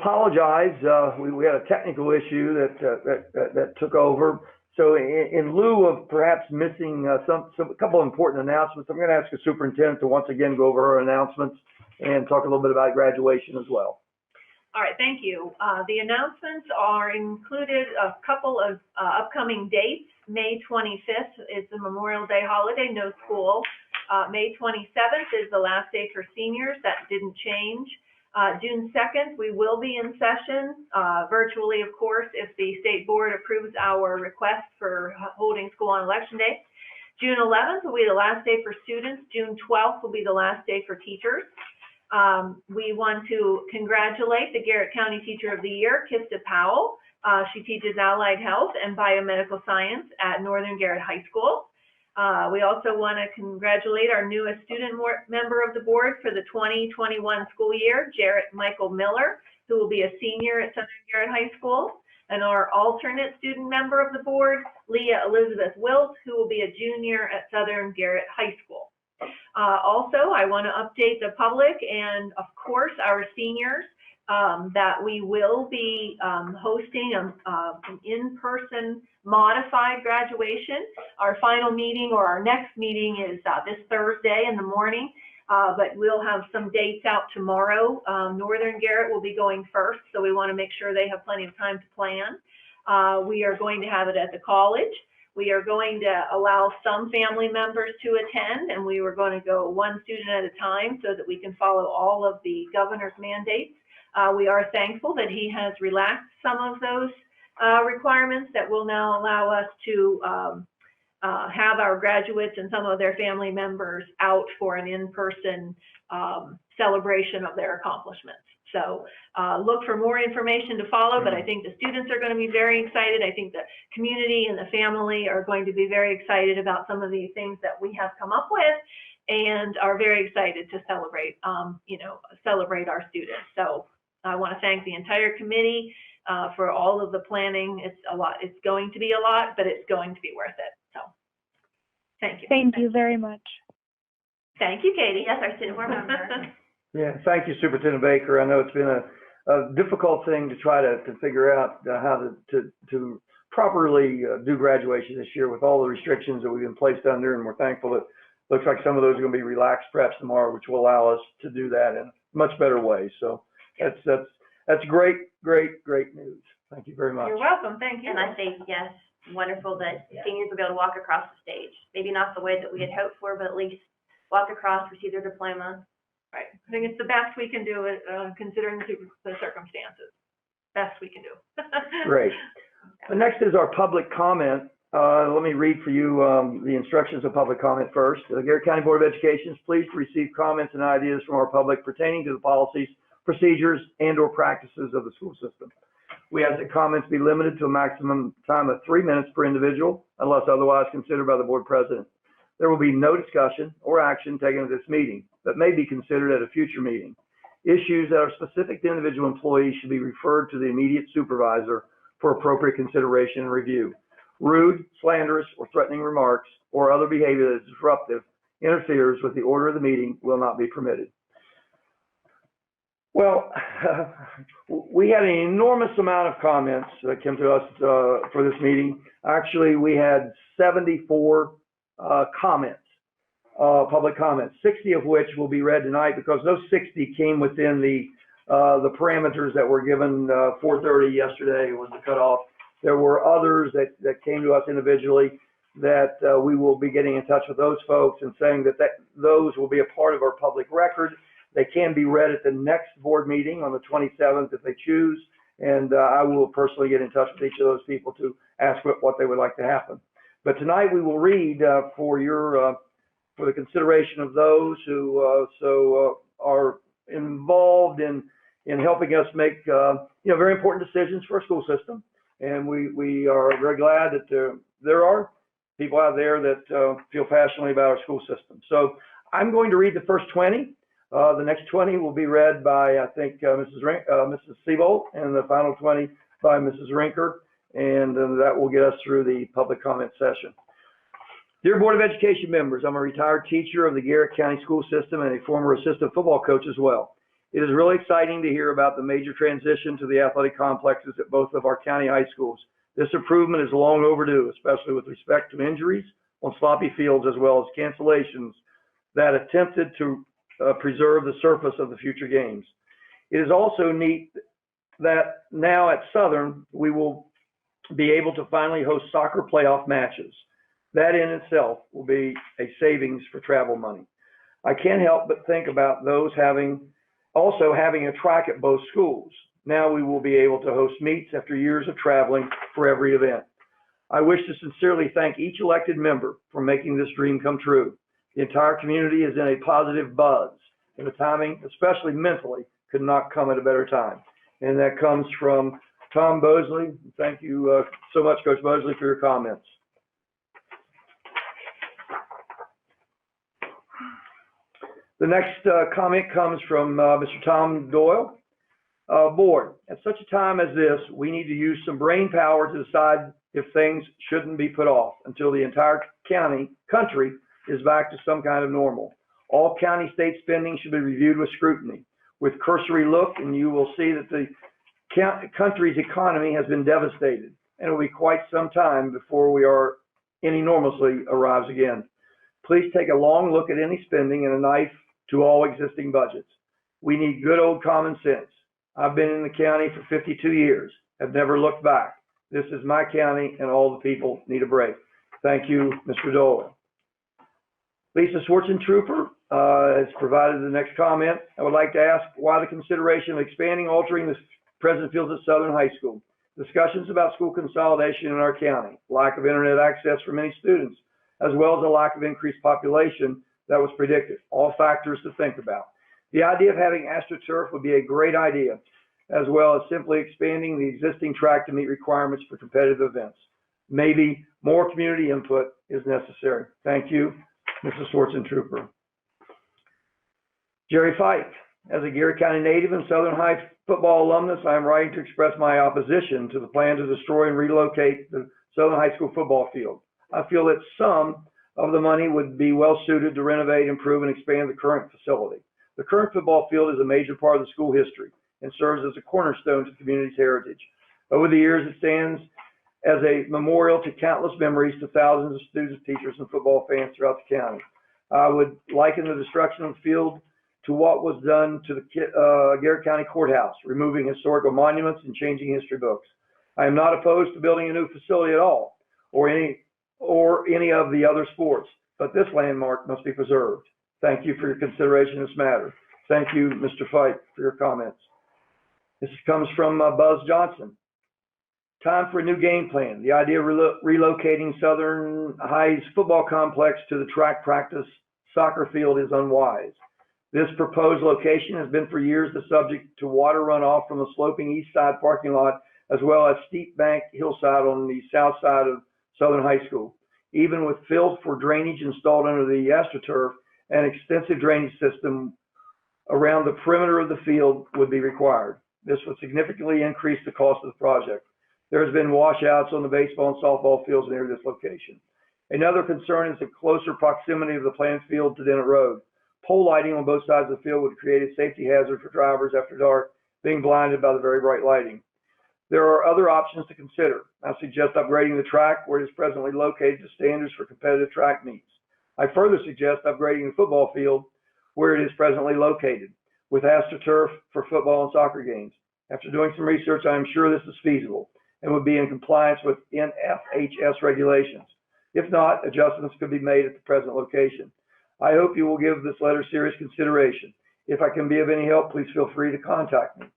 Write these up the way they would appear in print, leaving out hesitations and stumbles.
apologize. We had a technical issue that took over. So in lieu of perhaps missing a couple of important announcements, I'm going to ask the superintendent to once again go over her announcements and talk a little bit about graduation as well. All right, thank you. The announcements are included a couple of upcoming dates. May 25th is the Memorial Day holiday, no school. May 27th is the last day for seniors. That didn't change. June 2nd, we will be in session, virtually, of course, if the state board approves our request for holding school on election day. June 11th will be the last day for students. June 12th will be the last day for teachers. We want to congratulate the Garrett County Teacher of the Year, Kista Powell. She teaches allied health and biomedical science at Northern Garrett High School. We also want to congratulate our newest student member of the board for the 2021 school year, Jarrett Michael Miller, who will be a senior at Southern Garrett High School, and our alternate student member of the board, Leah Elizabeth Wilt, who will be a junior at Southern Garrett High School. Also, I want to update the public and, of course, our seniors that we will be hosting an in-person modified graduation. Our final meeting, or our next meeting, is this Thursday in the morning, but we'll have some dates out tomorrow. Northern Garrett will be going first, so we want to make sure they have plenty of time to plan. We are going to have it at the college. We are going to allow some family members to attend, and we were going to go one student at a time so that we can follow all of the governor's mandates. We are thankful that he has relaxed some of those requirements that will now allow us to have our graduates and some of their family members out for an in-person celebration of their accomplishments. So look for more information to follow, but I think the students are going to be very excited. I think the community and the family are going to be very excited about some of the things that we have come up with, and are very excited to celebrate, celebrate our students. So I want to thank the entire committee for all of the planning. It's a lot. It's going to be a lot, but it's going to be worth it. So thank you. Thank you very much. Thank you, Katie. Yes, our student board member. Yeah, thank you, Superintendent Baker. I know it's been a difficult thing to try to figure out how to properly do graduation this year with all the restrictions that we've been placed under, and we're thankful that it looks like some of those are going to be relaxed perhaps tomorrow, which will allow us to do that in a much better way. So that's great news. Thank you very much. You're welcome. Thank you. And I say yes, wonderful that seniors will be able to walk across the stage. Maybe not the way that we had hoped for, but at least walk across, receive their diploma. Right. I think it's the best we can do, considering the circumstances. Best we can do. Great. The next is our public comment. Let me read for you the instructions of public comment first. The Garrett County Board of Education is pleased to receive comments and ideas from our public pertaining to the policies, procedures, and/or practices of the school system. We ask that comments be limited to a maximum time of 3 minutes per individual, unless otherwise considered by the board president. There will be no discussion or action taken at this meeting, but may be considered at a future meeting. Issues that are specific to individual employees should be referred to the immediate supervisor for appropriate consideration and review. Rude, slanderous, or threatening remarks or other behavior that is disruptive, interferes with the order of the meeting will not be permitted. Well, we had an enormous amount of comments that came to us for this meeting. Actually, we had 74 comments, public comments, 60 of which will be read tonight because those 60 came within the parameters that were given. 4:30 yesterday was the cutoff. There were others that came to us individually that we will be getting in touch with those folks and saying that those will be a part of our public record. They can be read at the next board meeting on the 27th if they choose, and I will personally get in touch with each of those people to ask what they would like to happen. But tonight we will read for the consideration of those who are involved in helping us make very important decisions for our school system, and we are very glad that there are people out there that feel passionately about our school system. So I'm going to read the first 20. The next 20 will be read by, I think, Mrs. Siebold, and the final 20 by Mrs. Rinker, and that will get us through the public comment session. Dear Board of Education members, I'm a retired teacher of the Garrett County School System and a former assistant football coach as well. It is really exciting to hear about the major transition to the athletic complexes at both of our county high schools. This improvement is long overdue, especially with respect to injuries on sloppy fields as well as cancellations that attempted to preserve the surface of the future games. It is also neat that now at Southern, we will be able to finally host soccer playoff matches. That in itself will be a savings for travel money. I can't help but think about those also having a track at both schools. Now we will be able to host meets after years of traveling for every event. I wish to sincerely thank each elected member for making this dream come true. The entire community is in a positive buzz, and the timing, especially mentally, could not come at a better time. And that comes from Tom Bosley. Thank you so much, Coach Bosley, for your comments. The next comment comes from Mr. Tom Doyle. Board, at such a time as this, we need to use some brain power to decide if things shouldn't be put off until the entire country is back to some kind of normal. All county state spending should be reviewed with scrutiny. With cursory look, and you will see that the country's economy has been devastated, and it will be quite some time before any normalcy arrives again. Please take a long look at any spending and a knife to all existing budgets. We need good old common sense. I've been in the county for 52 years, have never looked back. This is my county, and all the people need a break. Thank you, Mr. Doyle. Lisa Schwarzentrooper has provided the next comment. I would like to ask why the consideration of expanding, altering the present fields at Southern High School. Discussions about school consolidation in our county, lack of internet access for many students, as well as a lack of increased population that was predicted. All factors to think about. The idea of having AstroTurf would be a great idea, as well as simply expanding the existing track to meet requirements for competitive events. Maybe more community input is necessary. Thank you, Mrs. Schwarzentrooper. Jerry Fike, as a Garrett County native and Southern High football alumnus, I am writing to express my opposition to the plan to destroy and relocate the Southern High School football field. I feel that some of the money would be well suited to renovate, improve, and expand the current facility. The current football field is a major part of the school history and serves as a cornerstone to the community's heritage. Over the years, it stands as a memorial to countless memories to thousands of students, teachers, and football fans throughout the county. I would liken the destruction of the field to what was done to the Garrett County Courthouse, removing historical monuments and changing history books. I am not opposed to building a new facility at all, or any of the other sports, but this landmark must be preserved. Thank you for your consideration in this matter. Thank you, Mr. Fike, for your comments. This comes from Buzz Johnson. Time for a new game plan. The idea of relocating Southern High's football complex to the track practice soccer field is unwise. This proposed location has been for years the subject to water runoff from the sloping east side parking lot, as well as steep bank hillside on the south side of Southern High School. Even with fields for drainage installed under the AstroTurf, an extensive drainage system around the perimeter of the field would be required. This would significantly increase the cost of the project. There has been washouts on the baseball and softball fields near this location. Another concern is the closer proximity of the planned field to Dennett Road. Pole lighting on both sides of the field would create a safety hazard for drivers after dark, being blinded by the very bright lighting. There are other options to consider. I suggest upgrading the track where it is presently located to standards for competitive track meets. I further suggest upgrading the football field where it is presently located with AstroTurf for football and soccer games. After doing some research, I am sure this is feasible and would be in compliance with NFHS regulations. If not, adjustments could be made at the present location. I hope you will give this letter serious consideration. If I can be of any help, please feel free to contact me.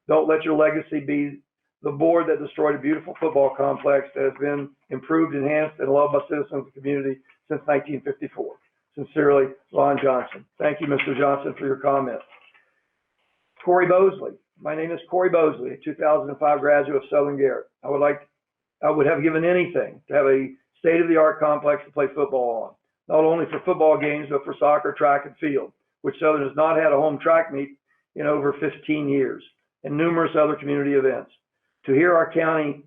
Don't let your legacy be the board that destroyed a beautiful football complex that has been improved, enhanced, and loved by citizens of the community since 1954. Sincerely, Lon Johnson. Thank you, Mr. Johnson, for your comment. Corey Bosley. My name is Corey Bosley, a 2005 graduate of Southern Garrett. I would have given anything to have a state-of-the-art complex to play football on, not only for football games, but for soccer, track, and field, which Southern has not had a home track meet in over 15 years, and numerous other community events. To hear our county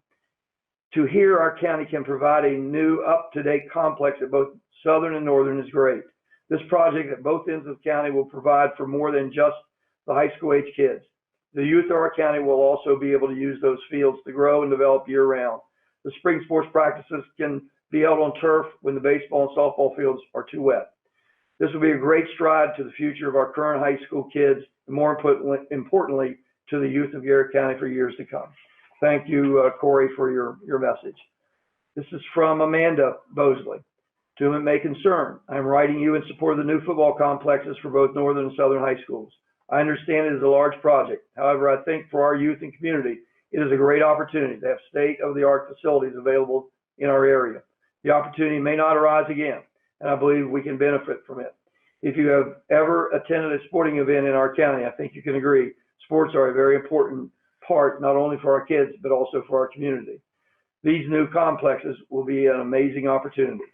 can provide a new, up-to-date complex at both Southern and Northern is great. This project at both ends of the county will provide for more than just the high school age kids. The youth of our county will also be able to use those fields to grow and develop year round. The spring sports practices can be held on turf when the baseball and softball fields are too wet. This will be a great stride to the future of our current high school kids, and more importantly, to the youth of Garrett County for years to come. Thank you, Corey, for your message. This is from Amanda Bosley. To whom it may concern, I am writing you in support of the new football complexes for both northern and southern high schools. I understand it is a large project. However, I think for our youth and community, it is a great opportunity to have state-of-the-art facilities available in our area. The opportunity may not arise again, and I believe we can benefit from it. If you have ever attended a sporting event in our county, I think you can agree, sports are a very important part, not only for our kids, but also for our community. These new complexes will be an amazing opportunity.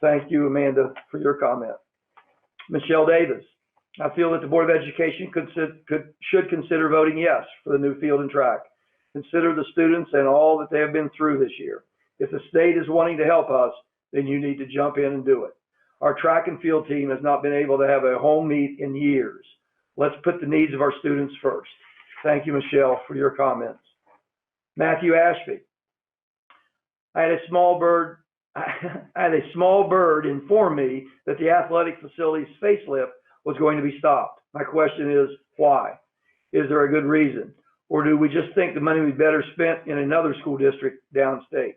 Thank you, Amanda, for your comment. Michelle Davis, I feel that the Board of Education should consider voting yes for the new field and track. Consider the students and all that they have been through this year. If the state is wanting to help us, then you need to jump in and do it. Our track and field team has not been able to have a home meet in years. Let's put the needs of our students first. Thank you, Michelle, for your comments. Matthew Ashby, I had a small bird inform me that the athletic facility's facelift was going to be stopped. My question is, why? Is there a good reason? Or do we just think the money would be better spent in another school district downstate?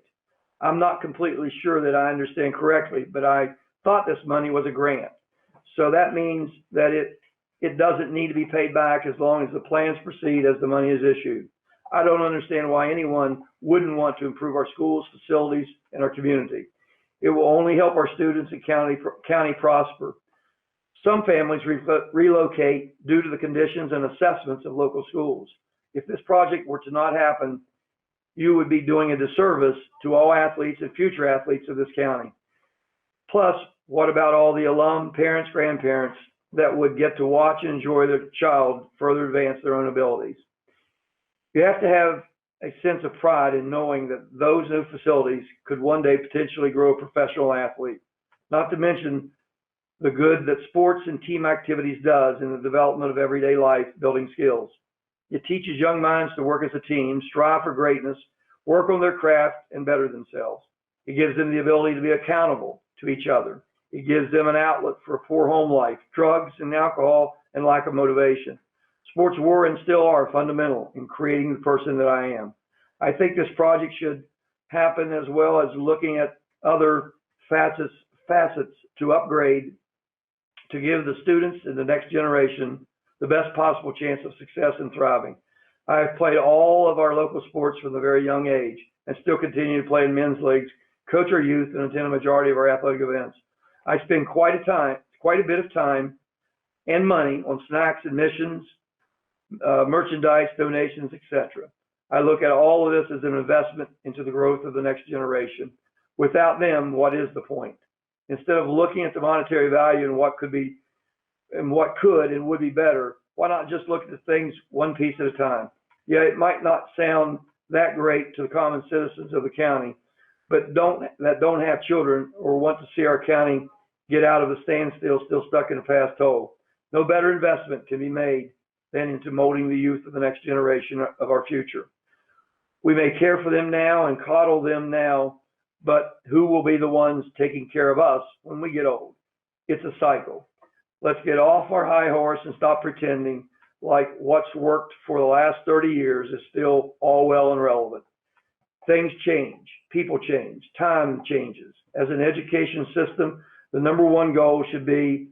I'm not completely sure that I understand correctly, but I thought this money was a grant. So that means that it doesn't need to be paid back as long as the plans proceed as the money is issued. I don't understand why anyone wouldn't want to improve our schools, facilities, and our community. It will only help our students and county prosper. Some families relocate due to the conditions and assessments of local schools. If this project were to not happen, you would be doing a disservice to all athletes and future athletes of this county. Plus, what about all the alum, parents, grandparents that would get to watch and enjoy their child further advance their own abilities? You have to have a sense of pride in knowing that those new facilities could one day potentially grow a professional athlete, not to mention the good that sports and team activities does in the development of everyday life, building skills. It teaches young minds to work as a team, strive for greatness, work on their craft, and better themselves. It gives them the ability to be accountable to each other. It gives them an outlet for a poor home life, drugs and alcohol, and lack of motivation. Sports were and still are fundamental in creating the person that I am. I think this project should happen as well as looking at other facets to upgrade to give the students and the next generation the best possible chance of success and thriving. I have played all of our local sports from a very young age and still continue to play in men's leagues, coach our youth, and attend a majority of our athletic events. I spend quite a bit of time and money on snacks, admissions, merchandise, donations, etc. I look at all of this as an investment into the growth of the next generation. Without them, what is the point? Instead of looking at the monetary value and what could and would be better, why not just look at the things one piece at a time? Yeah, it might not sound that great to the common citizens of the county, but that don't have children or want to see our county get out of a standstill, still stuck in a past hole. No better investment can be made than into molding the youth of the next generation of our future. We may care for them now and coddle them now, but who will be the ones taking care of us when we get old? It's a cycle. Let's get off our high horse and stop pretending like what's worked for the last 30 years is still all well and relevant. Things change, people change, time changes. As an education system, the number one goal should be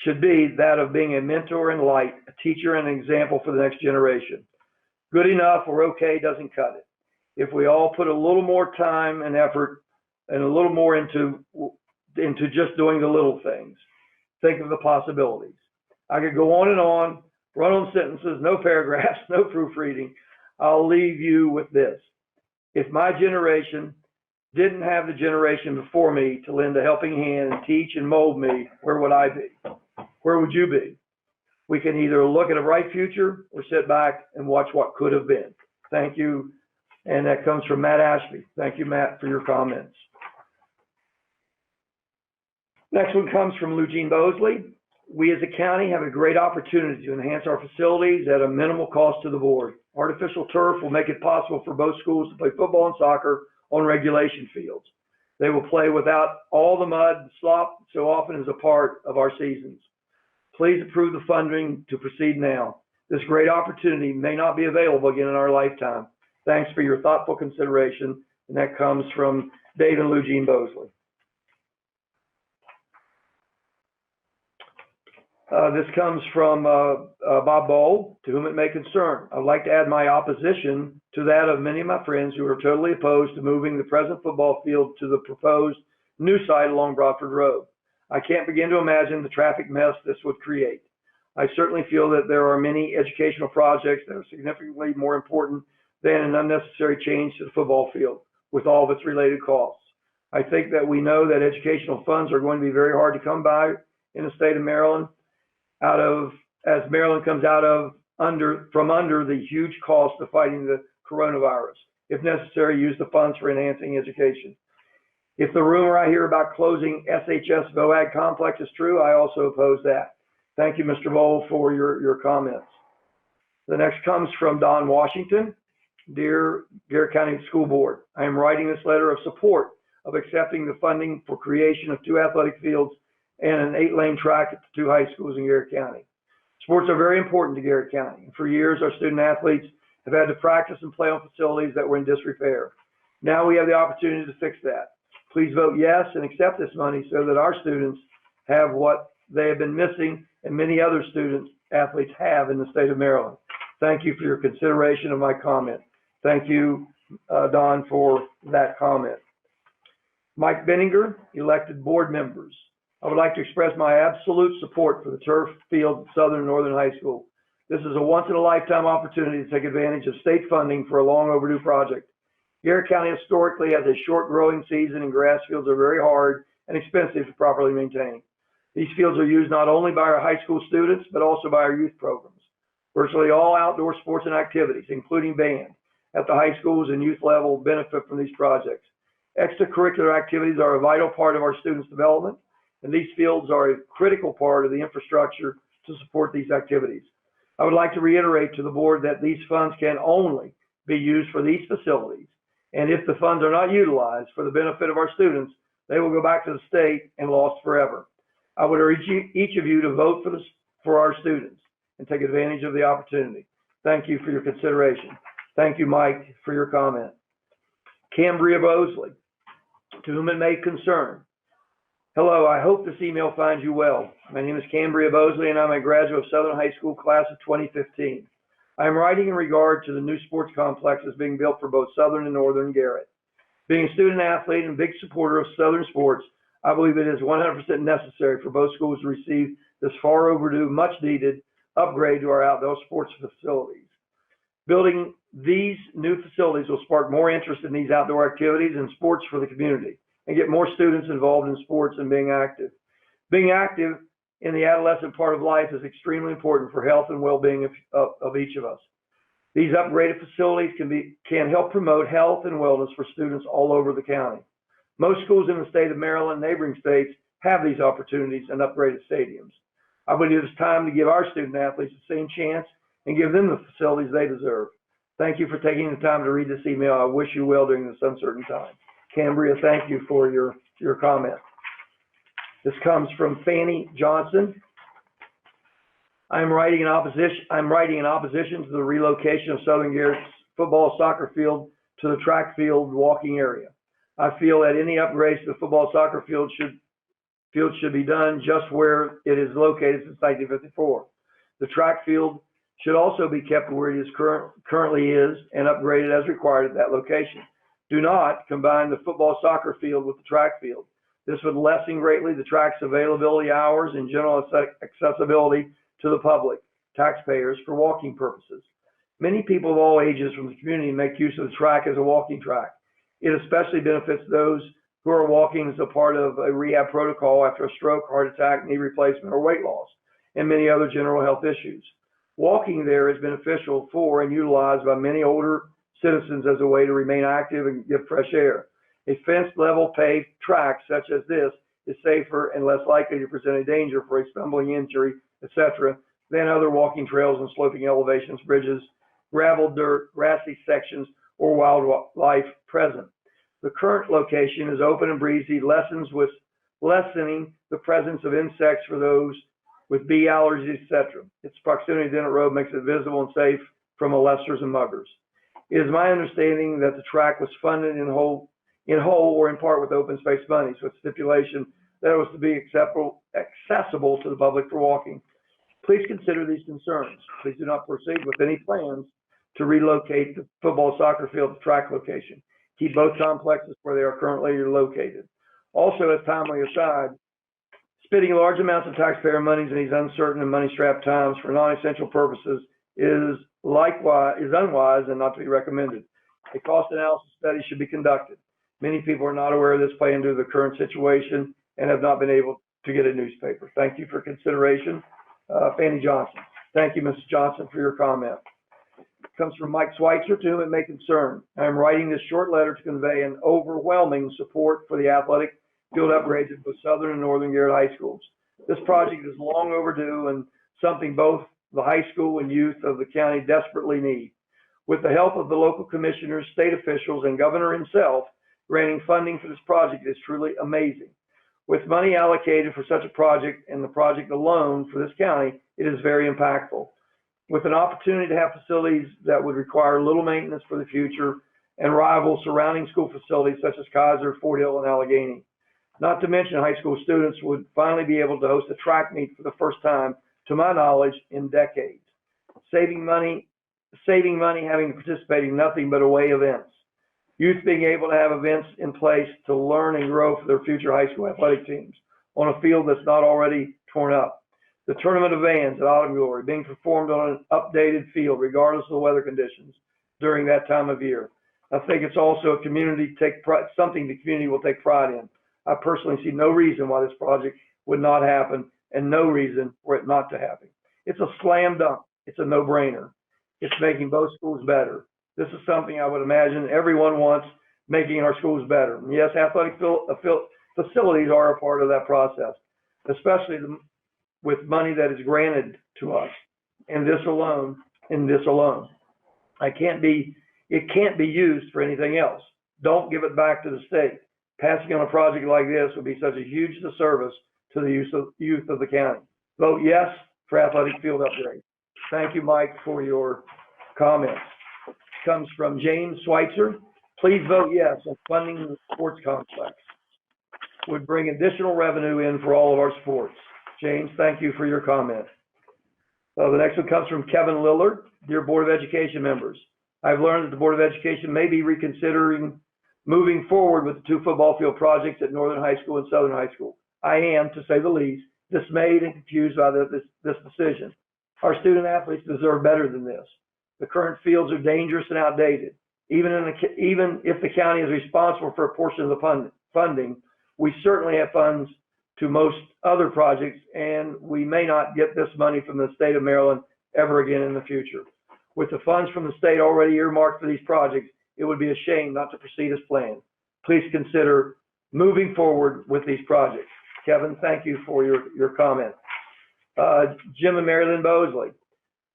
that of being a mentor and light, a teacher and an example for the next generation. Good enough or okay doesn't cut it. If we all put a little more time and effort and a little more into just doing the little things, think of the possibilities. I could go on and on, run on sentences, no paragraphs, no proofreading. I'll leave you with this. If my generation didn't have the generation before me to lend a helping hand and teach and mold me, where would I be? Where would you be? We can either look at a bright future or sit back and watch what could have been. Thank you. And that comes from Matt Ashby. Thank you, Matt, for your comments. Next one comes from Eugene Bosley. We as a county have a great opportunity to enhance our facilities at a minimal cost to the board. Artificial turf will make it possible for both schools to play football and soccer on regulation fields. They will play without all the mud and slop so often is a part of our seasons. Please approve the funding to proceed now. This great opportunity may not be available again in our lifetime. Thanks for your thoughtful consideration, and that comes from Dave and Lou Jean Bosley. This comes from Bob Bowl, to whom it may concern. I'd like to add my opposition to that of many of my friends who are totally opposed to moving the present football field to the proposed new site along Broadford Road. I can't begin to imagine the traffic mess this would create. I certainly feel that there are many educational projects that are significantly more important than an unnecessary change to the football field with all of its related costs. I think that we know that educational funds are going to be very hard to come by in the state of Maryland, as Maryland comes from under the huge cost of fighting the coronavirus. If necessary, use the funds for enhancing education. If the rumor I hear about closing SHS VOAG complex is true, I also oppose that. Thank you, Mr. Bowl, for your comments. The next comes from Don Washington. Dear Garrett County School Board, I am writing this letter of support of accepting the funding for creation of 2 athletic fields and an 8-lane track at the 2 high schools in Garrett County. Sports are very important to Garrett County. For years, our student athletes have had to practice and play on facilities that were in disrepair. Now we have the opportunity to fix that. Please vote yes and accept this money so that our students have what they have been missing and many other student athletes have in the state of Maryland. Thank you for your consideration of my comment. Thank you, Don, for that comment. Mike Benninger, elected board members. I would like to express my absolute support for the turf field at Southern and Northern High School. This is a once-in-a-lifetime opportunity to take advantage of state funding for a long overdue project. Garrett County historically has a short growing season and grass fields are very hard and expensive to properly maintain. These fields are used not only by our high school students, but also by our youth programs. Virtually all outdoor sports and activities, including band, at the high schools and youth level benefit from these projects. Extracurricular activities are a vital part of our students' development, and these fields are a critical part of the infrastructure to support these activities. I would like to reiterate to the board that these funds can only be used for these facilities, and if the funds are not utilized for the benefit of our students, they will go back to the state and lost forever. I would urge each of you to vote for our students and take advantage of the opportunity. Thank you for your consideration. Thank you, Mike, for your comment. Cambria Bosley, to whom it may concern. Hello, I hope this email finds you well. My name is Cambria Bosley, and I'm a graduate of Southern High School class of 2015. I am writing in regard to the new sports complexes being built for both Southern and Northern Garrett. Being a student athlete and big supporter of Southern sports, I believe it is 100% necessary for both schools to receive this far overdue, much needed upgrade to our outdoor sports facilities. Building these new facilities will spark more interest in these outdoor activities and sports for the community and get more students involved in sports and being active. Being active in the adolescent part of life is extremely important for health and well-being of each of us. These upgraded facilities can help promote health and wellness for students all over the county. Most schools in the state of Maryland and neighboring states have these opportunities and upgraded stadiums. I believe it's time to give our student athletes the same chance and give them the facilities they deserve. Thank you for taking the time to read this email. I wish you well during this uncertain time. Cambria, thank you for your comment. This comes from Fanny Johnson. I'm writing in opposition to the relocation of Southern Garrett's football soccer field to the track field walking area. I feel that any upgrades to the football soccer field should be done just where it is located since 1954. The track field should also be kept where it is currently is and upgraded as required at that location. Do not combine the football soccer field with the track field. This would lessen greatly the track's availability hours and general accessibility to the public, taxpayers, for walking purposes. Many people of all ages from the community make use of the track as a walking track. It especially benefits those who are walking as a part of a rehab protocol after a stroke, heart attack, knee replacement, or weight loss, and many other general health issues. Walking there is beneficial for and utilized by many older citizens as a way to remain active and get fresh air. A fenced, level, paved track such as this is safer and less likely to present a danger for a stumbling injury, etc., than other walking trails and sloping elevations, bridges, gravel, dirt, grassy sections, or wildlife present. The current location is open and breezy, lessening the presence of insects for those with bee allergies, etc. Its proximity to Dennett Road makes it visible and safe from molesters and muggers. It is my understanding that the track was funded in whole or in part with open space money, so it's stipulation that it was to be accessible to the public for walking. Please consider these concerns. Please do not proceed with any plans to relocate the football soccer field to track location. Keep both complexes where they are currently located. Also, as timely aside, spending large amounts of taxpayer monies in these uncertain and money-strapped times for non-essential purposes is unwise and not to be recommended. A cost analysis study should be conducted. Many people are not aware of this plan due to the current situation and have not been able to get a newspaper. Thank you for consideration. Fanny Johnson. Thank you, Mrs. Johnson, for your comment. It comes from Mike Schweitzer, to whom it may concern. I am writing this short letter to convey an overwhelming support for the athletic field upgrades at both Southern and Northern Garrett High Schools. This project is long overdue and something both the high school and youth of the county desperately need. With the help of the local commissioners, state officials, and governor himself, granting funding for this project is truly amazing. With money allocated for such a project and the project alone for this county, it is very impactful. With an opportunity to have facilities that would require little maintenance for the future and rival surrounding school facilities such as Kaiser, Fort Hill, and Allegheny. Not to mention high school students would finally be able to host a track meet for the first time, to my knowledge, in decades. Saving money, having to participate in nothing but away events. Youth being able to have events in place to learn and grow for their future high school athletic teams on a field that's not already torn up. The Tournament of Vans at Autumn Glory being performed on an updated field regardless of the weather conditions during that time of year. I think it's also something the community will take pride in. I personally see no reason why this project would not happen and no reason for it not to happen. It's a slam dunk. It's a no-brainer. It's making both schools better. This is something I would imagine everyone wants, making our schools better. And yes, athletic facilities are a part of that process, especially with money that is granted to us. And this alone. It can't be used for anything else. Don't give it back to the state. Passing on a project like this would be such a huge disservice to the youth of the county. Vote yes for athletic field upgrade. Thank you, Mike, for your comments. Comes from James Schweitzer. Please vote yes on funding the sports complex. Would bring additional revenue in for all of our sports. James, thank you for your comment. The next one comes from Kevin Lillard. Dear Board of Education members, I've learned that the Board of Education may be reconsidering moving forward with the 2 football field projects at Northern High School and Southern High School. I am, to say the least, dismayed and confused by this decision. Our student athletes deserve better than this. The current fields are dangerous and outdated. Even if the county is responsible for a portion of the funding, we certainly have funds to most other projects, and we may not get this money from the state of Maryland ever again in the future. With the funds from the state already earmarked for these projects, it would be a shame not to proceed as planned. Please consider moving forward with these projects. Kevin, thank you for your comment. Jim and Mary Lynn Bosley.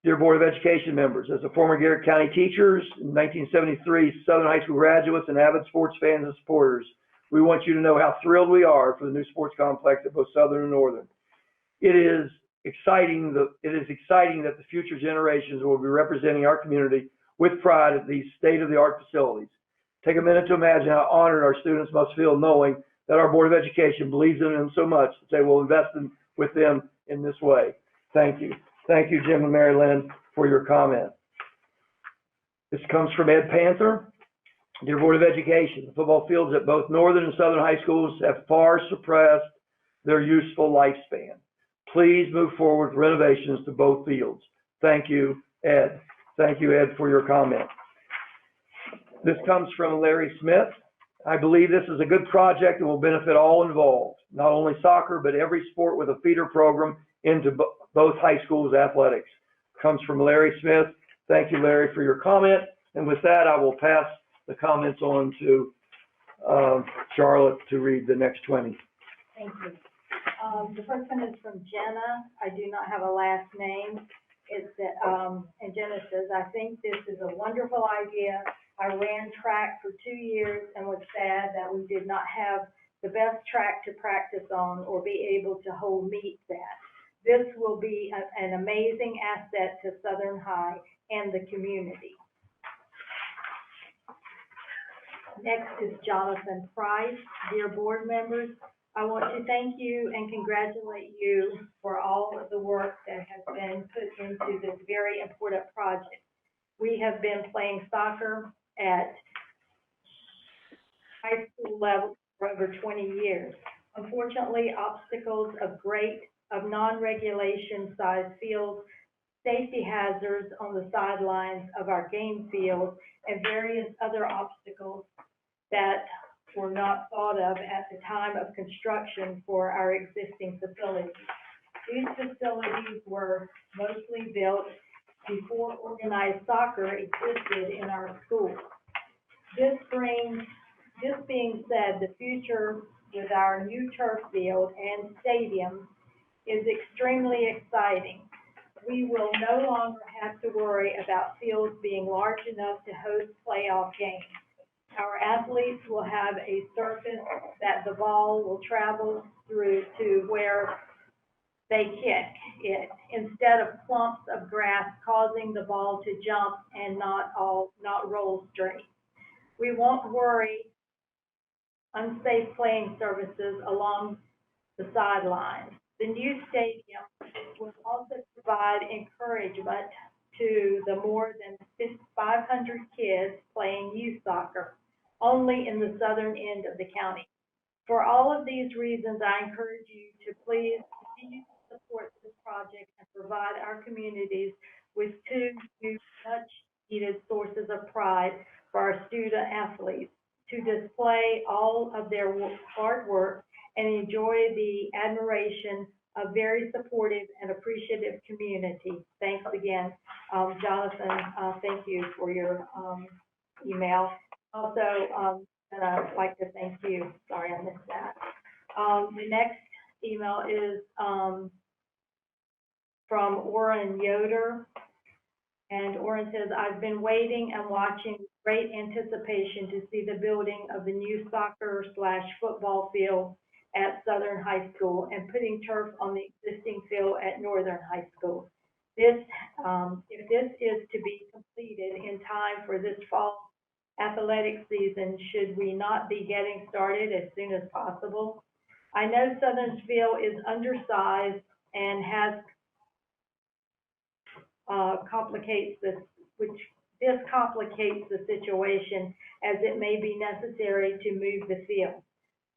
Dear Board of Education members, as a former Garrett County teachers, 1973 Southern High School graduates, and avid sports fans and supporters, we want you to know how thrilled we are for the new sports complex at both Southern and Northern. It is exciting that the future generations will be representing our community with pride at these state-of-the-art facilities. Take a minute to imagine how honored our students must feel knowing that our Board of Education believes in them so much that they will invest with them in this way. Thank you. Thank you, Jim and Mary Lynn, for your comment. This comes from Ed Panther. Dear Board of Education, the football fields at both Northern and Southern high schools have far surpassed their useful lifespan. Please move forward with renovations to both fields. Thank you, Ed. Thank you, Ed, for your comment. This comes from Larry Smith. I believe this is a good project and will benefit all involved, not only soccer, but every sport with a feeder program into both high schools' athletics. Comes from Larry Smith. Thank you, Larry, for your comment. And with that, I will pass the comments on to Charlotte to read the next 20. Thank you. The first one is from Jenna. I do not have a last name. It's, and Jenna says, I think this is a wonderful idea. I ran track for 2 years and was sad that we did not have the best track to practice on or be able to hold meets at. This will be an amazing asset to Southern High and the community. Next is Jonathan Price. Dear board members, I want to thank you and congratulate you for all of the work that has been put into this very important project. We have been playing soccer at high school level for over 20 years. Unfortunately, obstacles of non-regulation size fields, safety hazards on the sidelines of our game fields, and various other obstacles that were not thought of at the time of construction for our existing facilities. These facilities were mostly built before organized soccer existed in our schools. This being said, the future with our new turf field and stadium is extremely exciting. We will no longer have to worry about fields being large enough to host playoff games. Our athletes will have a surface that the ball will travel through to where they kick it, instead of clumps of grass causing the ball to jump and not roll straight. We won't worry unsafe playing surfaces along the sidelines. The new stadium will also provide encouragement to the more than 500 kids playing youth soccer, only in the southern end of the county. For all of these reasons, I encourage you to please continue to support this project and provide our communities with 2 new much-needed sources of pride for our student athletes to display all of their hard work and enjoy the admiration of very supportive and appreciative community. Thanks again, Jonathan. Thank you for your email. Also, and I would like to thank you. Sorry, I missed that. The next email is from Orrin Yoder. And Orrin says, I've been waiting and watching with great anticipation to see the building of the new soccer/football field at Southern High School and putting turf on the existing field at Northern High School. If this is to be completed in time for this fall athletic season, should we not be getting started as soon as possible? I know Southern's field is undersized and has complicates the situation, as it may be necessary to move the field.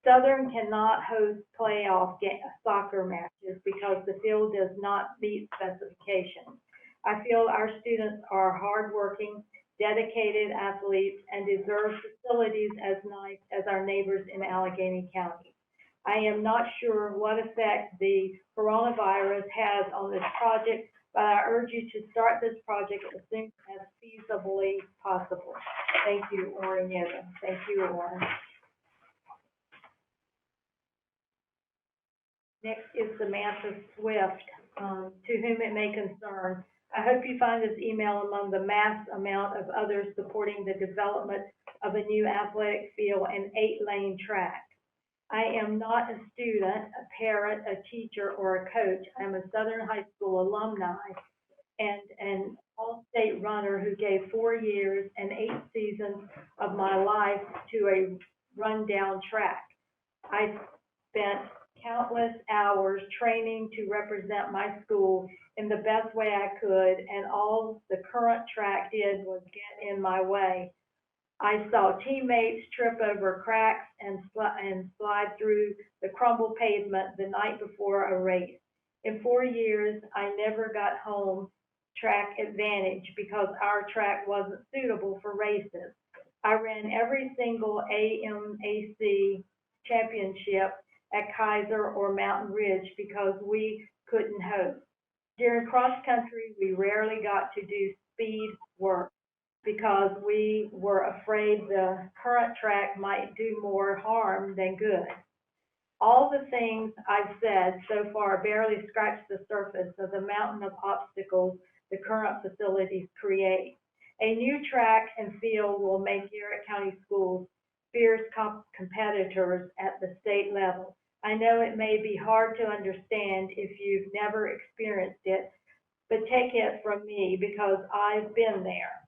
Southern cannot host playoff soccer matches because the field does not meet specifications. I feel our students are hardworking, dedicated athletes and deserve facilities as nice as our neighbors in Allegheny County. I am not sure what effect the coronavirus has on this project, but I urge you to start this project as soon as feasibly possible. Thank you, Orrin Yoder. Thank you, Orrin. Next is Samantha Swift, to whom it may concern. I hope you find this email among the mass amount of others supporting the development of a new athletic field and 8-lane track. I am not a student, a parent, a teacher, or a coach. I'm a Southern High School alumni and an all-state runner who gave 4 years and 8 seasons of my life to a rundown track. I spent countless hours training to represent my school in the best way I could, and all the current track did was get in my way. I saw teammates trip over cracks and slide through the crumbled pavement the night before a race. In 4 years, I never got home track advantage because our track wasn't suitable for races. I ran every single AMAC championship at Kaiser or Mountain Ridge because we couldn't host. During cross country, we rarely got to do speed work because we were afraid the current track might do more harm than good. All the things I've said so far barely scratch the surface of the mountain of obstacles the current facilities create. A new track and field will make Garrett County Schools fierce competitors at the state level. I know it may be hard to understand if you've never experienced it, but take it from me because I've been there.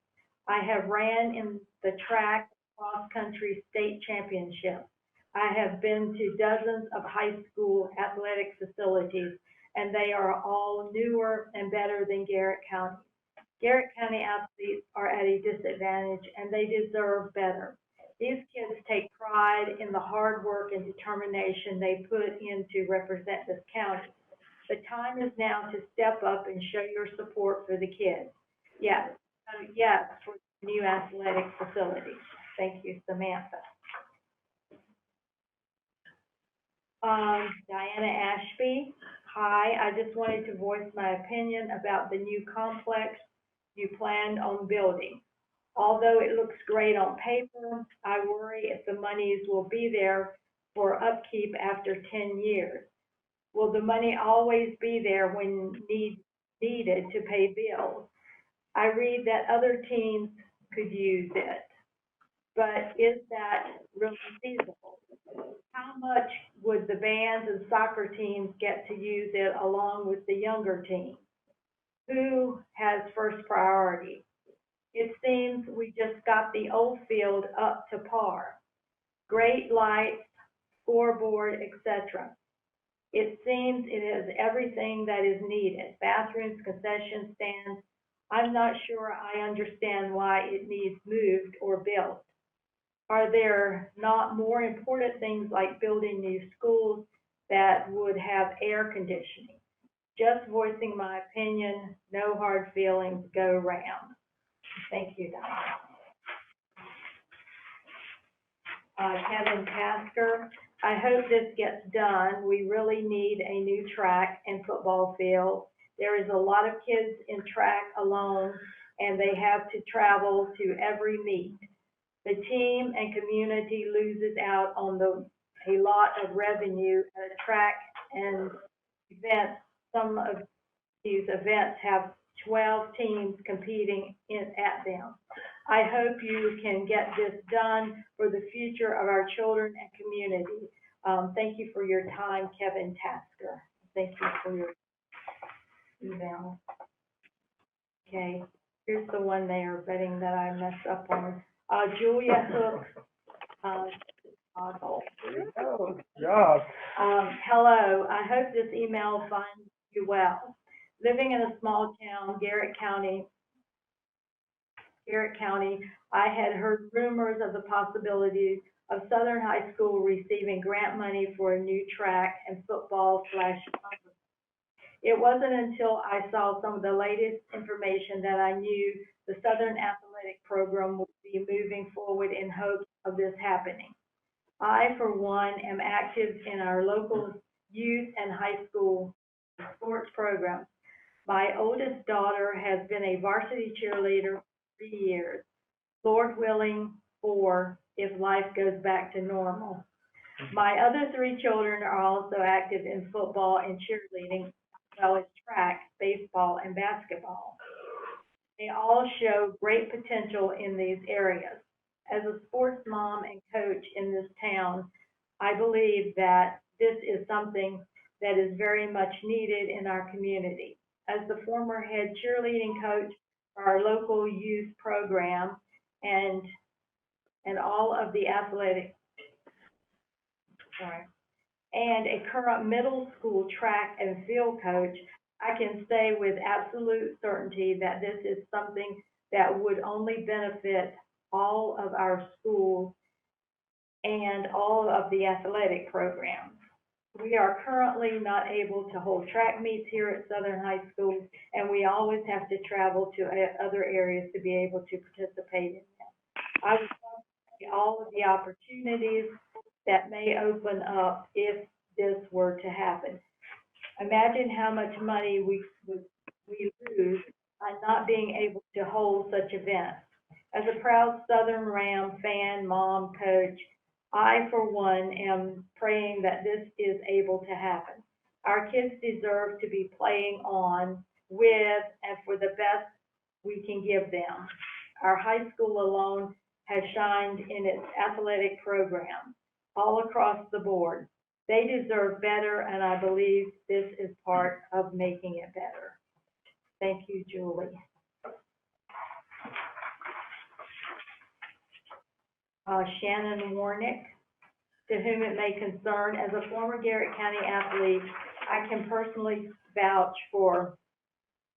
I have ran in the track cross-country state championships. I have been to dozens of high school athletic facilities, and they are all newer and better than Garrett County. Garrett County athletes are at a disadvantage, and they deserve better. These kids take pride in the hard work and determination they put in to represent this county. The time is now to step up and show your support for the kids. Yes, yes, for the new athletic facility. Thank you, Samantha. Diana Ashby, hi, I just wanted to voice my opinion about the new complex you planned on building. Although it looks great on paper, I worry if the monies will be there for upkeep after 10 years. Will the money always be there when needed to pay bills? I read that other teams could use it, but is that really feasible? How much would the bands and soccer teams get to use it along with the younger teams? Who has first priority? It seems we just got the old field up to par. Great lights, scoreboard, etc. It seems it has everything that is needed. Bathrooms, concession stands. I'm not sure I understand why it needs moved or built. Are there not more important things like building new schools that would have air conditioning? Just voicing my opinion, no hard feelings, go round. Thank you, Diane. Kevin Tasker, I hope this gets done. We really need a new track and football field. There is a lot of kids in track alone, and they have to travel to every meet. The team and community loses out on a lot of revenue at a track and events. Some of these events have 12 teams competing at them. I hope you can get this done for the future of our children and community. Thank you for your time, Kevin Tasker. Thank you for your email. Okay, here's the one they are betting that I messed up on. Julia Hook, Chicago. Oh, good job. Hello, I hope this email finds you well. Living in a small town, Garrett County, I had heard rumors of the possibility of Southern High School receiving grant money for a new track and football / It wasn't until I saw some of the latest information that I knew the Southern Athletic Program would be moving forward in hopes of this happening. I, for one, am active in our local youth and high school sports programs. My oldest daughter has been a varsity cheerleader for 3 years. Lord willing, 4 if life goes back to normal. My other 3 children are also active in football and cheerleading, as well as track, baseball, and basketball. They all show great potential in these areas. As a sports mom and coach in this town, I believe that this is something that is very much needed in our community. As the former head cheerleading coach for our local youth program and all of the athletic, and a current middle school track and field coach, I can say with absolute certainty that this is something that would only benefit all of our schools and all of the athletic programs. We are currently not able to hold track meets here at Southern High School, and we always have to travel to other areas to be able to participate in them. I would love to see all of the opportunities that may open up if this were to happen. Imagine how much money we lose by not being able to hold such events. As a proud Southern Ram fan, mom, coach, I, for one, am praying that this is able to happen. Our kids deserve to be playing on, with, and for the best we can give them. Our high school alone has shined in its athletic program all across the board. They deserve better, and I believe this is part of making it better. Thank you, Julie. Shannon Warnick, to whom it may concern, as a former Garrett County athlete, I can personally vouch for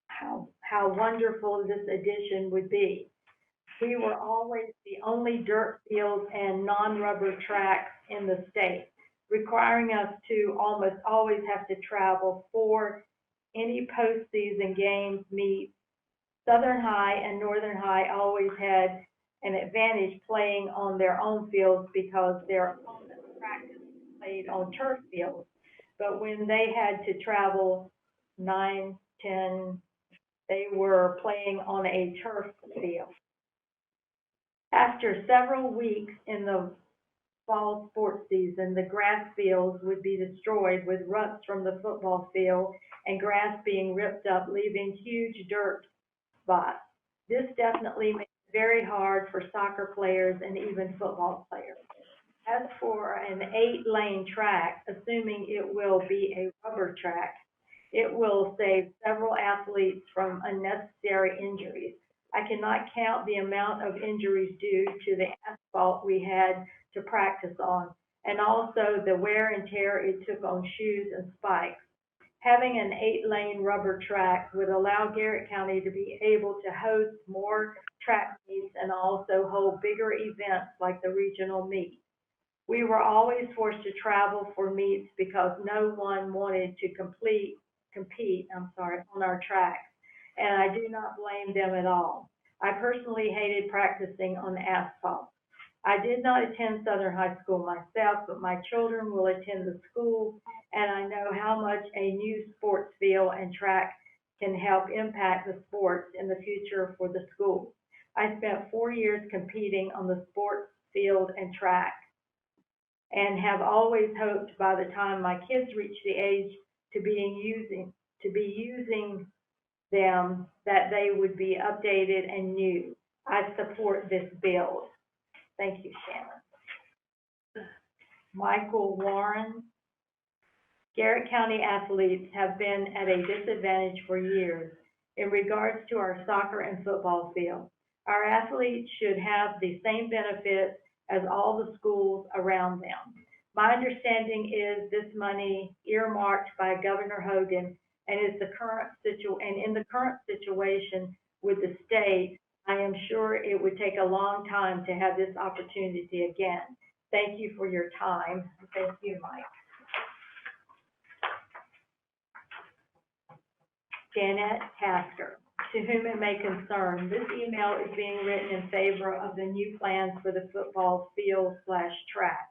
how wonderful this addition would be. We were always the only dirt fields and non-rubber tracks in the state, requiring us to almost always have to travel for any postseason games, meets. Southern High and Northern High always had an advantage playing on their own fields because their opponents practice played on turf fields. But when they had to travel 9, 10, they were playing on a turf field. After several weeks in the fall sports season, the grass fields would be destroyed with ruts from the football field and grass being ripped up, leaving huge dirt spots. This definitely makes it very hard for soccer players and even football players. As for an 8-lane track, assuming it will be a rubber track, it will save several athletes from unnecessary injuries. I cannot count the amount of injuries due to the asphalt we had to practice on, and also the wear and tear it took on shoes and spikes. Having an 8-lane rubber track would allow Garrett County to be able to host more track meets and also hold bigger events like the regional meet. We were always forced to travel for meets because no one wanted to compete on our tracks, and I do not blame them at all. I personally hated practicing on asphalt. I did not attend Southern High School myself, but my children will attend the school, and I know how much a new sports field and track can help impact the sports in the future for the school. I spent 4 years competing on the sports field and track, and have always hoped by the time my kids reach the age to be using them that they would be updated and new. I support this build. Thank you, Shannon. Michael Warren. Garrett County athletes have been at a disadvantage for years in regards to our soccer and football field. Our athletes should have the same benefits as all the schools around them. My understanding is this money earmarked by Governor Hogan and in the current situation with the state, I am sure it would take a long time to have this opportunity again. Thank you for your time. Thank you, Mike. Janet Tasker, to whom it may concern, this email is being written in favor of the new plans for the football field/track.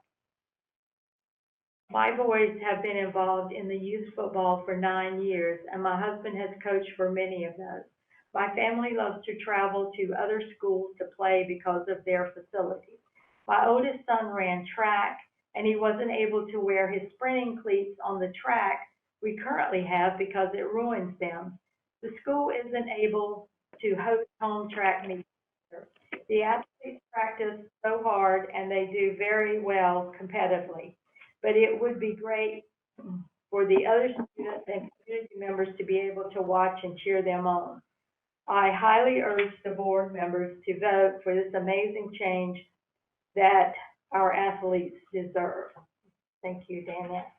My boys have been involved in the youth football for 9 years, and my husband has coached for many of those. My family loves to travel to other schools to play because of their facilities. My oldest son ran track, and he wasn't able to wear his sprinting cleats on the track we currently have because it ruins them. The school isn't able to host home track meets. The athletes practice so hard, and they do very well competitively. But it would be great for the other students and community members to be able to watch and cheer them on. I highly urge the board members to vote for this amazing change that our athletes deserve. Thank you, Danielle.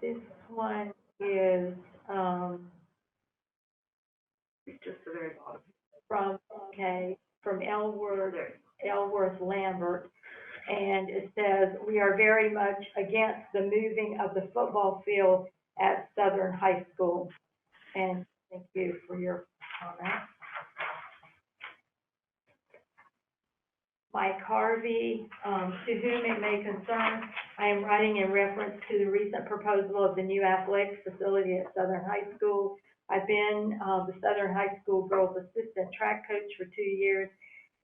This one is Just the very bottom. from Elworth Lambert. And it says, we are very much against the moving of the football field at Southern High School. And thank you for your comment. Mike Harvey, to whom it may concern, I am writing in reference to the recent proposal of the new athletics facility at Southern High School. I've been the Southern High School girls assistant track coach for 2 years,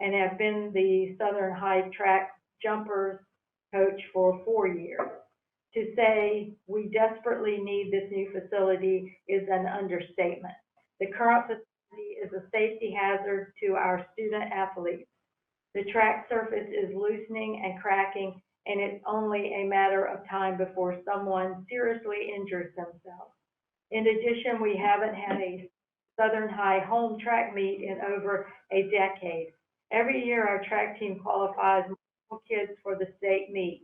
and have been the Southern High track jumpers coach for 4 years. To say we desperately need this new facility is an understatement. The current facility is a safety hazard to our student athletes. The track surface is loosening and cracking, and it's only a matter of time before someone seriously injures themselves. In addition, we haven't had a Southern High home track meet in over a decade. Every year, our track team qualifies multiple kids for the state meet.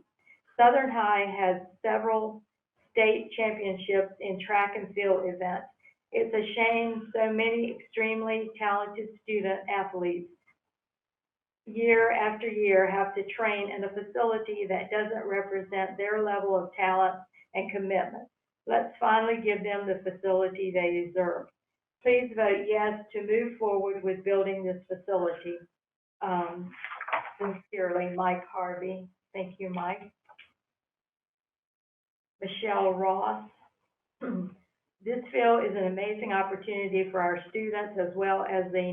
Southern High has several state championships in track and field events. It's a shame so many extremely talented student athletes year after year have to train in a facility that doesn't represent their level of talent and commitment. Let's finally give them the facility they deserve. Please vote yes to move forward with building this facility. Sincerely, Mike Harvey. Thank you, Mike. Michelle Ross. This field is an amazing opportunity for our students as well as the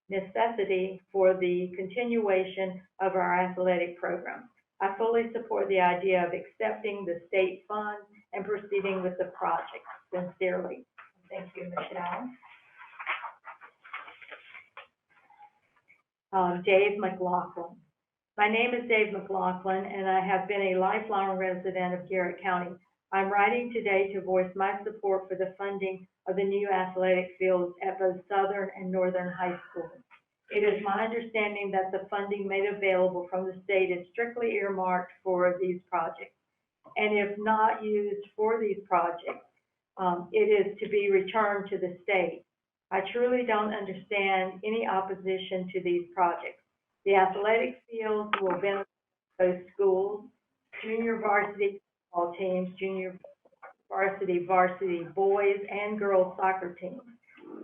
necessity for the continuation of our athletic program. I fully support the idea of accepting the state fund and proceeding with the project. Sincerely. Thank you, Michelle. Dave McLaughlin. My name is Dave McLaughlin, and I have been a lifelong resident of Garrett County. I'm writing today to voice my support for the funding of the new athletic fields at both Southern and Northern high schools. It is my understanding that the funding made available from the state is strictly earmarked for these projects. And if not used for these projects, it is to be returned to the state. I truly don't understand any opposition to these projects. The athletic fields will benefit both schools, junior varsity football teams, junior varsity boys and girls soccer teams,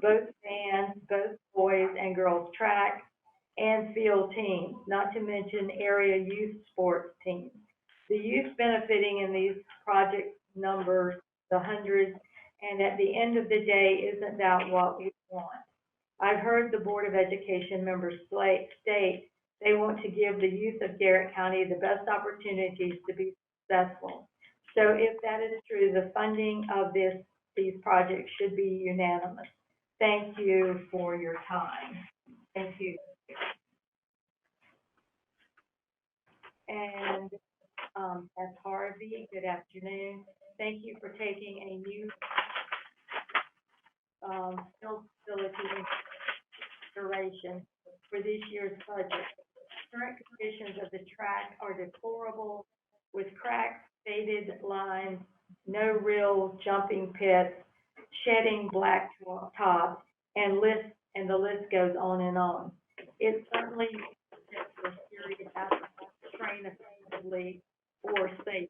both bands, both boys and girls track and field teams, not to mention area youth sports teams. The youth benefiting in these project numbers the hundreds, and at the end of the day, isn't that what we want? I've heard the Board of Education members state they want to give the youth of Garrett County the best opportunities to be successful. So if that is true, the funding of these projects should be unanimous. Thank you for your time. Thank you. And that's Harvey. Good afternoon. Thank you for taking a new field facility into consideration for this year's budget. Current conditions of the track are deplorable, with cracked, faded lines, no real jumping pits, shedding black tops, and the list goes on and on. It certainly is for serious athletes to train effectively or safe.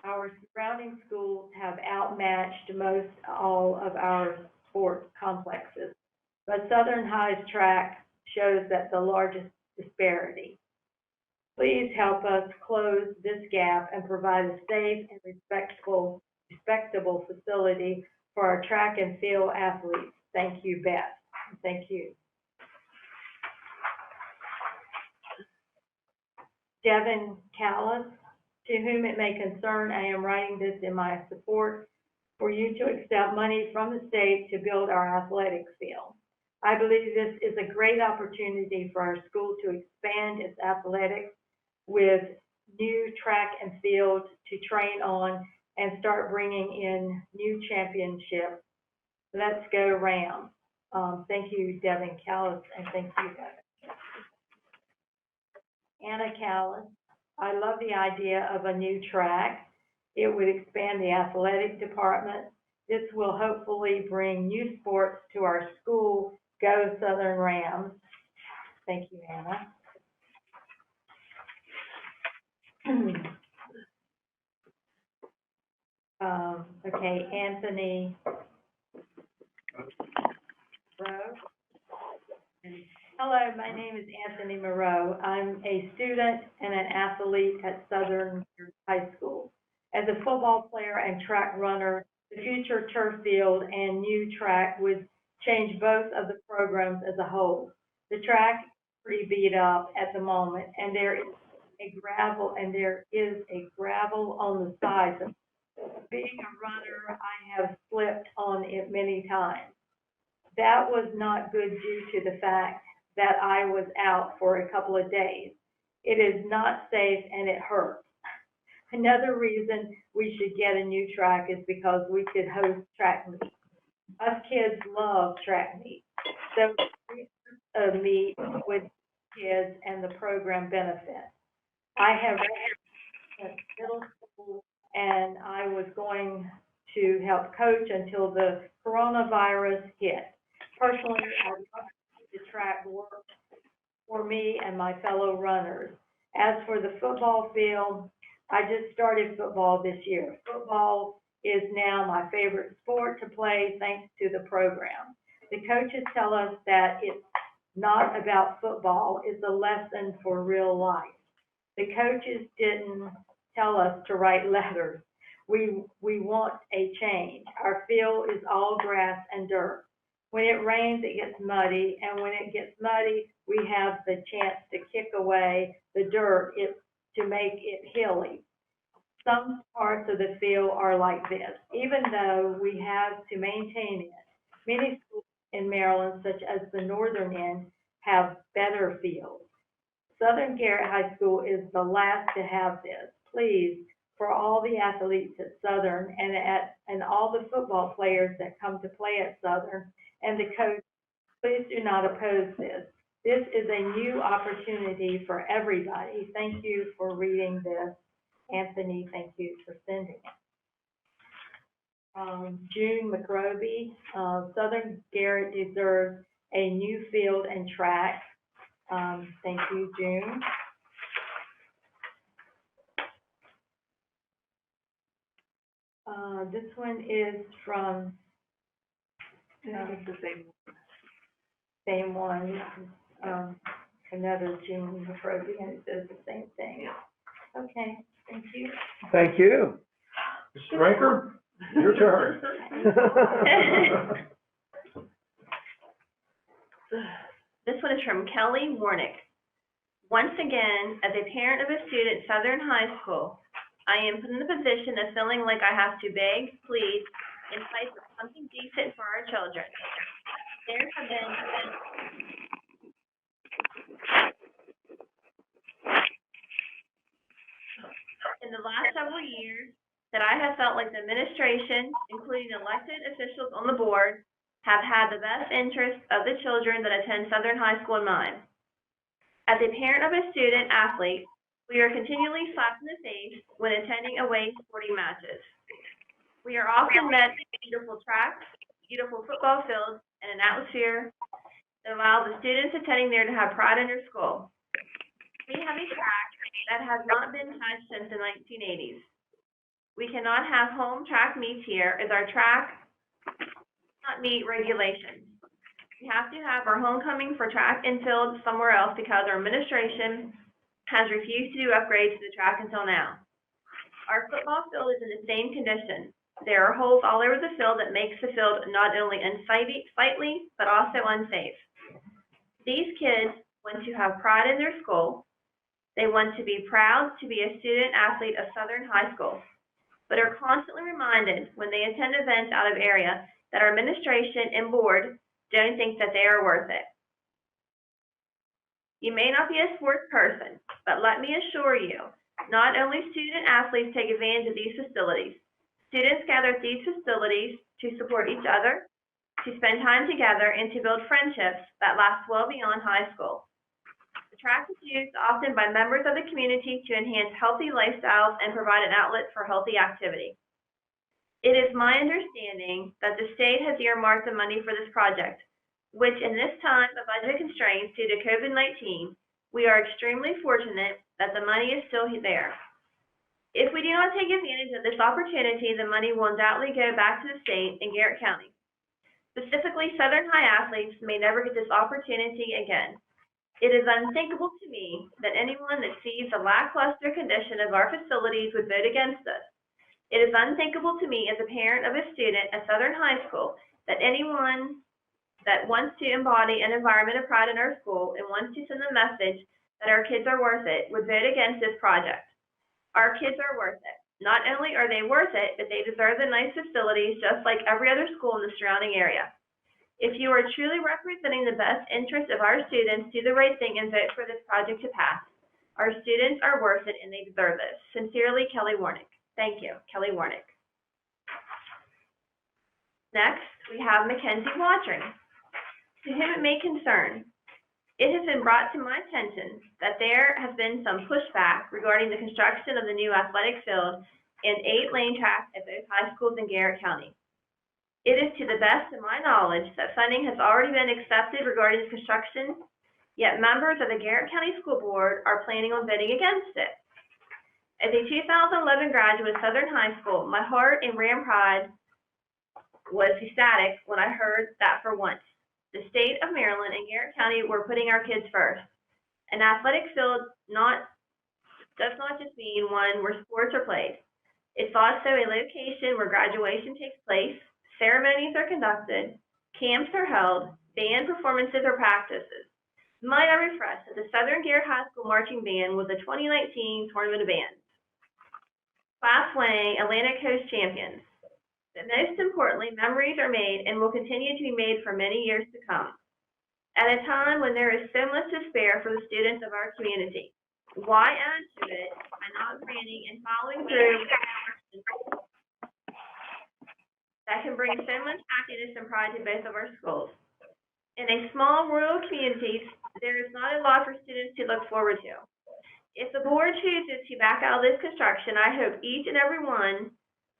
Our surrounding schools have outmatched most all of our sports complexes, but Southern High's track shows that the largest disparity. Please help us close this gap and provide a safe and respectable facility for our track and field athletes. Thank you, Beth. Thank you. Devin Callis, to whom it may concern, I am writing this in my support for you to accept money from the state to build our athletic field. I believe this is a great opportunity for our school to expand its athletics with new track and field to train on and start bringing in new championships. Let's go Rams. Thank you, Devin Callis, and thank you, Devin. Anna Callis, I love the idea of a new track. It would expand the athletic department. This will hopefully bring new sports to our school. Go Southern Rams. Thank you, Anna. Okay, Anthony Moreau. Hello, my name is Anthony Moreau. I'm a student and an athlete at Southern High School. As a football player and track runner, the future turf field and new track would change both of the programs as a whole. The track is pretty beat up at the moment, and there is a gravel on the sides. Being a runner, I have slipped on it many times. That was not good due to the fact that I was out for a couple of days. It is not safe and it hurts. Another reason we should get a new track is because we could host track meets. Us kids love track meets. So we meet with kids and the program benefits. I have at middle school and I was going to help coach until the coronavirus hit. Personally, I love the track work for me and my fellow runners. As for the football field, I just started football this year. Football is now my favorite sport to play thanks to the program. The coaches tell us that it's not about football, it's a lesson for real life. The coaches didn't tell us to write letters. We want a change. Our field is all grass and dirt. When it rains, it gets muddy, and when it gets muddy, we have the chance to kick away the dirt to make it hilly. Some parts of the field are like this. Even though we have to maintain it, many schools in Maryland, such as the northern end, have better fields. Southern Garrett High School is the last to have this. Please, for all the athletes at Southern and all the football players that come to play at Southern and the coach, please do not oppose this. This is a new opportunity for everybody. Thank you for reading this. Anthony, thank you for sending it. June McRoby, Southern Garrett deserves a new field and track. Thank you, June. This one is from, it's the same one, another June McRoby, and it says the same thing. Okay, thank you. Thank you. Mr. Ranker, your turn. This one is from Kelly Warnick. Once again, as a parent of a student at Southern High School, I am put in the position of feeling like I have to beg, plead, and fight for something decent for our children. There have been in the last several years that I have felt like the administration, including elected officials on the board, have had the best interests of the children that attend Southern High School in mind. As a parent of a student athlete, we are continually slapped in the face when attending away sporting matches. We are often met with beautiful tracks, beautiful football fields, and an atmosphere that allows the students attending there to have pride in their school. We have a track that has not been touched since the 1980s. We cannot have home track meets here as our track does not meet regulations. We have to have our homecoming for track and field somewhere else because our administration has refused to do upgrades to the track until now. Our football field is in the same condition. There are holes all over the field that makes the field not only unsightly, but also unsafe. These kids want to have pride in their school. They want to be proud to be a student athlete of Southern High School, but are constantly reminded when they attend events out of area that our administration and board don't think that they are worth it. You may not be a sports person, but let me assure you, not only student athletes take advantage of these facilities. Students gather at these facilities to support each other, to spend time together, and to build friendships that last well beyond high school. The track is used often by members of the community to enhance healthy lifestyles and provide an outlet for healthy activity. It is my understanding that the state has earmarked the money for this project, which in this time of budget constraints due to COVID-19, we are extremely fortunate that the money is still there. If we do not take advantage of this opportunity, the money will undoubtedly go back to the state and Garrett County. Specifically, Southern High athletes may never get this opportunity again. It is unthinkable to me that anyone that sees the lackluster condition of our facilities would vote against us. It is unthinkable to me as a parent of a student at Southern High School that anyone that wants to embody an environment of pride in our school and wants to send the message that our kids are worth it would vote against this project. Our kids are worth it. Not only are they worth it, but they deserve the nice facilities just like every other school in the surrounding area. If you are truly representing the best interests of our students, do the right thing and vote for this project to pass. Our students are worth it and they deserve this. Sincerely, Kelly Warnick. Thank you, Kelly Warnick. Next, we have Mackenzie Watering. To whom it may concern, it has been brought to my attention that there has been some pushback regarding the construction of the new athletic field and 8-lane track at both high schools in Garrett County. It is to the best of my knowledge that funding has already been accepted regarding this construction, yet members of the Garrett County School Board are planning on voting against it. As a 2011 graduate of Southern High School, my heart and Ram pride was ecstatic when I heard that for once, the state of Maryland and Garrett County were putting our kids first. An athletic field does not just mean one where sports are played. It's also a location where graduation takes place, ceremonies are conducted, camps are held, band performances or practices. Might I refresh that the Southern Garrett High School Marching Band was the 2019 Tournament of Bands. Class 1A Atlantic Coast champions. But most importantly, memories are made and will continue to be made for many years to come. At a time when there is so much to spare for the students of our community, why add to it by not granting and following through that can bring so much happiness and pride to both of our schools? In a small rural community, there is not a lot for students to look forward to. If the board chooses to back out of this construction, I hope each and every one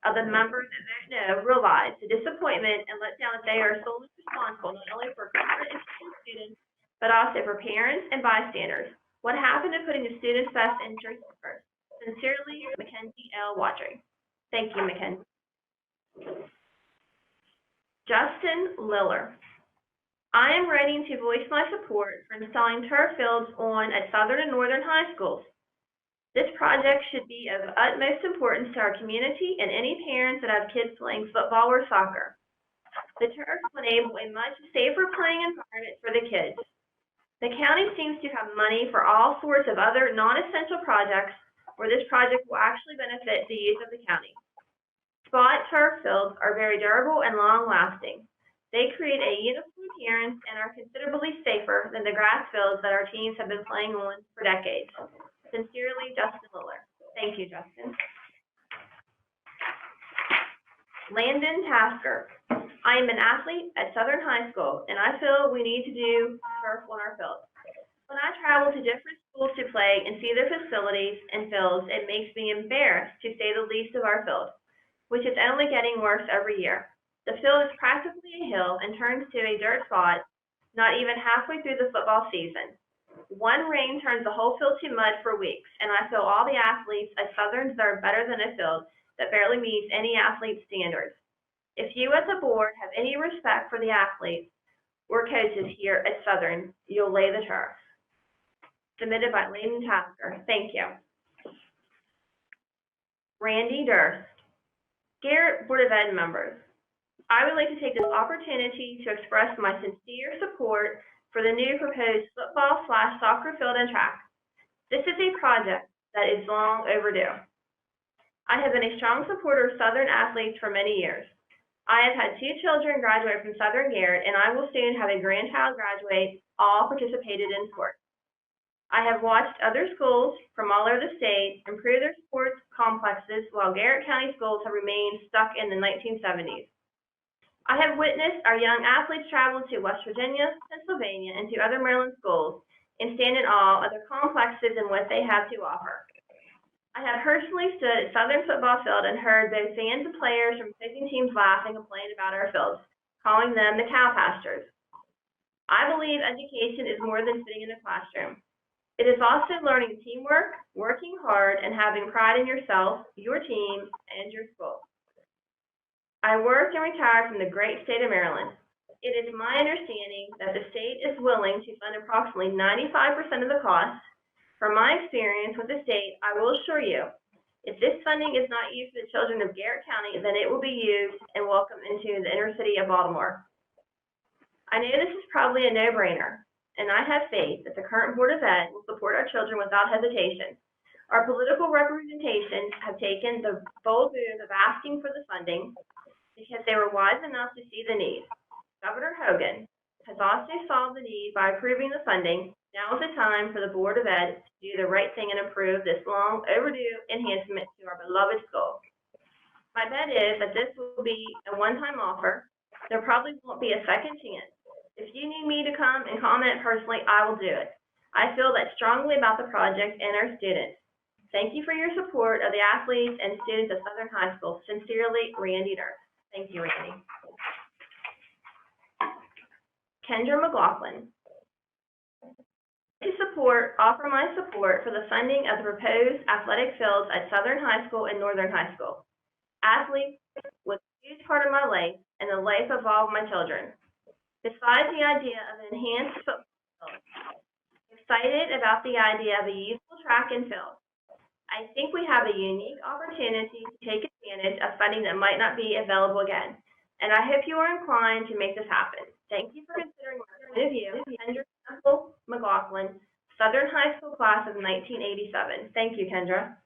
of the members that vote no realize the disappointment and letdown that they are solely responsible not only for current students, but also for parents and bystanders. What happened to putting the students' best interests first? Sincerely, Mackenzie L. Watering. Thank you, Mackenzie. Justin Liller. I am writing to voice my support for installing turf fields at Southern and Northern high schools. This project should be of utmost importance to our community and any parents that have kids playing football or soccer. The turf will enable a much safer playing environment for the kids. The county seems to have money for all sorts of other non-essential projects where this project will actually benefit the youth of the county. Spot turf fields are very durable and long-lasting. They create a uniform appearance and are considerably safer than the grass fields that our teams have been playing on for decades. Sincerely, Justin Liller. Thank you, Justin. Landon Tasker. I am an athlete at Southern High School, and I feel we need to do turf on our field. When I travel to different schools to play and see their facilities and fields, it makes me embarrassed, to say the least, of our field, which is only getting worse every year. The field is practically a hill and turns to a dirt spot not even halfway through the football season. One rain turns the whole field to mud for weeks, and I feel all the athletes at Southern deserve better than a field that barely meets any athlete's standards. If you as a board have any respect for the athletes or coaches here at Southern, you'll lay the turf. Submitted by Landon Tasker. Thank you. Randy Durst. Garrett Board of Ed members. I would like to take this opportunity to express my sincere support for the new proposed football/soccer field and track. This is a project that is long overdue. I have been a strong supporter of Southern athletes for many years. I have had 2 children graduate from Southern Garrett, and I will soon have a grandchild graduate, all participated in sports. I have watched other schools from all over the state improve their sports complexes while Garrett County schools have remained stuck in the 1970s. I have witnessed our young athletes travel to West Virginia, Pennsylvania, and to other Maryland schools and stand in awe of their complexes and what they have to offer. I have personally stood at Southern football field and heard both fans and players from opposing teams laugh and complain about our fields, calling them the cow pastures. I believe education is more than sitting in a classroom. It is also learning teamwork, working hard, and having pride in yourself, your team, and your school. I worked and retired from the great state of Maryland. It is my understanding that the state is willing to fund approximately 95% of the cost. From my experience with the state, I will assure you, if this funding is not used for the children of Garrett County, then it will be used and welcomed into the inner city of Baltimore. I know this is probably a no-brainer, and I have faith that the current Board of Ed will support our children without hesitation. Our political representations have taken the bold move of asking for the funding because they were wise enough to see the need. Governor Hogan has also solved the need by approving the funding. Now is the time for the Board of Ed to do the right thing and approve this long overdue enhancement to our beloved school. My bet is that this will be a one-time offer. There probably won't be a second chance. If you need me to come and comment personally, I will do it. I feel that strongly about the project and our students. Thank you for your support of the athletes and students of Southern High School. Sincerely, Randy Nurse. Thank you, Randy. Kendra McLaughlin. Offer my support for the funding of the proposed athletic fields at Southern High School and Northern High School. Athletes was a huge part of my life and the life of all of my children. Besides the idea of an enhanced football field, I'm excited about the idea of a useful track and field. I think we have a unique opportunity to take advantage of funding that might not be available again, and I hope you are inclined to make this happen. Thank you for considering my point of view. Kendra McLaughlin, Southern High School class of 1987. Thank you, Kendra.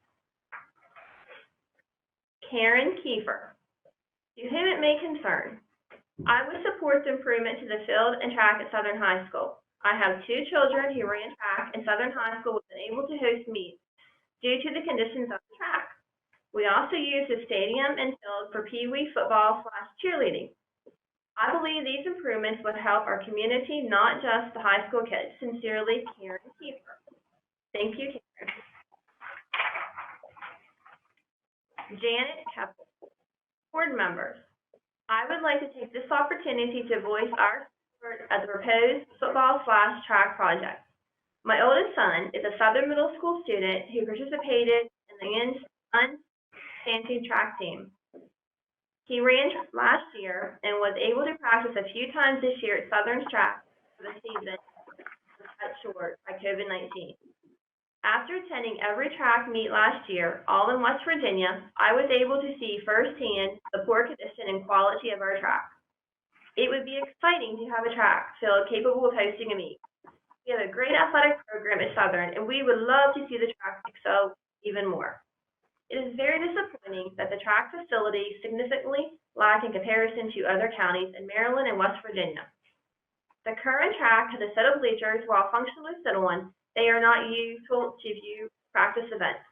Karen Kiefer. To whom it may concern, I would support the improvement to the field and track at Southern High School. I have 2 children who ran track, and Southern High School was unable to host meets due to the conditions of the track. We also use the stadium and field for Pee Wee football/cheerleading. I believe these improvements would help our community, not just the high school kids. Sincerely, Karen Kiefer. Thank you, Karen. Janet Keppel. Board members, I would like to take this opportunity to voice our support of the proposed football/track project. My oldest son is a Southern Middle School student who participated in the unstanting track team. He ran last year and was able to practice a few times this year at Southern's track for the season was cut short by COVID-19. After attending every track meet last year, all in West Virginia, I was able to see firsthand the poor condition and quality of our track. It would be exciting to have a track field capable of hosting a meet. We have a great athletic program at Southern, and we would love to see the track excel even more. It is very disappointing that the track facilities significantly lack in comparison to other counties in Maryland and West Virginia. The current track has a set of bleachers while functionally sit on. They are not useful to view practice events.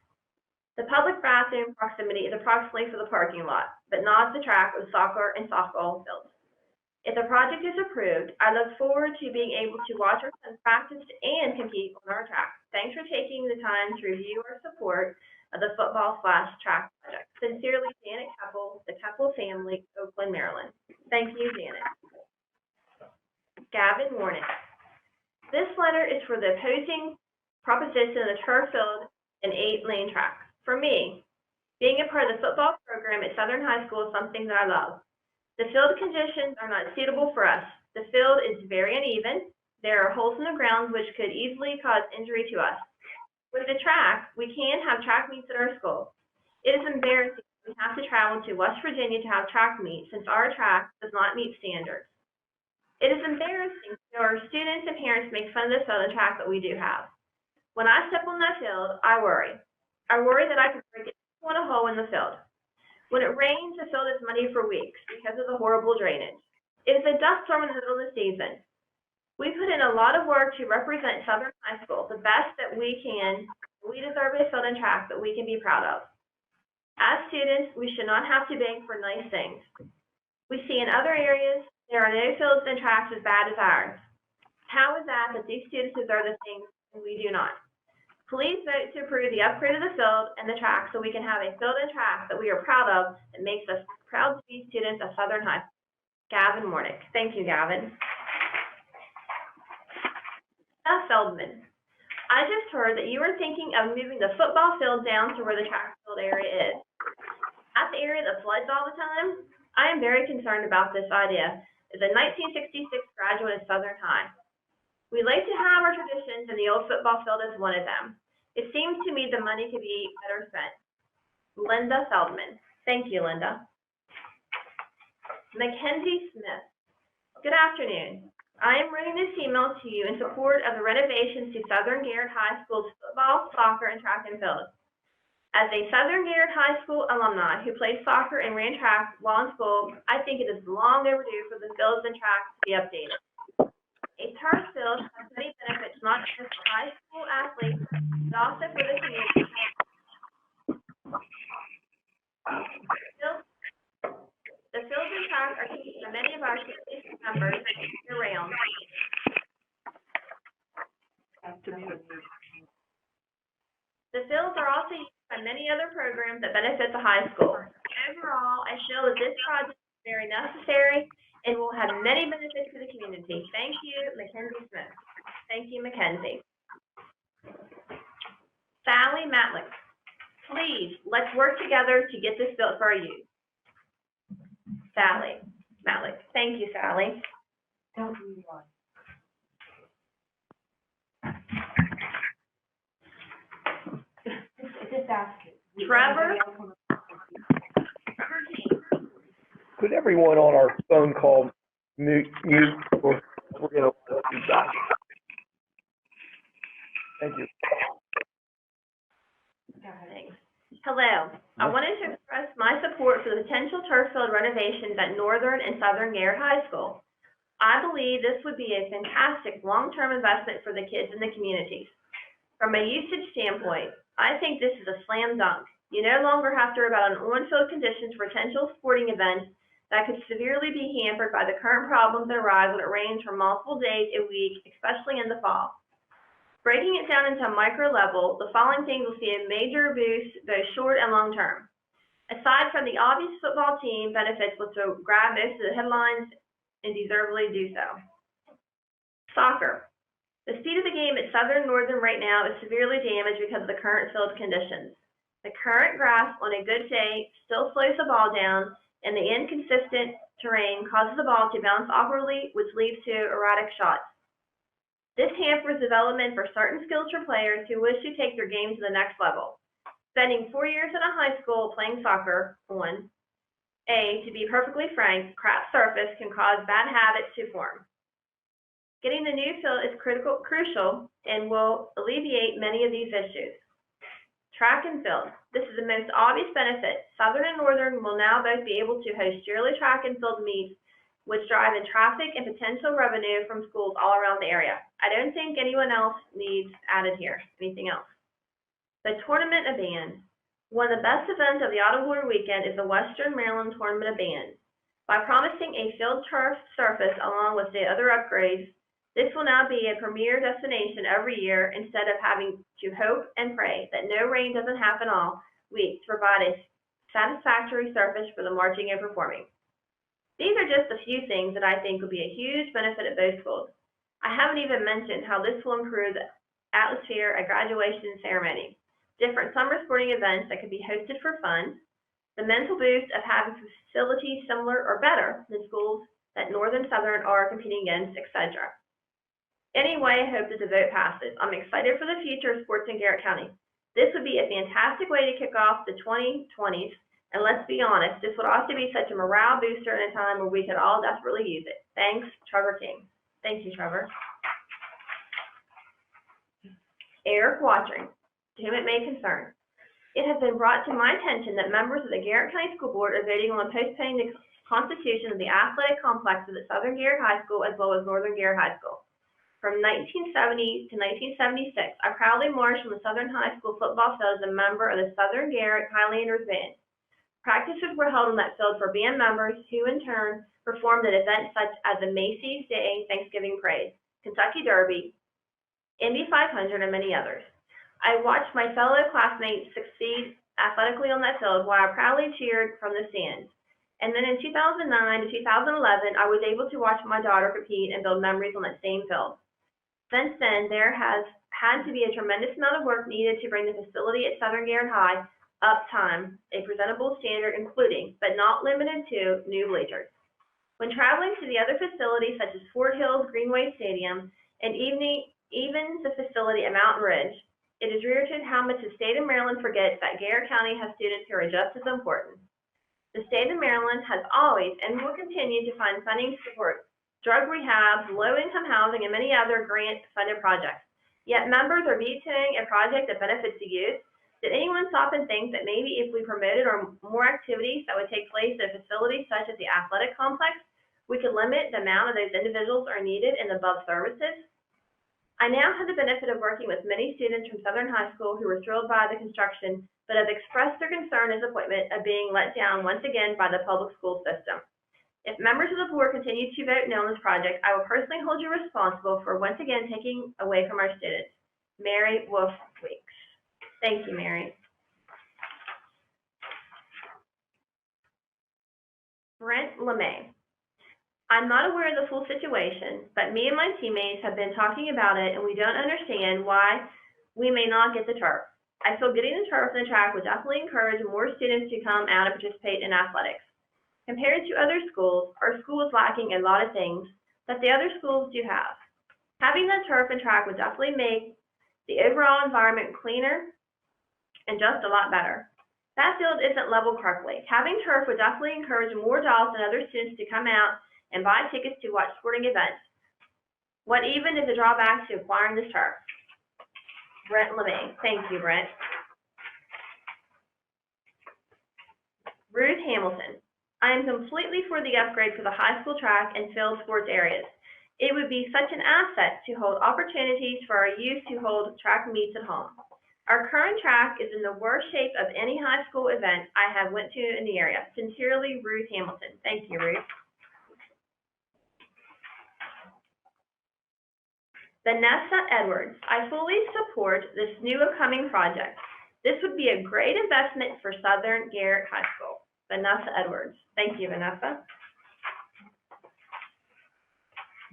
The public bathroom proximity is approximately for the parking lot, but not the track of soccer and softball fields. If the project is approved, I look forward to being able to watch our sons practice and compete on our track. Thanks for taking the time to review our support of the football/track project. Sincerely, Janet Keppel, the Keppel family, Oakland, Maryland. Thank you, Janet. Gavin Warnick. This letter is for the opposing proposition of the turf field and 8-lane track. For me, being a part of the football program at Southern High School is something that I love. The field conditions are not suitable for us. The field is very uneven. There are holes in the ground which could easily cause injury to us. With the track, we can have track meets at our school. It is embarrassing we have to travel to West Virginia to have track meets since our track does not meet standards. It is embarrassing that our students and parents make fun of the field and track that we do have. When I step on that field, I worry. I worry that I could break a hole in the field. When it rains, the field is muddy for weeks because of the horrible drainage. It is a dust storm in the middle of the season. We put in a lot of work to represent Southern High School the best that we can. We deserve a field and track that we can be proud of. As students, we should not have to beg for nice things. We see in other areas there are no fields and tracks as bad as ours. How is that these students deserve the things and we do not? Please vote to approve the upgrade of the field and the track so we can have a field and track that we are proud of that makes us proud to be students of Southern High School. Gavin Warnick. Thank you, Gavin. Beth Feldman. I just heard that you were thinking of moving the football field down to where the track field area is. At the area that floods all the time, I am very concerned about this idea as a 1966 graduate of Southern High. We like to have our traditions, and the old football field is one of them. It seems to me the money could be better spent. Linda Feldman. Thank you, Linda. Mackenzie Smith. Good afternoon. I am writing this email to you in support of the renovations to Southern Garrett High School's football, soccer, and track and field. As a Southern Garrett High School alumni who played soccer and ran track while in school, I think it is long overdue for the fields and tracks to be updated. A turf field has many benefits, not just for high school athletes, but also for the community. The fields and track are used by many of our community members year-round. The fields are also used by many other programs that benefit the high school. Overall, I feel that this project is very necessary and will have many benefits to the community. Thank you, Mackenzie Smith. Thank you, Mackenzie. Sally Matlick, please, let's work together to get this built for our youth. Sally Matlick, thank you, Sally. Don't move on. Just ask it. Trevor? Could everyone on our phone call mute, or we're gonna feedback? Thank you. Thanks. Hello. I wanted to express my support for the potential turf field renovations at Northern and Southern Garrett High School. I believe this would be a fantastic long-term investment for the kids in the communities. From a usage standpoint, I think this is a slam dunk. You no longer have to worry about an on-field conditions for potential sporting events that could severely be hampered by the current problems that arise when it rains for multiple days a week, especially in the fall. Breaking it down into a micro level, the following things will see a major boost, both short and long term. Aside from the obvious football team benefits, which will grab most of the headlines and deservedly do so. Soccer. The speed of the game at Southern Northern right now is severely damaged because of the current field conditions. The current grass on a good day still slows the ball down, and the inconsistent terrain causes the ball to bounce awkwardly, which leads to erratic shots. This hampers development for certain skills for players who wish to take their game to the next level. Spending 4 years in a high school playing soccer on to be perfectly frank, crap surface can cause bad habits to form. Getting the new field is crucial and will alleviate many of these issues. Track and field. This is the most obvious benefit. Southern and Northern will now both be able to host yearly track and field meets, which drive in traffic and potential revenue from schools all around the area. I don't think anyone else needs added here. Anything else? The Tournament of Bands. One of the best events of the Autumn Glory weekend is the Western Maryland Tournament of Bands. By promising a field turf surface along with the other upgrades, this will now be a premier destination every year instead of having to hope and pray that no rain doesn't happen all week to provide a satisfactory surface for the marching and performing. These are just a few things that I think will be a huge benefit at both schools. I haven't even mentioned how this will improve the atmosphere at graduation ceremony, different summer sporting events that could be hosted for fun, the mental boost of having facilities similar or better than schools that Northern Southern are competing against, etc. Anyway, I hope that the vote passes. I'm excited for the future of sports in Garrett County. This would be a fantastic way to kick off the 2020s, and let's be honest, this would also be such a morale booster in a time where we could all desperately use it. Thanks, Trevor King. Thank you, Trevor. Eric Watering, to whom it may concern. It has been brought to my attention that members of the Garrett County School Board are voting on postponing the constitution of the athletic complexes at Southern Garrett High School as well as Northern Garrett High School. From 1970 to 1976, I proudly marched on the Southern High School football field as a member of the Southern Garrett Highlanders Band. Practices were held on that field for band members who in turn performed at events such as the Macy's Day Thanksgiving Parade, Kentucky Derby, Indy 500, and many others. I watched my fellow classmates succeed athletically on that field while I proudly cheered from the stands. And then in 2009 to 2011, I was able to watch my daughter compete and build memories on that same field. Since then, there has had to be a tremendous amount of work needed to bring the facility at Southern Garrett High up time, a presentable standard, including, but not limited to, new bleachers. When traveling to the other facilities such as Fort Hills Greenway Stadium and even the facility at Mountain Ridge, it is irritating how much the state of Maryland forgets that Garrett County has students who are just as important. The state of Maryland has always and will continue to find funding to support drug rehabs, low-income housing, and many other grant-funded projects. Yet members are vetoing a project that benefits the youth. Did anyone stop and think that maybe if we promoted more activities that would take place at facilities such as the athletic complex, we could limit the amount of those individuals are needed in the above services? I now have the benefit of working with many students from Southern High School who were thrilled by the construction, but have expressed their concern and disappointment of being let down once again by the public school system. If members of the board continue to vote no on this project, I will personally hold you responsible for once again taking away from our students. Mary Wolf Weeks. Thank you, Mary. Brent LeMay. I'm not aware of the full situation, but me and my teammates have been talking about it, and we don't understand why we may not get the turf. I feel getting the turf and the track would definitely encourage more students to come out and participate in athletics. Compared to other schools, our school is lacking a lot of things that the other schools do have. Having that turf and track would definitely make the overall environment cleaner and just a lot better. That field isn't leveled correctly. Having turf would definitely encourage more adults and other students to come out and buy tickets to watch sporting events. What even is the drawback to acquiring this turf? Brent LeMay. Thank you, Brent. Ruth Hamilton. I am completely for the upgrade for the high school track and field sports areas. It would be such an asset to hold opportunities for our youth to hold track meets at home. Our current track is in the worst shape of any high school event I have went to in the area. Sincerely, Ruth Hamilton. Thank you, Ruth. Vanessa Edwards. I fully support this new upcoming project. This would be a great investment for Southern Garrett High School. Vanessa Edwards. Thank you, Vanessa.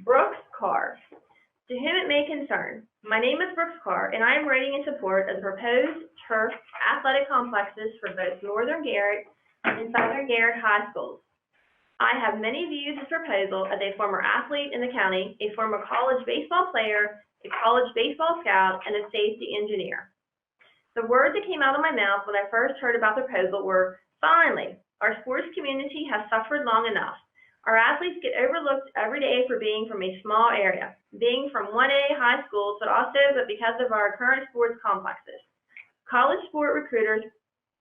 Brooks Carr. To whom it may concern, my name is Brooks Carr, and I am writing in support of the proposed turf athletic complexes for both Northern Garrett and Southern Garrett High Schools. I have many views of this proposal as a former athlete in the county, a former college baseball player, a college baseball scout, and a safety engineer. The words that came out of my mouth when I first heard about the proposal were, finally, our sports community has suffered long enough. Our athletes get overlooked every day for being from a small area, being from 1A high schools, but because of our current sports complexes. College sport recruiters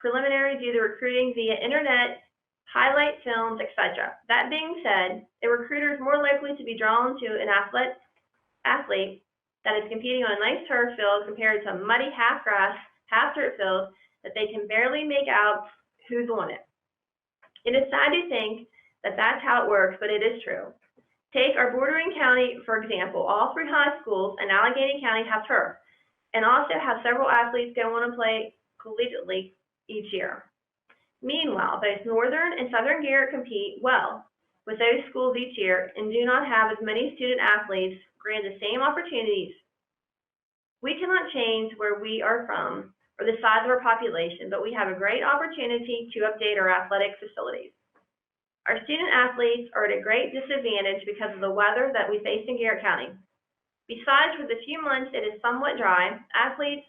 preliminary do the recruiting via internet, highlight films, etc. That being said, a recruiter is more likely to be drawn to an athlete that is competing on a nice turf field compared to a muddy half-grass, half-dirt field that they can barely make out who's on it. It is sad to think that that's how it works, but it is true. Take our bordering county, for example. All 3 high schools in Allegheny County have turf, and also have several athletes go on and play collegiately each year. Meanwhile, both Northern and Southern Garrett compete well with those schools each year and do not have as many student athletes granted the same opportunities. We cannot change where we are from or the size of our population, but we have a great opportunity to update our athletic facilities. Our student athletes are at a great disadvantage because of the weather that we face in Garrett County. Besides, for the few months it is somewhat dry, athletes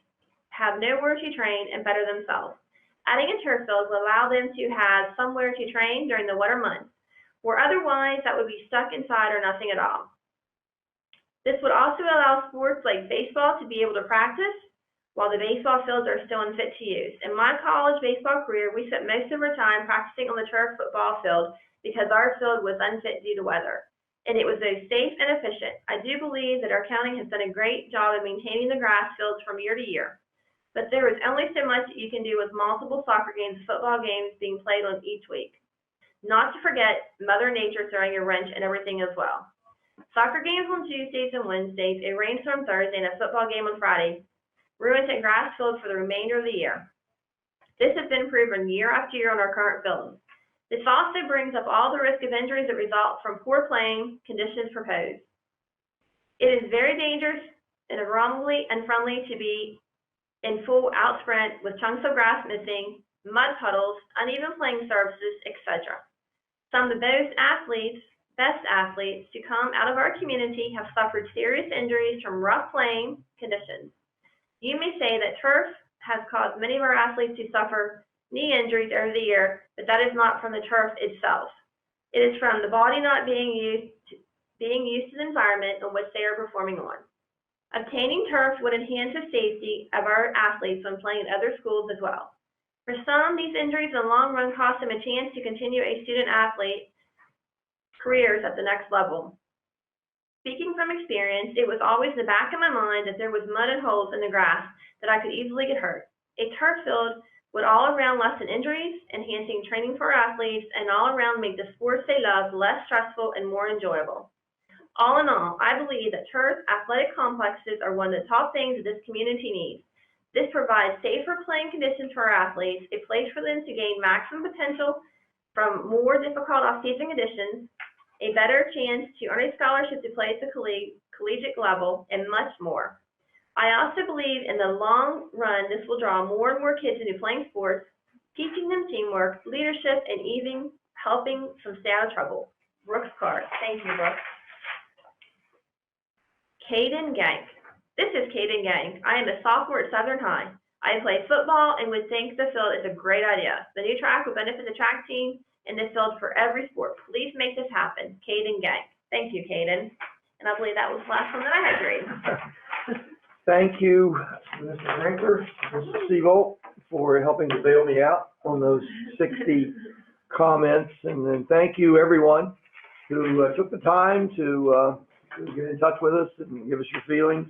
have nowhere to train and better themselves. Adding a turf field will allow them to have somewhere to train during the winter months, where otherwise that would be stuck inside or nothing at all. This would also allow sports like baseball to be able to practice while the baseball fields are still unfit to use. In my college baseball career, we spent most of our time practicing on the turf football field because our field was unfit due to weather, and it was both safe and efficient. I do believe that our county has done a great job of maintaining the grass fields from year to year. But there is only so much that you can do with multiple soccer games and football games being played on each week. Not to forget Mother Nature throwing a wrench in everything as well. Soccer games on Tuesdays and Wednesdays, a rainstorm Thursday, and a football game on Friday ruins a grass field for the remainder of the year. This has been proven year after year on our current field. This also brings up all the risk of injuries that result from poor playing conditions proposed. It is very dangerous and wrongly unfriendly to be in full out sprint with chunks of grass missing, mud puddles, uneven playing surfaces, etc. Some of the best athletes to come out of our community have suffered serious injuries from rough playing conditions. You may say that turf has caused many of our athletes to suffer knee injuries over the year, but that is not from the turf itself. It is from the body not being used being used to the environment in which they are performing on. Obtaining turf would enhance the safety of our athletes when playing at other schools as well. For some, these injuries in the long run cost them a chance to continue a student athlete careers at the next level. Speaking from experience, it was always in the back of my mind that there was mud and holes in the grass that I could easily get hurt. A turf field would all around lessen injuries, enhancing training for athletes, and all around make the sports they love less stressful and more enjoyable. All in all, I believe that turf athletic complexes are one of the top things that this community needs. This provides safer playing conditions for our athletes, a place for them to gain maximum potential from more difficult off-season conditions, a better chance to earn a scholarship to play at the collegiate level, and much more. I also believe in the long run this will draw more and more kids into playing sports, teaching them teamwork, leadership, and even helping some stay out of trouble. Brooks Clark. Thank you, Brooks. Caden Gank. This is Caden Gank. I am a sophomore at Southern High. I play football and would think the field is a great idea. The new track will benefit the track team and the field for every sport. Please make this happen. Caden Gank. Thank you, Caden. And I believe that was the last one that I had to read. Thank you, Mr. Rinker, Mrs. Seabolt, for helping to bail me out on those 60 comments. And then thank you, everyone who took the time to get in touch with us and give us your feelings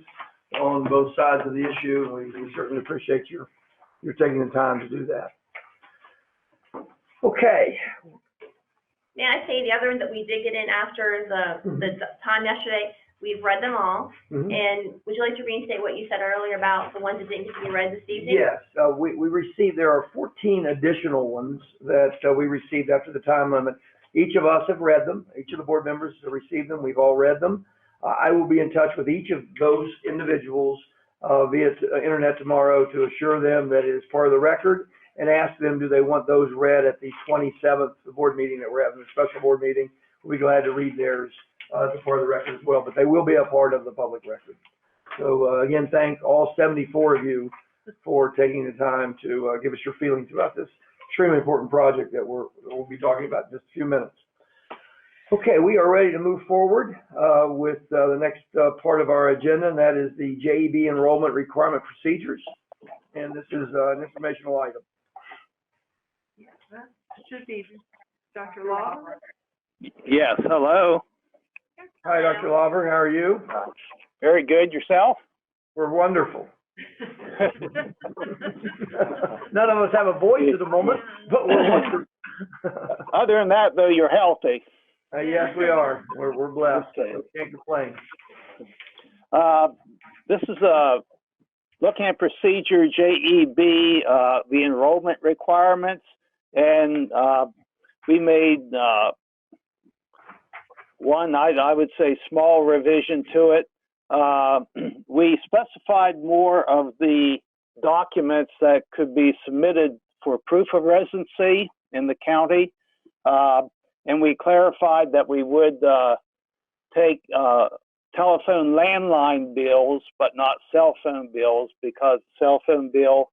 on both sides of the issue. We certainly appreciate your taking the time to do that. Okay. May I say the other one that we did get in after the time yesterday? We've read them all. Mm-hmm. And would you like to reinstate what you said earlier about the ones that didn't get to be read this evening? Yes, we received, there are 14 additional ones that we received after the time limit. Each of us have read them. Each of the board members have received them. We've all read them. I will be in touch with each of those individuals via internet tomorrow to assure them that it is part of the record and ask them, do they want those read at the 27th board meeting that we're having, the special board meeting. We'll be glad to read theirs as a part of the record as well, but they will be a part of the public record. So again, thank all 74 of you for taking the time to give us your feelings about this extremely important project that we'll be talking about in just a few minutes. Okay, we are ready to move forward with the next part of our agenda, and that is the JEB enrollment requirement procedures. And this is an informational item. Yes, that should be Dr. Law. Yes, hello. Hi, Dr. Lauber, how are you? Very good. Yourself? We're wonderful. None of us have a voice at the moment, but we're wonderful. Other than that, though, you're healthy. Yes, we are. We're blessed. Can't complain. This is looking at procedure JEB, the enrollment requirements, and we made one, I would say, small revision to it. We specified more of the documents that could be submitted for proof of residency in the county. And we clarified that we would take telephone landline bills, but not cell phone bills, because cell phone bill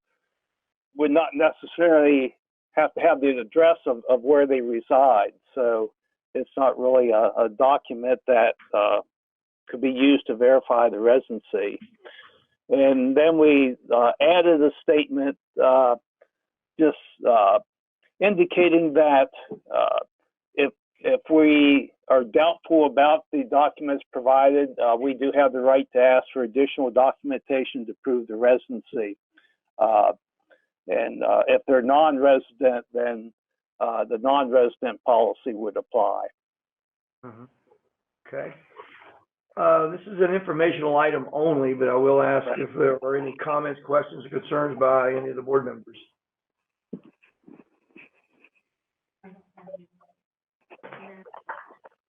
would not necessarily have to have the address of where they reside. So it's not really a document that could be used to verify the residency. And then we added a statement just indicating that if we are doubtful about the documents provided, we do have the right to ask for additional documentation to prove the residency. And if they're non-resident, then the non-resident policy would apply. Mm-hmm. Okay. This is an informational item only, but I will ask if there are any comments, questions, or concerns by any of the board members.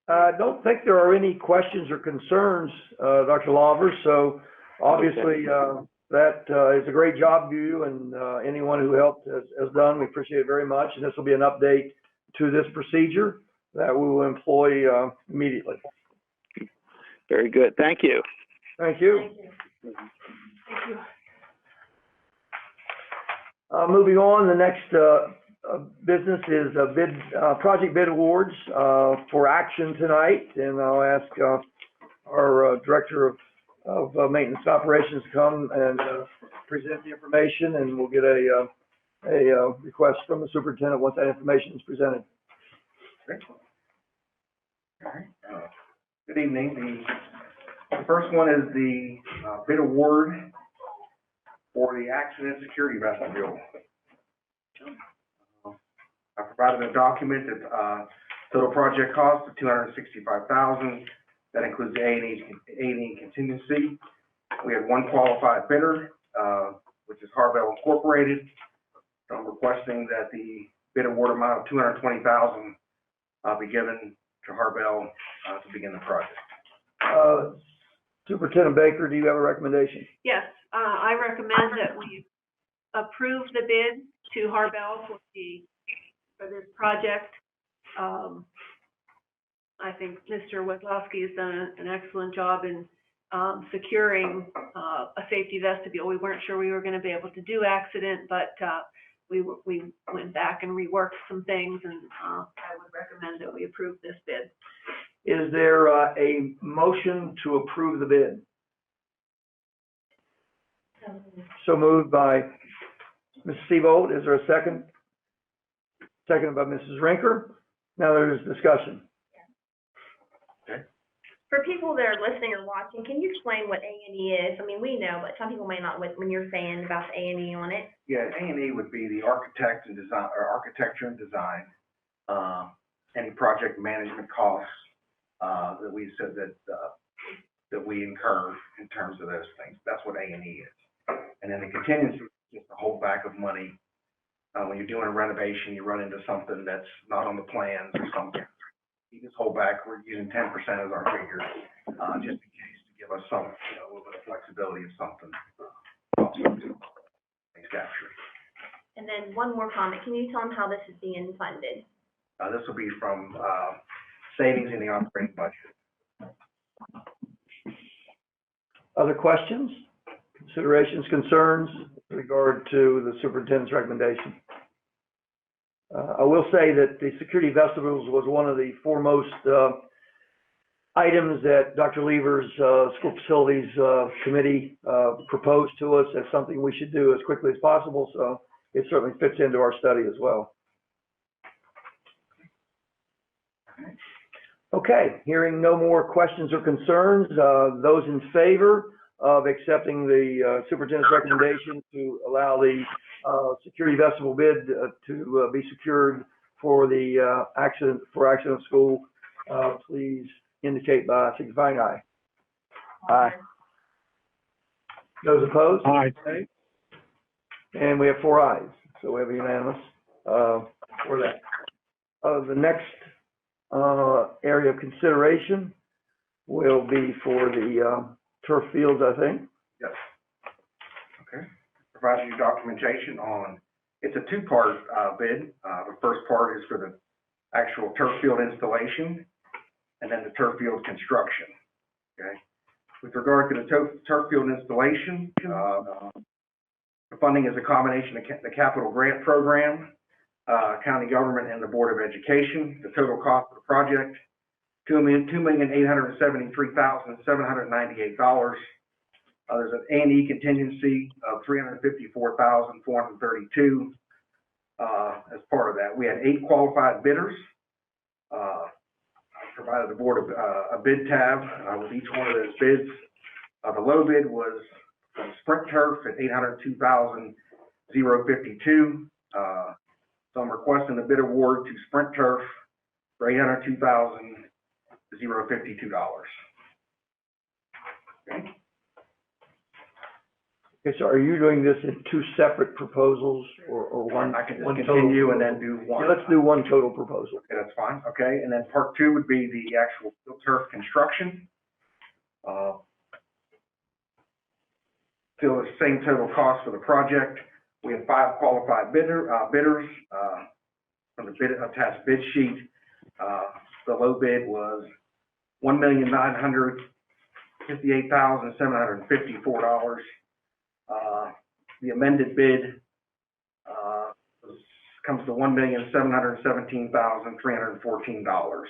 I don't think there are any questions or concerns, Dr. Lauber, so obviously that is a great job you and anyone who helped has done. We appreciate it very much, and this will be an update to this procedure that we will employ immediately. Very good. Thank you. Thank you. Thank you. Moving on, the next business is project bid awards for action tonight, and I'll ask our Director of Maintenance Operations to come and present the information, and we'll get a request from the superintendent once that information is presented. Okay. All right. Good evening. The first one is the bid award for the accident security vestibule. I provided a document that total project cost of $265,000. That includes the A&E contingency. We had one qualified bidder, which is Harbell Incorporated. So I'm requesting that the bid award amount of $220,000 be given to Harbell to begin the project. Superintendent Baker, do you have a recommendation? Yes, I recommend that we approve the bid to Harbell for this project. I think Mr. Wazlowski has done an excellent job in securing a safety vestibule. We weren't sure we were going to be able to do accident, but we went back and reworked some things, and I would recommend that we approve this bid. Is there a motion to approve the bid? So moved by Ms. Seabold. Is there a second? Seconded by Mrs. Rinker. Now there's discussion. For people that are listening or watching, can you explain what A&E is? I mean, we know, but some people may not when you're saying about the A&E on it. Yeah, A&E would be the architect and design, or architecture and design, any project management costs that we said that we incur in terms of those things. That's what A&E is. And then the contingency is just a holdback of money. When you're doing a renovation, you run into something that's not on the plans or something. You just hold back. We're using 10% as our figure, just in case, to give us some, a little bit of flexibility of something. Capture. And then one more comment. Can you tell them how this is being funded? This will be from savings in the operating budget. Other questions, considerations, concerns with regard to the superintendent's recommendation? I will say that the security vestibules was one of the foremost items that Dr. Lever's School Facilities Committee proposed to us as something we should do as quickly as possible, so it certainly fits into our study as well. Okay, hearing no more questions or concerns, those in favor of accepting the superintendent's recommendation to allow the security vestibule bid to be secured for the accident school, please indicate by signifying aye. Aye. Those opposed? Aye. And we have 4 ayes, so we have unanimous for that. The next area of consideration will be for the turf fields, I think. Yes. Okay. Provided you documentation on, it's a 2-part bid. The first part is for the actual turf field installation, and then the turf field construction. Okay. With regard to the turf field installation, the funding is a combination of the capital grant program, county government, and the Board of Education. The total cost of the project, $2,873,798. There's an A&E contingency of $354,432. As part of that, we had 8 qualified bidders. I provided the board a bid tab with each one of those bids. The low bid was from Sprint Turf at $802,052. So I'm requesting the bid award to Sprint Turf for $802,052. Okay. Okay, so are you doing this in 2 separate proposals or one? I can just one continue total? and then do one. Yeah, let's do one total proposal. Okay, that's fine. Okay, and then part 2 would be the actual field turf construction. Still the same total cost for the project. We have 5 qualified bidders from the bid attached bid sheet. The low bid was $1,958,754. The amended bid was comes to $1,717,314.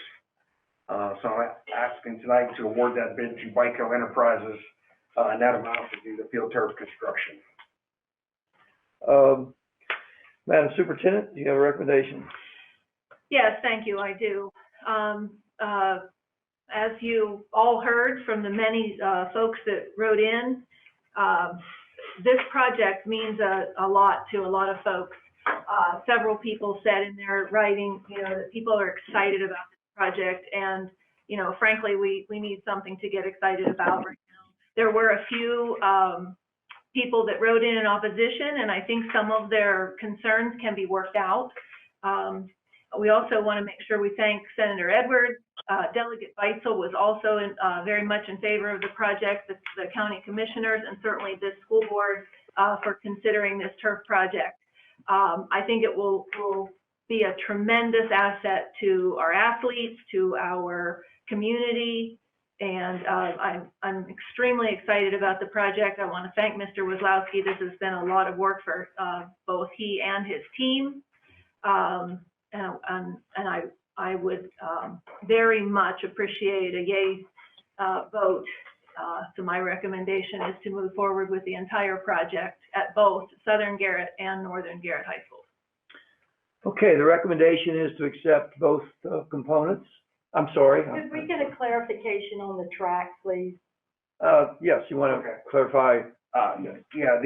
So I'm asking tonight to award that bid to Byco Enterprises, and that amount to do the field turf construction. Madam Superintendent, do you have a recommendation? Yes, thank you, I do. As you all heard from the many folks that wrote in, this project means a lot to a lot of folks. Several people said in their writing, that people are excited about this project, and, frankly, we need something to get excited about right now. There were a few people that wrote in opposition, and I think some of their concerns can be worked out. We also want to make sure we thank Senator Edwards. Delegate Beitzel was also very much in favor of the project, the county commissioners, and certainly this school board for considering this turf project. I think it will be a tremendous asset to our athletes, to our community, and I'm extremely excited about the project. I want to thank Mr. Wazlowski. This has been a lot of work for both he and his team. And I would very much appreciate a yay vote. So my recommendation is to move forward with the entire project at both Southern Garrett and Northern Garrett High School. Okay, the recommendation is to accept both components. I'm sorry. Could we get a clarification on the track, please? Yes, you want to Okay. clarify? Yeah,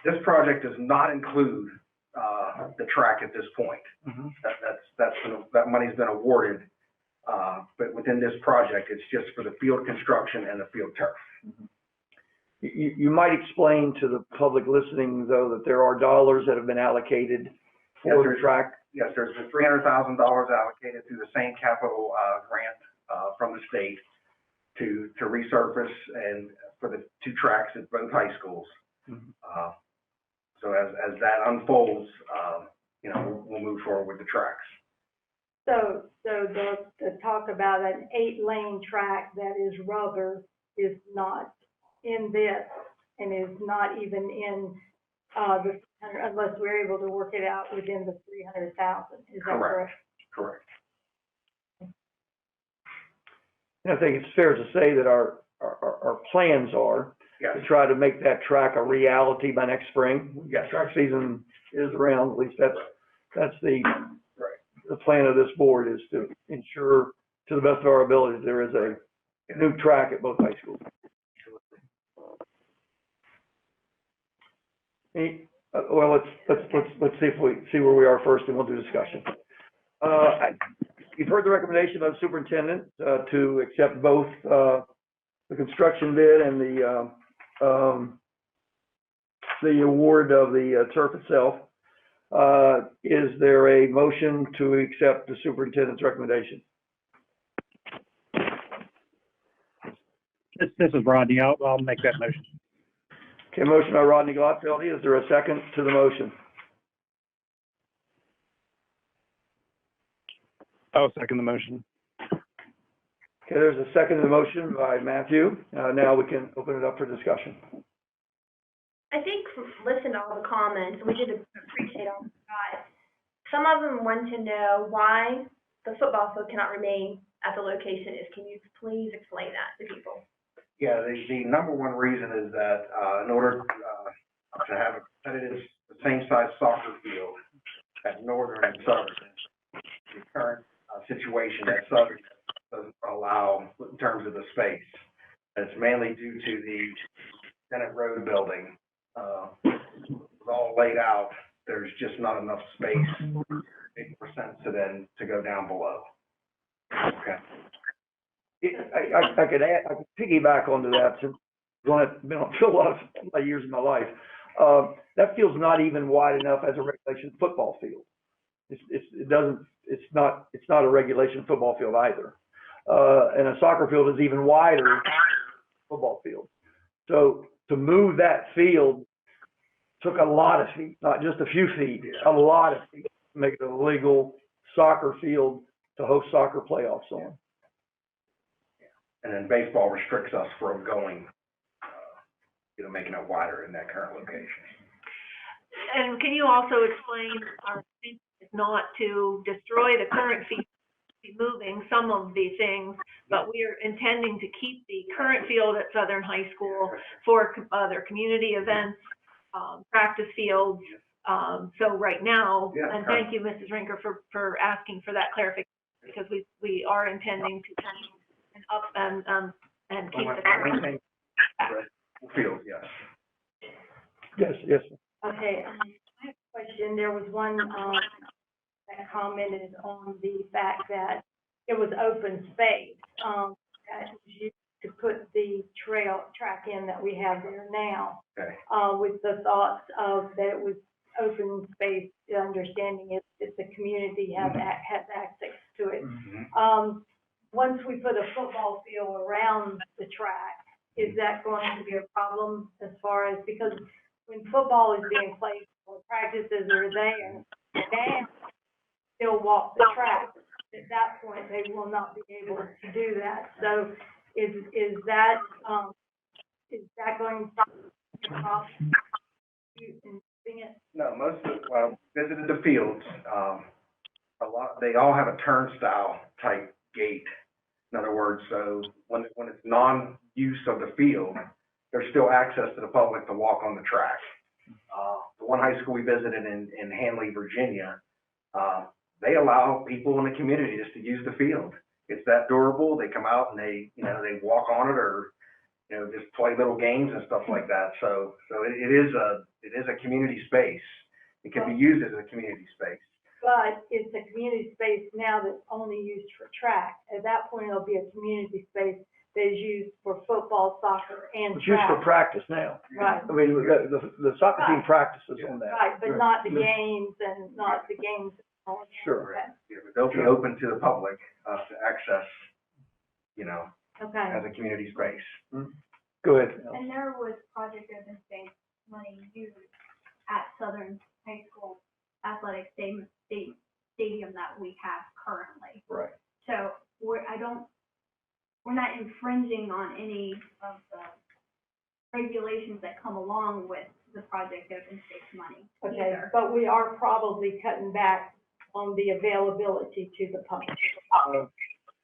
this project does not include the track at this point. Mm-hmm. That money's been awarded, but within this project, it's just for the field construction and the field turf. Mm-hmm. You might explain to the public listening, though, that there are dollars that have been allocated for the track. Yes, there's been $300,000 allocated through the same capital grant from the state to resurface and for the two tracks at both high schools. Mm-hmm. So as that unfolds, we'll move forward with the tracks. So the talk about an 8-lane track that is rubber is not in this, and is not even in the 300, unless we're able to work it out within the 300,000. Is that correct? Correct. And I think it's fair to say that our plans are Yes. to try to make that track a reality by next spring. Yes. Track season is around, at least that's the Right. the plan of this board, is to ensure to the best of our abilities there is a new track at both high schools. Well, let's see where we are first, and we'll do discussion. You've heard the recommendation by the superintendent to accept both the construction bid and the award of the turf itself. Is there a motion to accept the superintendent's recommendation? This is Rodney. I'll make that motion. Okay, motion by Rodney Gotfeldy. Is there a second to the motion? I'll second the motion. Okay, there's a second to the motion by Matthew. Now we can open it up for discussion. I think listen to all the comments, we did appreciate all the guys. Some of them want to know why the football field cannot remain at the location is. Can you please explain that to people? Yeah, the number one reason is that in order to have a competitive, the same size soccer field at Northern and Southern, the current situation at Southern doesn't allow in terms of the space. And it's mainly due to the Senate Road building. It's all laid out. There's just not enough space, 8% to go down below. Okay. I could piggyback onto that, since I've been on field a lot of years of my life. That field's not even wide enough as a regulation football field. It's not a regulation football field either. And a soccer field is even wider than a football field. So to move that field took a lot of feet, not just a few feet, a lot of feet to make it a legal soccer field to host soccer playoffs on. And then baseball restricts us from going, making it wider in that current location. And can you also explain is not to destroy the current field, be moving some of these things, but we are intending to keep the current field at Southern High School for other community events, practice fields. So right now, Yeah, and thank you, Mrs. Rinker, for asking for that clarification, because we are intending to and keep the current. Maintain. Field, yes. Yes, yes. Okay, I have a question. There was one, that commented on the fact that it was open space, that was used to put the track in that we have there now. Okay. With the thoughts of that it was open space, the understanding is that the community has access to it. Mhm. Once we put a football field around the track, is that going to be a problem as far as, because when football is being played, or practices are there, and still walk the track, at that point, they will not be able to do that. So is that going to be a problem in doing it? No, visited the fields, they all have a turnstile type gate. In other words, so when it's non-use of the field, there's still access to the public to walk on the track. The one high school we visited in Hanley, Virginia, they allow people in the community just to use the field. It's that durable. They come out and they walk on it, or, just play little games and stuff like that. So it is a community space. It can be used as a community space. But it's a community space now that's only used for track. At that point, it'll be a community space that is used for football, soccer, and It's used for track. practice now. Right. I mean, the soccer team Right. practices on that. Right, but not the games and not the games. Sure. Okay. Yeah, but they'll be open to the public, to access, Okay. as a community space. Go ahead. And there was Project Open Space money used at Southern High School athletic stadium that we have currently. Right. So we're not infringing on any of the regulations that come along with the Project Open Space money Okay, either. but we are probably cutting back on the availability to the public.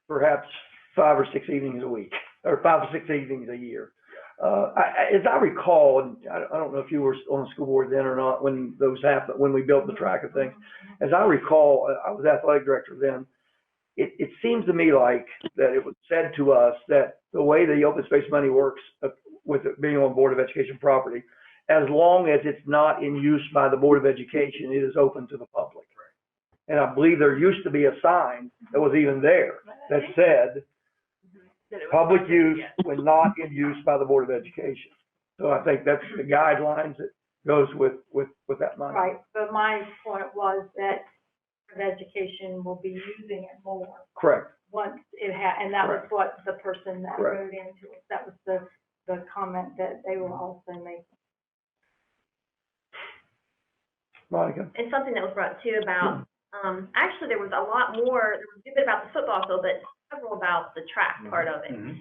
Perhaps 5 or 6 evenings a week, or 5 or 6 evenings a year. As I recall, and I don't know if you were on the school board then or not when those happened, when we built the track of things. As I recall, I was athletic director then. It seems to me like that it was said to us that the way the open space money works, with it being on Board of Education property, as long as it's not in use by the Board of Education, it is open to the public. And I believe there used to be a sign that was even there that said, public use when not in use by the Board of Education. So I think that's the guidelines that goes with that money. Right, but my point was that Board of Education will be using it more Correct. once it and that was Correct. what the person that Correct. wrote into it, that was the comment that they were also making. Monica? And something that was brought too about, actually there was a lot more, there was a bit about the football field, but several about the track part of it. Mhm.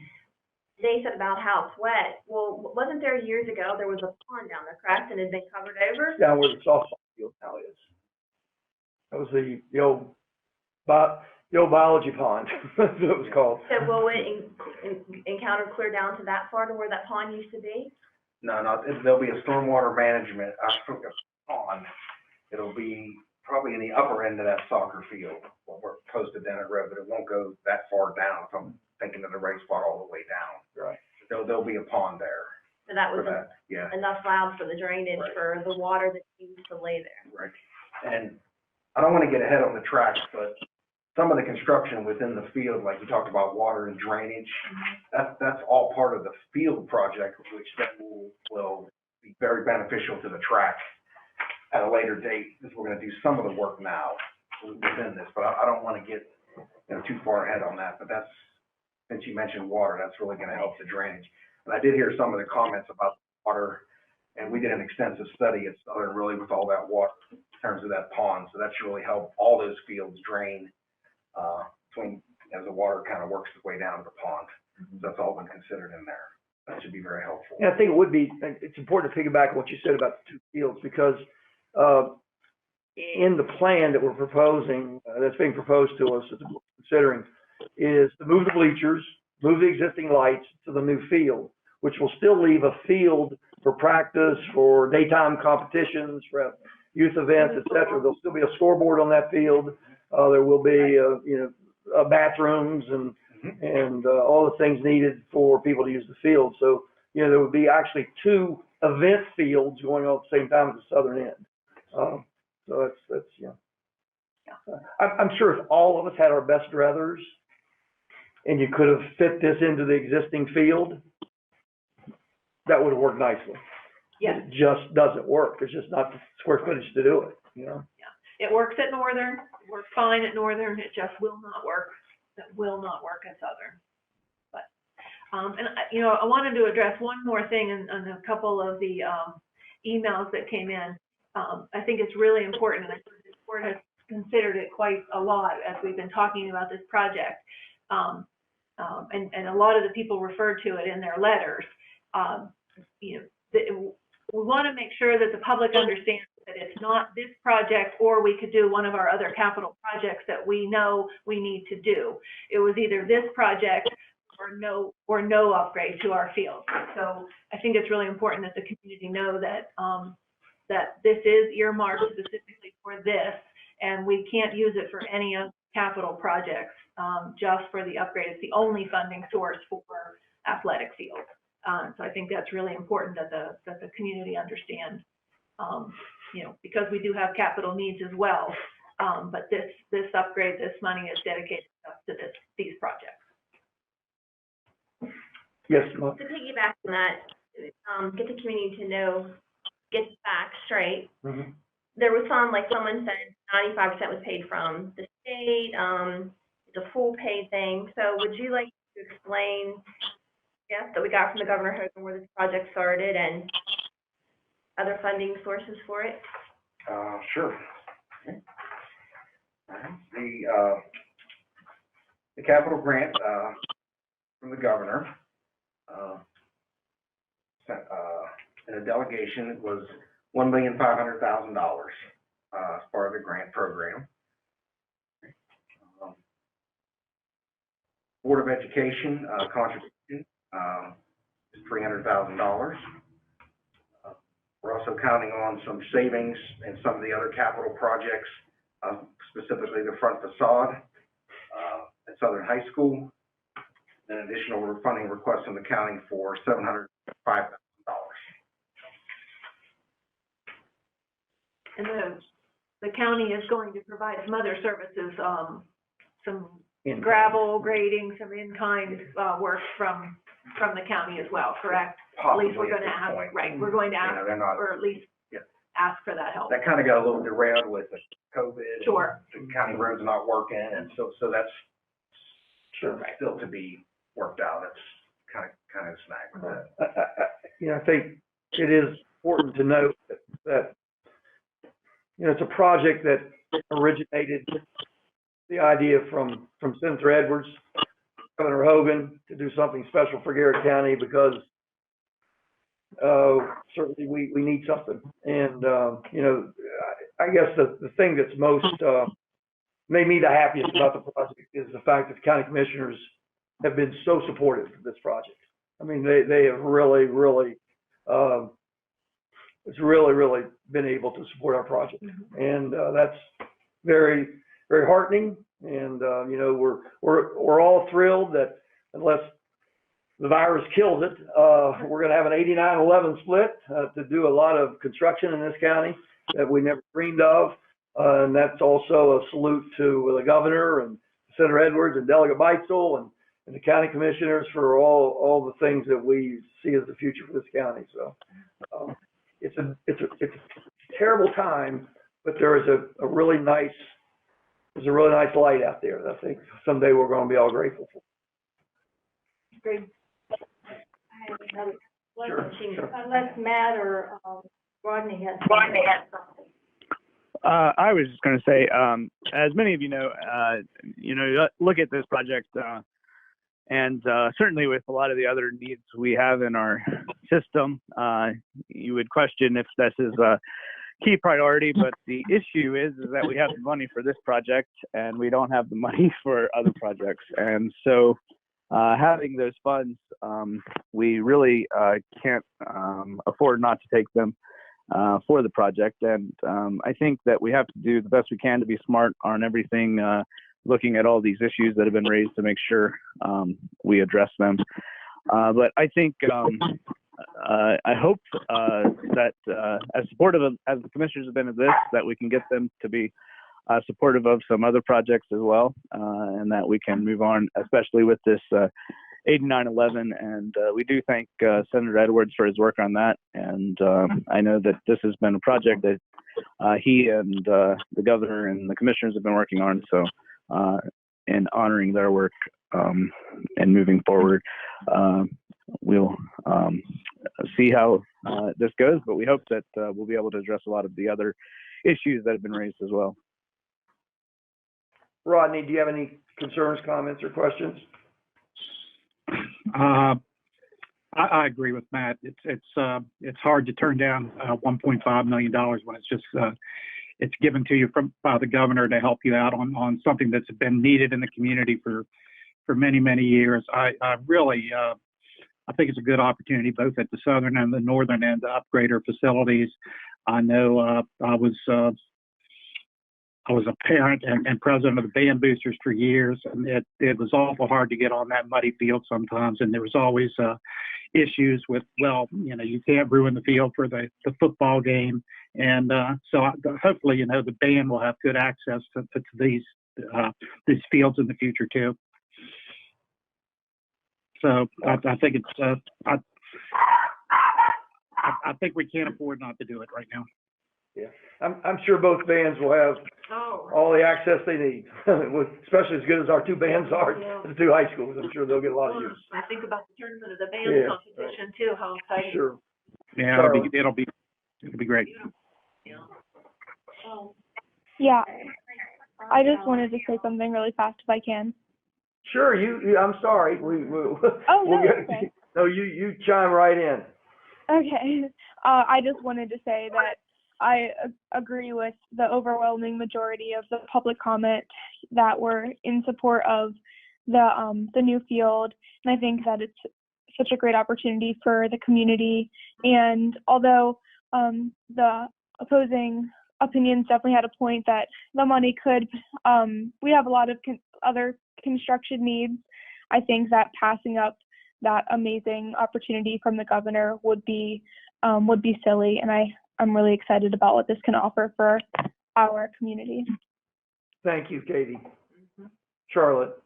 They said about how it's wet. Well, wasn't there years ago, there was a pond down there, correct, and it had been covered over? Down where the softball field now is. That was the old biology pond, that's what it was called. So will it encounter clear down to that far to where that pond used to be? No, there'll be a stormwater management, pond. It'll be probably in the upper end of that soccer field, what we're posted down the road, but it won't go that far down if I'm thinking of the right spot all the way down. Right. There'll be a pond there So that for was that, yeah. enough allowed for the drainage Right. for the water that used to lay there. Right. And I don't want to get ahead on the tracks, but some of the construction within the field, like you talked about water and drainage, that's all part of the field project, which then will be very beneficial to the track at a later date, because we're going to do some of the work now within this, but I don't want to get, too far ahead on that, but that's, since you mentioned water, that's really going to help the drainage. And I did hear some of the comments about water, and we did an extensive study at Southern really with all that water in terms of that pond, so that should really help all those fields drain as the water kind of works its way down to the pond. So that's all been considered in there. That should be very helpful. And I think it's important to piggyback on what you said about the two fields, because in the plan that we're proposing, that's being proposed to us, that we're considering, is to move the bleachers, move the existing lights to the new field, which will still leave a field for practice, for daytime competitions, for youth events, et cetera. There'll still be a scoreboard on that field. There will be, bathrooms and all the things needed for people to use the field. So, there would be actually 2 event fields going on at the same time at the southern end. So that's. I'm sure if all of us had our best druthers and you could have fit this into the existing field, that would have worked nicely. Yes. It just doesn't work. There's just not the square footage to do it, It works at Northern, it works fine at Northern, it just will not work. It will not work at Southern. But, I wanted to address one more thing in a couple of the emails that came in. I think it's really important, and I think the board has considered it quite a lot as we've been talking about this project. And a lot of the people referred to it in their letters. We want to make sure that the public understands that it's not this project, or we could do one of our other capital projects that we know we need to do. It was either this project or no upgrade to our field. So I think it's really important that the community know that that this is earmarked specifically for this, and we can't use it for any other capital projects, just for the upgrade. It's the only funding source for athletic fields. So I think that's really important that the community understands, because we do have capital needs as well. But this upgrade, this money is dedicated to these projects. Yes, To piggyback on that, get the community to know, get the facts straight. Mm-hmm. There was someone said 95% was paid from the state, it's a full paid thing. So would you like to explain, that we got from the Governor Hogan where this project started and other funding sources for it? Sure. The capital grant, from the governor, in a delegation was $1,500,000, as part of the grant program. Board of Education, contribution, is $300,000. We're also counting on some savings in some of the other capital projects, specifically the front facade at Southern High School, and additional funding request from the county for $705,000. And the county is going to provide some other services, some gravel grading, some in-kind work from the county as well, correct? At least we're going to ask, right? We're going to ask, or at least ask for that help. That kind of got a little derailed with the COVID. Sure. And the county roads not working, and so that's still to be worked out. It's kind of snag with that. I think it is important to note that it's a project that originated the idea from Senator Edwards, Governor Hogan, to do something special for Garrett County because certainly we need something. And, I guess the thing that's most made me the happiest about the project is the fact that the county commissioners have been so supportive of this project. I mean, they have really been able to support our project. And that's very, very heartening. And, we're all thrilled that unless the virus kills it, we're going to have an 89-11 split to do a lot of construction in this county that we never dreamed of. And that's also a salute to the governor and Senator Edwards and Delegate Beitzel and the county commissioners for all the things that we see as the future for this county. So it's a terrible time, but there is a really nice light out there that I think someday we're going to be all grateful for. Great. I have another Sure. question. Unless Matt or Rodney has something. I was just going to say, as many of you know, look at this project, and certainly with a lot of the other needs we have in our system, you would question if this is key priority, but the issue is that we have the money for this project and we don't have the money for other projects. And so having those funds, we really can't afford not to take them for the project. And I think that we have to do the best we can to be smart on everything, looking at all these issues that have been raised to make sure we address them. But I think I hope that as supportive as the commissioners have been of this, that we can get them to be supportive of some other projects as well, and that we can move on, especially with this 8911. And we do thank Senator Edwards for his work on that. And I know that this has been a project that he and the governor and the commissioners have been working on. So in honoring their work and moving forward, we'll see how this goes, but we hope that we'll be able to address a lot of the other issues that have been raised as well. Rodney, do you have any concerns, comments, or questions? I agree with Matt. It's hard to turn down $1.5 million when it's just it's given to you by the governor to help you out on something that's been needed in the community for many years. I really I think it's a good opportunity both at the southern and the northern end to upgrade our facilities. I know I was a parent and president of the band boosters for years, and it was awful hard to get on that muddy field sometimes, and there was always issues with, well, you can't ruin the field for the football game, and so hopefully, the band will have good access to these fields in the future too. So I think it's I think we can't afford not to do it right now. Yeah, I'm sure both bands will have all the access they need, especially as good as our two bands are at the two high schools. I'm sure they'll get a lot of use. I think about the tournament of the band competition too, how exciting. Sure. Yeah, it'll be great. Yeah, I just wanted to say something really fast if I can. Sure, you I'm sorry. Okay. No, you chime right in. Okay. I just wanted to say that I agree with the overwhelming majority of the public comment that were in support of the new field, and I think that it's such a great opportunity for the community. And although the opposing opinions definitely had a point that the money could, we have a lot of other construction needs. I think that passing up that amazing opportunity from the governor would be silly, and I'm really excited about what this can offer for our community. Thank you, Katie. Charlotte.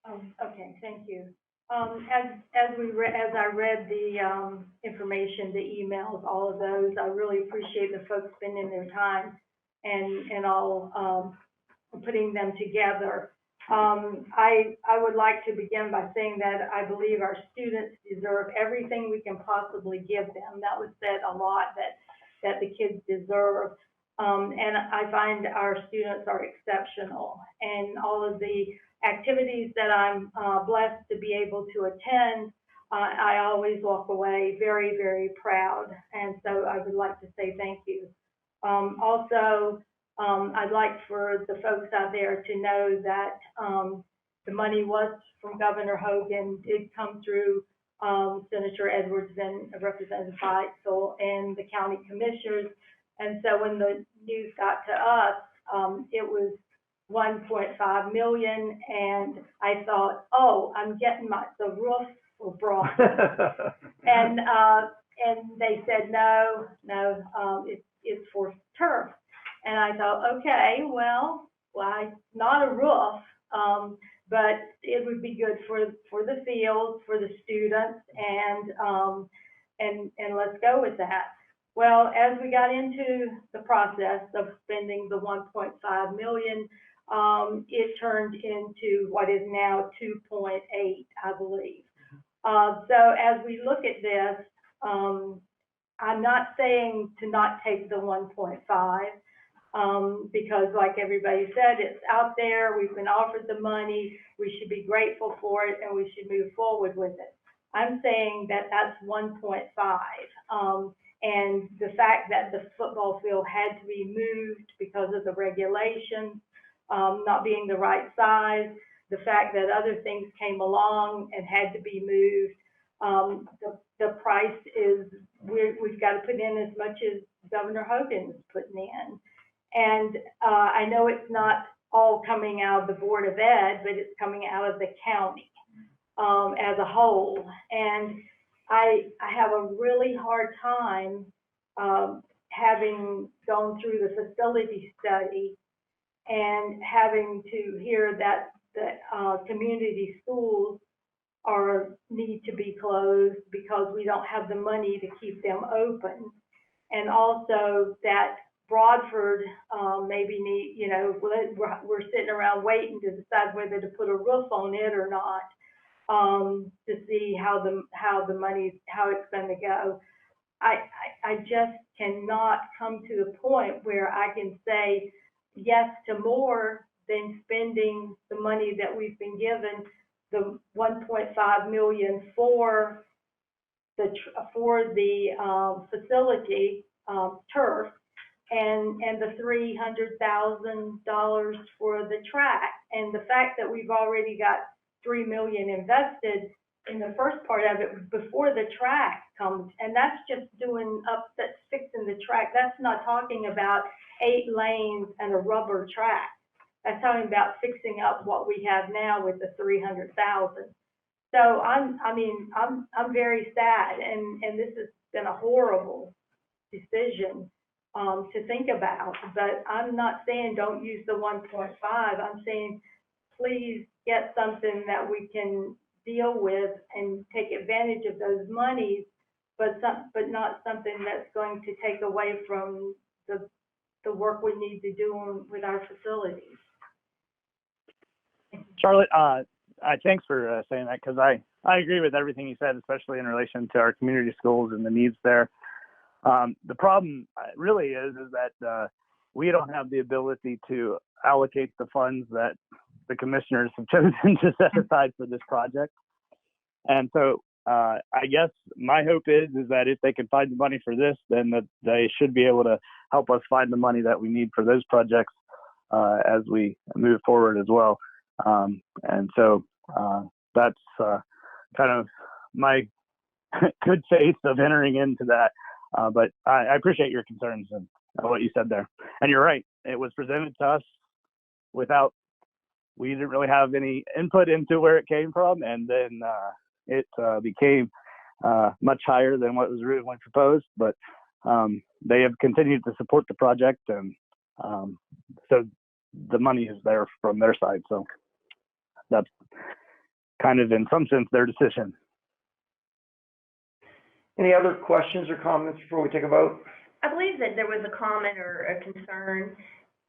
Okay, thank you. As I read the information, the emails, all of those, I really appreciate the folks spending their time and all putting them together. I would like to begin by saying that I believe our students deserve everything we can possibly give them. That was said a lot, that the kids deserve. And I find our students are exceptional, and all of the activities that I'm blessed to be able to attend, I always walk away very, very proud. And so I would like to say thank you. Also, I'd like for the folks out there to know that the money was from Governor Hogan, did come through Senator Edwards and Representative Heitzel and the county commissioners. And so when the news got to us, it was 1.5 million, and I thought, oh, I'm getting the roof for brought. and they said, no, it's for turf. And I thought, okay, well, not a roof, but it would be good for the field, for the students, and let's go with that. Well, as we got into the process of spending the 1.5 million, it turned into what is now 2.8, I believe. So as we look at this, I'm not saying to not take the 1.5, because like everybody said, it's out there, we've been offered the money, we should be grateful for it, and we should move forward with it. I'm saying that that's 1.5. And the fact that the football field had to be moved because of the regulations, not being the right size, the fact that other things came along and had to be moved. The price is, we've got to put in as much as Governor Hogan is putting in. And I know it's not all coming out of the Board of Ed, but it's coming out of the county as a whole. And I have a really hard time having gone through the facility study and having to hear that the community schools need to be closed because we don't have the money to keep them open. And also that Broadford maybe need, you know, we're sitting around waiting to decide whether to put a roof on it or not, to see how it's going to go. I just cannot come to the point where I can say yes to more than spending the money that we've been given, the 1.5 million for the facility, turf, and the $300,000 for the track. And the fact that we've already got $3 million invested in the first part of it before the track comes, and that's just that's fixing the track. That's not talking about 8 lanes and a rubber track. That's talking about fixing up what we have now with the $300,000. So I'm very sad, and this has been a horrible decision to think about. But I'm not saying don't use the 1.5. I'm saying please get something that we can deal with and take advantage of those monies, but not something that's going to take away from the work we need to do with our facilities. Charlotte, thanks for saying that, because I agree with everything you said, especially in relation to our community schools and the needs there. The problem really is that we don't have the ability to allocate the funds that the commissioners have chosen to set aside for this project. And so I guess my hope is that if they can find the money for this, then that they should be able to help us find the money that we need for those projects as we move forward as well. And so that's kind of my good faith of entering into that. But I appreciate your concerns and what you said there. And you're right. It was presented to us we didn't really have any input into where it came from. And then it became much higher than what was originally proposed. But they have continued to support the project. And so the money is there from their side. So that's kind of, in some sense, their decision. Any other questions or comments before we take a vote? I believe that there was a comment or a concern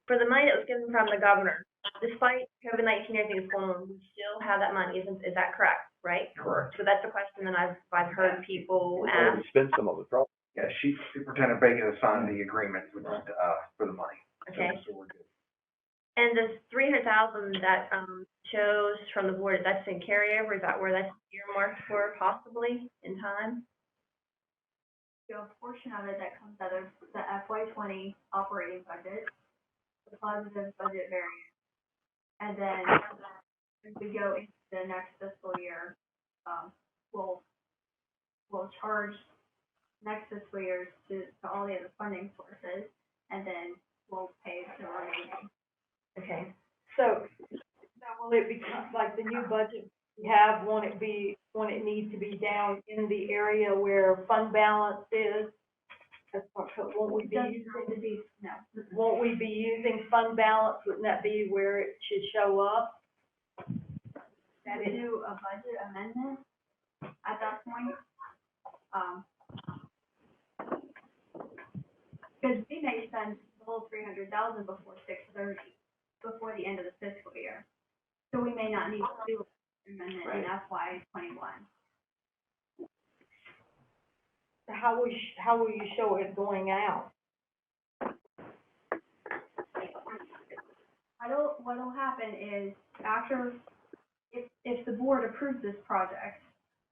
for the money that was given from the governor. Despite COVID-19 and things going on, we still have that money. Is that correct? Right? Correct. So that's a question that I've heard people ask. Spend some of it, probably. Yeah, Superintendent Bacon has signed the agreement for the money. Okay. So we're good. And the $300,000 that chose from the board, is that in carryover? Is that where that's earmarked for possibly in time? So a portion of it that comes out of the FY20 operating budget, the positive budget variance. And then as we go into the next fiscal year, we'll charge next fiscal year to all the other funding sources, and then we'll pay the remaining. Okay. So will it become like the new budget we have? Won't it need to be down in the area where fund balance is? Won't we be using fund balance? Wouldn't that be where it should show up? That we do a budget amendment at that point. Because we may spend the whole $300,000 before 6/30, before the end of the fiscal year. So we may not need to do an amendment in FY21. How will you show it going out? What'll happen is if the board approves this project,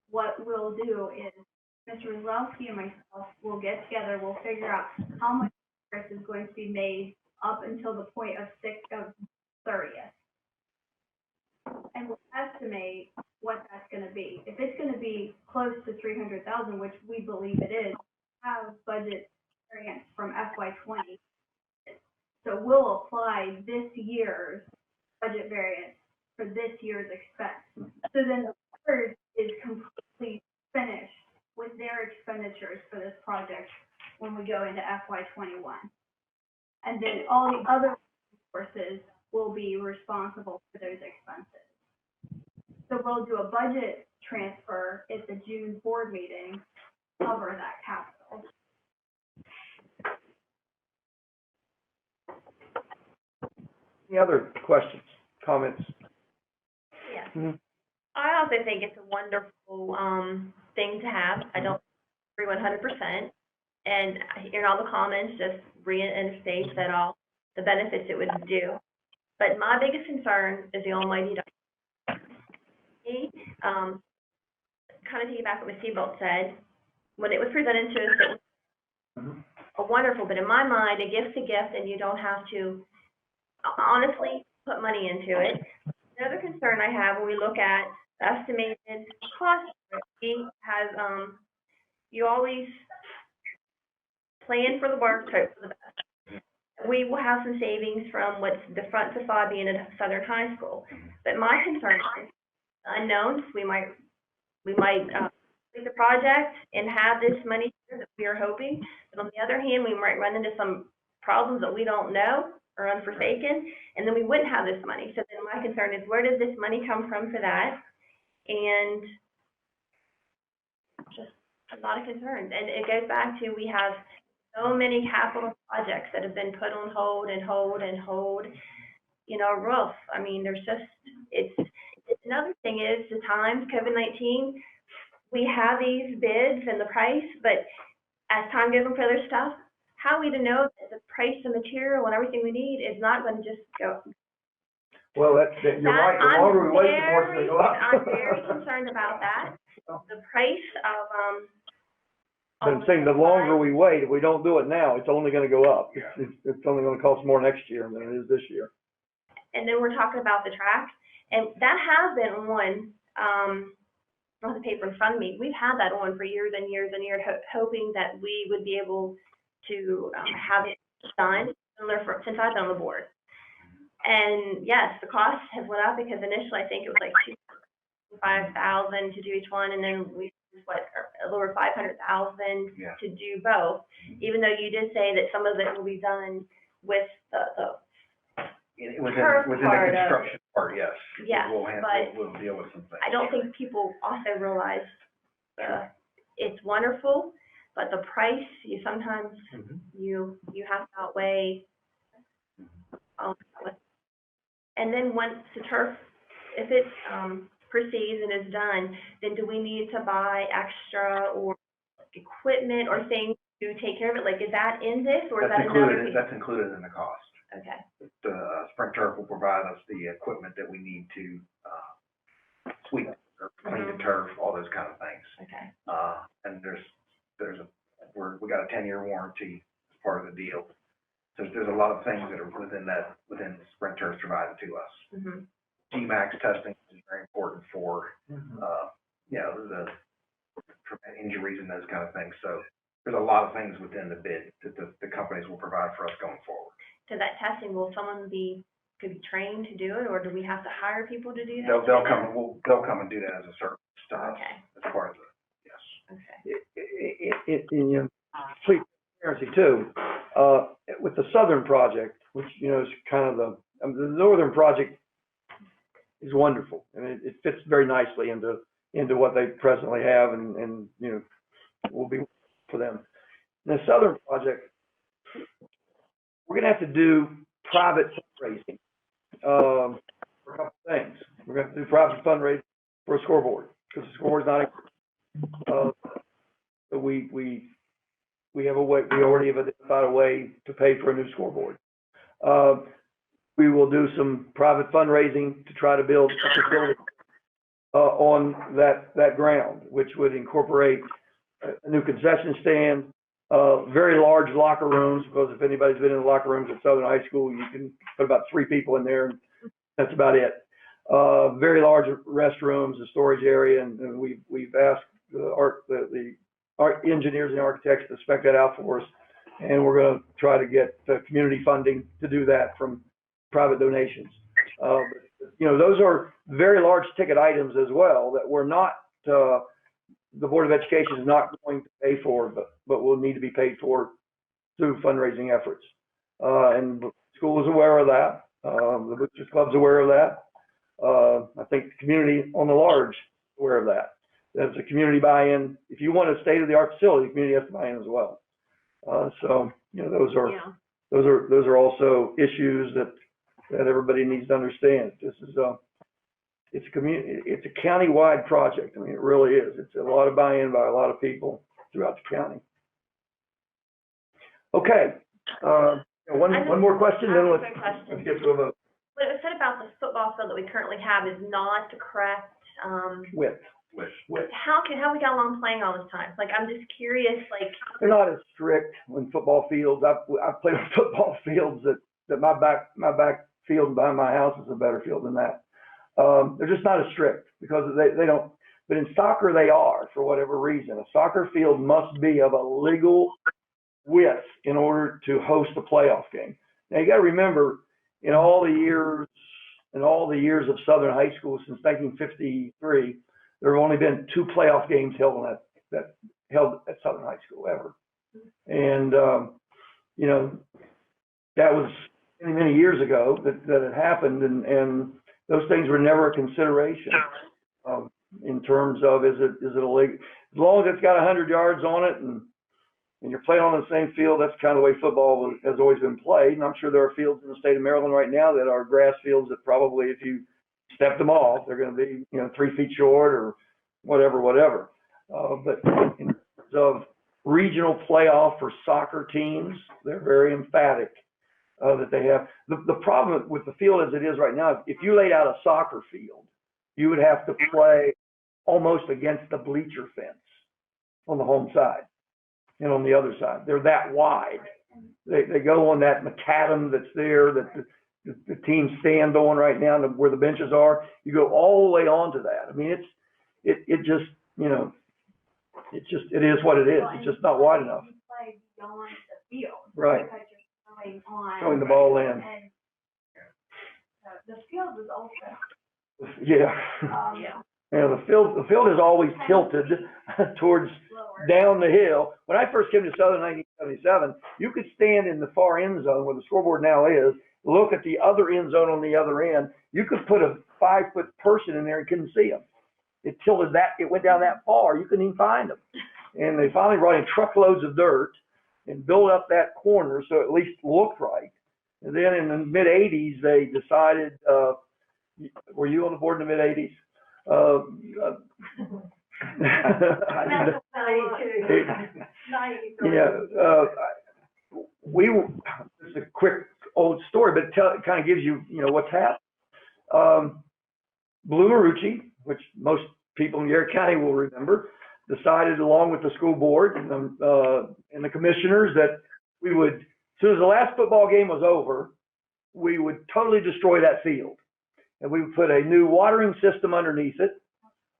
what we'll do is Mr. Wazlowski and myself will get together, we'll figure out how much progress is going to be made up until the point of 30th. And we'll estimate what that's gonna be. If it's gonna be close to 300,000, which we believe it is, have budget variance from FY20. So we'll apply this year's budget variance for this year's expense. So then the board is completely finished with their expenditures for this project when we go into FY21. And then all the other resources will be responsible for those expenses. So we'll do a budget transfer at the June board meeting, cover that capital. Any other questions, comments? Yeah. Mhm. I also think it's a wonderful thing to have. I don't agree 100%. And hearing all the comments just reinstate that all the benefits it would do. But my biggest concern is the almighty dollar. Kind of piggyback what Ms. Seabolt said, when it was presented to us, it was a wonderful, but in my mind, a gift's a gift and you don't have to honestly put money into it. Another concern I have when we look at the estimated cost, has, you always plan for the worst, hope for the best. We will have some savings from what's the front facade being a Southern high school. But my concern is unknowns. We might complete the project and have this money that we are hoping. But on the other hand, we might run into some problems that we don't know or unforsaken, and then we wouldn't have this money. So then my concern is, where does this money come from for that? And just a lot of concerns. And it goes back to, we have so many capital projects that have been put on hold and hold and hold. You know, roof. I mean, there's just, it's another thing is the times, COVID-19, we have these bids and the price, but as time goes on for other stuff, how are we to know that the price of material and everything we need is not going to just go? Well, you're right, the longer we wait, the more it's gonna go up. I'm very concerned about that. The price of, But I'm saying the longer we wait, if we don't do it now, it's only gonna go up. It's only gonna cost more next year than it is this year. and then we're talking about the track, and that has been on, on the paper in front of me. We've had that on for years and years and years, hoping that we would be able to have it done since I've been on the board. And yes, the costs have went up because initially I think it was like $5,000 to do each one, and then we a little over $500,000 to do both. Even though you did say that some of it will be done with the within the construction part, yes. Yeah, We'll deal with some things. I don't think people also realize it's wonderful, but the price, you sometimes you have to outweigh. And then once the turf, if it proceeds and is done, then do we need to buy extra or equipment or things to take care of it? Like, is that in this, or is that another? That's included in the cost. Okay. The Sprint Turf will provide us the equipment that we need to sweep or clean the turf, all those kind of things. Okay. And we got a 10-year warranty as part of the deal. So there's a lot of things that are within Sprint Turf provided to us. GMAX testing is very important for, the prevent injuries and those kind of things. So there's a lot of things within the bid that the companies will provide for us going forward. So that testing, will someone could be trained to do it, or do we have to hire people to do that? They'll come and do that as a service to us. Okay. As part of the, yes. Okay. In complete transparency too, with the Southern project, which, is kind of the Northern project is wonderful, and it fits very nicely into what they presently have, and will be for them. The Southern project, we're going to have to do private fundraising for a couple of things. We're going to have to do private fundraising for a scoreboard, because the scoreboard's not. We have a way. We already have identified a way to pay for a new scoreboard. We will do some private fundraising to try to build a facility on that ground, which would incorporate a new concession stand, very large locker rooms, because if anybody's been in the locker rooms at Southern High School, you can put about 3 people in there, and that's about it. Very large restrooms, a storage area, and we've asked the art engineers and architects to spec that out for us, and we're going to try to get community funding to do that from private donations. You know, those are very large ticket items as well that we're not, the Board of Education is not going to pay for, but will need to be paid for through fundraising efforts. And the school is aware of that. The Boosters Club's aware of that. I think the community on the large is aware of that. There's a community buy-in. If you want a state-of-the-art facility, the community has to buy in as well. So, you know, those are also issues that everybody needs to understand. This is it's a county-wide project. I mean, it really is. It's a lot of buy-in by a lot of people throughout the county. Okay, one more question, then let's get to a vote. What it was said about the football field that we currently have is not the correct, Width. How we got along playing all this time? Like, I'm just curious, like. They're not as strict on football fields. I've played on football fields that my back field behind my house is a better field than that. They're just not as strict because they don't, but in soccer they are for whatever reason. A soccer field must be of a legal width in order to host a playoff game. Now you got to remember, in all the years of Southern High School since 1953, there have only been 2 playoff games held at Southern High School ever. And you know, that was many years ago that it happened, and those things were never a consideration in terms of is it a league. As long as it's got 100 yards on it and you're playing on the same field, that's kind of the way football has always been played. And I'm sure there are fields in the state of Maryland right now that are grass fields that probably, if you step them off, they're going to be, you know, 3 feet short or whatever. But in terms of regional playoff for soccer teams, they're very emphatic that they have. The problem with the field as it is right now, if you laid out a soccer field, you would have to play almost against the bleacher fence on the home side and on the other side. They're that wide. They go on that macadam that's there that the teams stand on right now where the benches are. You go all the way onto that. I mean, it just, you know, it is what it is. It's just not wide enough. You play beyond the field. Right. Because you're throwing the ball in. And the field is also. Yeah. Yeah, the field is always tilted towards down the hill. When I first came to Southern in 1977, you could stand in the far end zone where the scoreboard now is, look at the other end zone on the other end. You could put a 5-foot person in there and couldn't see them. It tilted it went down that far, you couldn't even find them. And they finally brought in truckloads of dirt and built up that corner so it at least looked right. And then in the mid-'80s, they decided, were you on the board in the mid-'80s? It's a quick old story, but it kind of gives you, you know, what's happened. Blue Marucci, which most people in Garrett County will remember, decided along with the school board and the commissioners that we would, as soon as the last football game was over, we would totally destroy that field. And we would put a new watering system underneath it,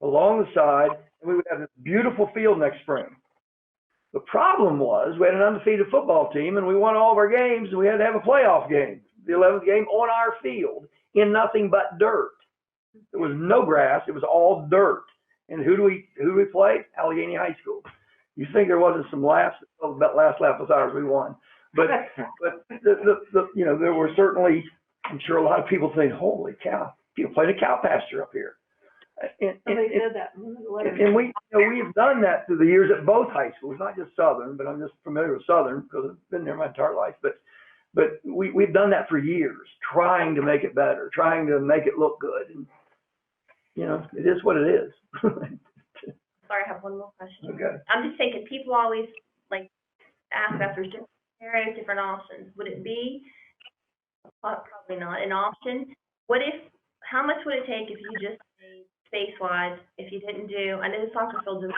along the side, and we would have this beautiful field next spring. The problem was we had an undefeated football team, and we won all of our games, and we had to have a playoff game, the 11th game, on our field in nothing but dirt. There was no grass; it was all dirt. And who do we play? Allegheny High School. You think there wasn't some laughs? Oh, that last laugh was ours. We won. But you know, there were certainly, I'm sure a lot of people think, holy cow, people playing a cow pasture up here. And said that. And we, you know, we've done that through the years at both high schools, not just Southern, but I'm just familiar with Southern because I've been there my entire life. But we've done that for years, trying to make it better, trying to make it look good. And, you know, it is what it is. Sorry, I have one more question. Okay. I'm just thinking, people always like ask if there's different scenarios, different options. Would it be, probably not, an option? How much would it take if you just made space-wise, if you didn't do, I know the soccer field is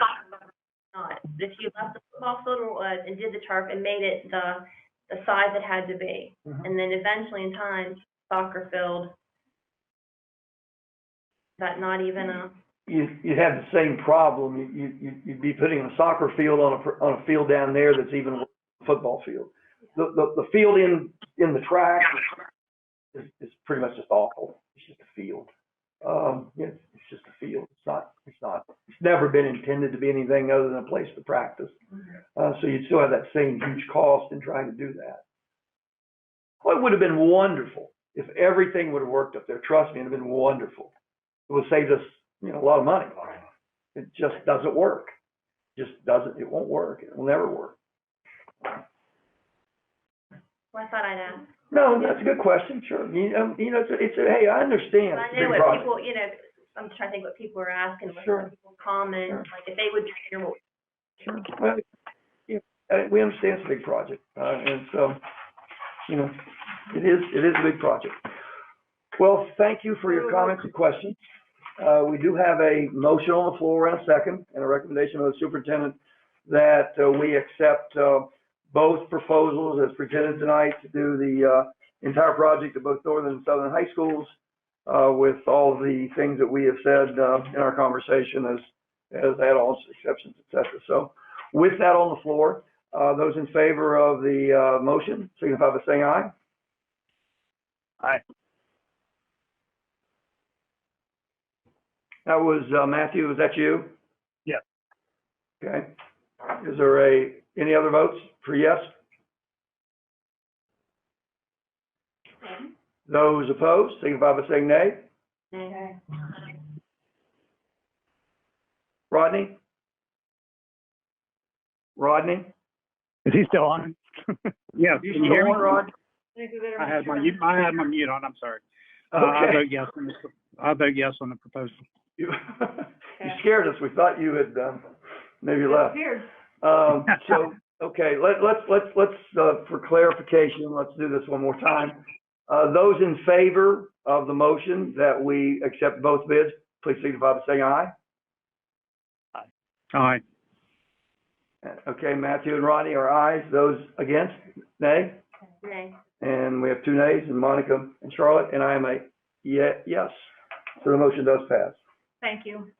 not. If you left the football field where it was and did the turf and made it the size it had to be. And then eventually in time, soccer field, that not even a, You'd have the same problem. You'd be putting a soccer field on a field down there that's even worse than a football field. The field in the track is pretty much just awful. It's just a field. It's just a field. It's never been intended to be anything other than a place to practice. So you'd still have that same huge cost in trying to do that. Well, it would have been wonderful if everything would have worked up there. Trust me, it would have been wonderful. It would have saved us, a lot of money. It just doesn't work. It won't work. It will never work. well, I thought I'd ask. No, that's a good question, sure. Hey, I understand. I It's a know big what project. people, I'm trying to think what people are asking, Sure. what people comment, Sure. like if they would hear what. Sure. Well, we understand it's a big project, and so, it is a big project. Well, thank you for your comments and questions. We do have a motion on the floor and a second, and a recommendation of the superintendent that we accept both proposals as presented tonight to do the entire project at both Northern and Southern High Schools with all of the things that we have said in our conversation as add-ons, exceptions, et cetera. So with that on the floor, those in favor of the motion, signify by saying aye. Aye. That was Matthew, was that you? Yes. Okay. Is there any other votes for yes? Those opposed, signify by saying nay. Okay. Rodney? Rodney? Is he still on? Yeah, You can you hear me? still on, Rod? I had my mute on, I'm sorry. I Okay. vote yes on the proposal. You scared us. We thought you had maybe left. Disappeared. So, okay, let's for clarification, let's do this one more time. Those in favor of the motion that we accept both bids, please signify by saying aye. Aye. Okay, Matthew and Rodney are ayes. Those against, nay? Nay. And we have two nays, and Monica and Charlotte, and I am a yes. So the motion does pass. Thank you.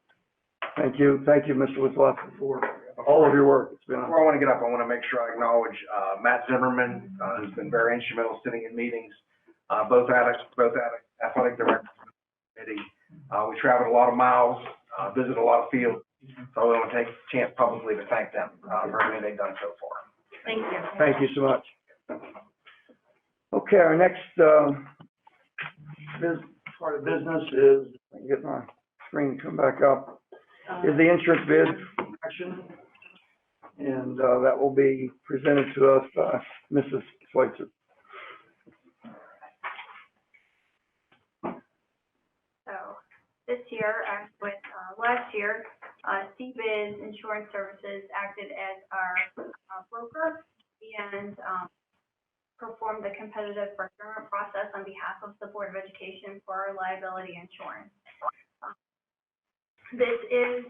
Thank you, Mr. Wisławski, for all of your work. It's been Before I want to get up, I want to make sure I acknowledge Matt Zimmerman, who's been very instrumental sitting in meetings, both athletic directors and committee. We traveled a lot of miles, visited a lot of fields, so I want to take a chance publicly to thank them for everything they've done so far. Thank you. Thank you so much. Okay, our next part of business is, I can get my screen to come back up, is the insurance bid action. And that will be presented to us by Mrs. Schweitzer. So this year, as with last year, CBIZ Insurance Services acted as our broker and performed the competitive procurement process on behalf of the Board of Education for our liability insurance. This is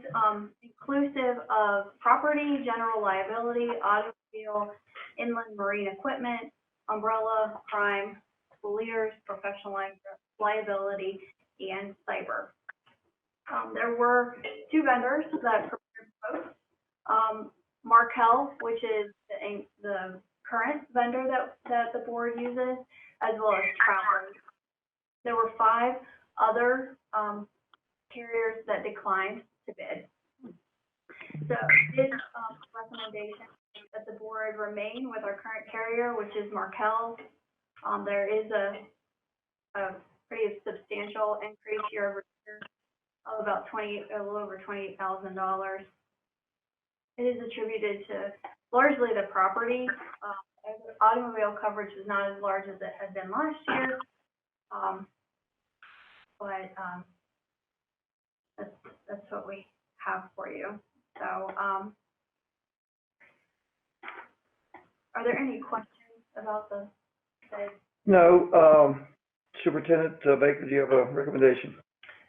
inclusive of property, general liability, automobile, inland marine equipment, umbrella, crime, leaders, professional liability, and cyber. There were two vendors that procured both. Markel, which is the current vendor that the board uses, as well as Travelers. There were 5 other carriers that declined to bid. So his recommendation is that the board remain with our current carrier, which is Markel. There is a pretty substantial increase year over year of about a little over $28,000. It is attributed to largely the property. Automobile coverage is not as large as it had been last year, but that's what we have for you. So, are there any questions about the bid? No, Superintendent Baker, do you have a recommendation?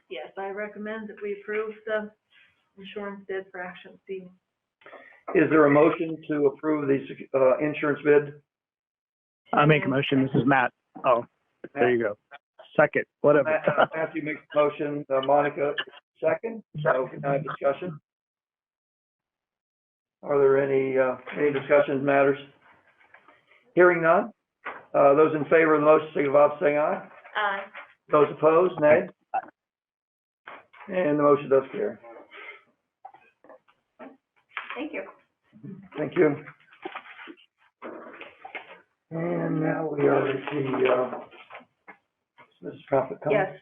Yes, I recommend that we approve the insurance bid for Action C. Is there a motion to approve the, insurance bid? I make a motion. This is Matt. Oh, there you go. Second, whatever. Matthew makes the motion, Monica second. So can I have discussion? Are there any discussions, matters? Hearing none. Those in favor of the motion, signify by saying aye. Aye. Those opposed, nay. And the motion does carry. Thank you. Thank you. And now we are at the, Mrs. Prophet. Yes.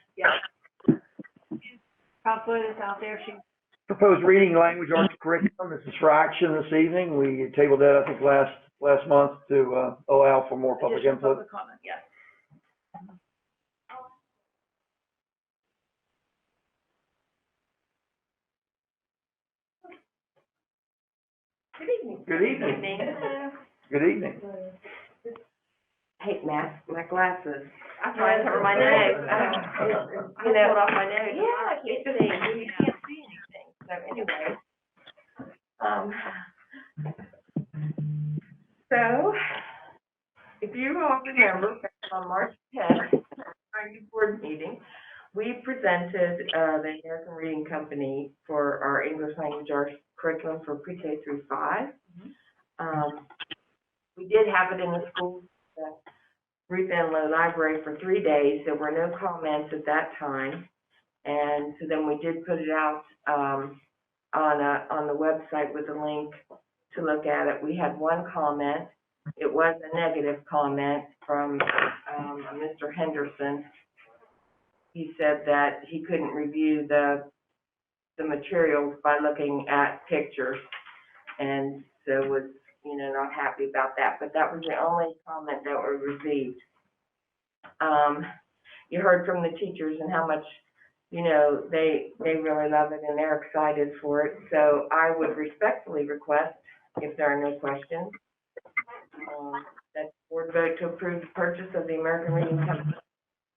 Prophet is out there. She Proposed reading language arts curriculum. This is for action this evening. We tabled that, I think, last month to allow for more public additional input. public comment, yes. Good evening. Good evening. Good evening. Hey, Matt, my glasses. I'm trying to cover my nose. I pulled off my nose. Yeah, I can't see. You can't see anything. So anyway, so if you all remember, back on March 10th, during the board meeting, we presented the American Reading Company for our English language arts curriculum for pre-K through 5. We did have it in the school Ruth Ann Lowe Library for 3 days. There were no comments at that time, and so then we did put it out on the website with a link to look at it. We had one comment. It was a negative comment from Mr. Henderson. He said that he couldn't review the materials by looking at pictures, and so was not happy about that. But that was the only comment that we received. You heard from the teachers and how much they really love it and they're excited for it. So I would respectfully request, if there are no questions, that the board vote to approve the purchase of the American Reading Company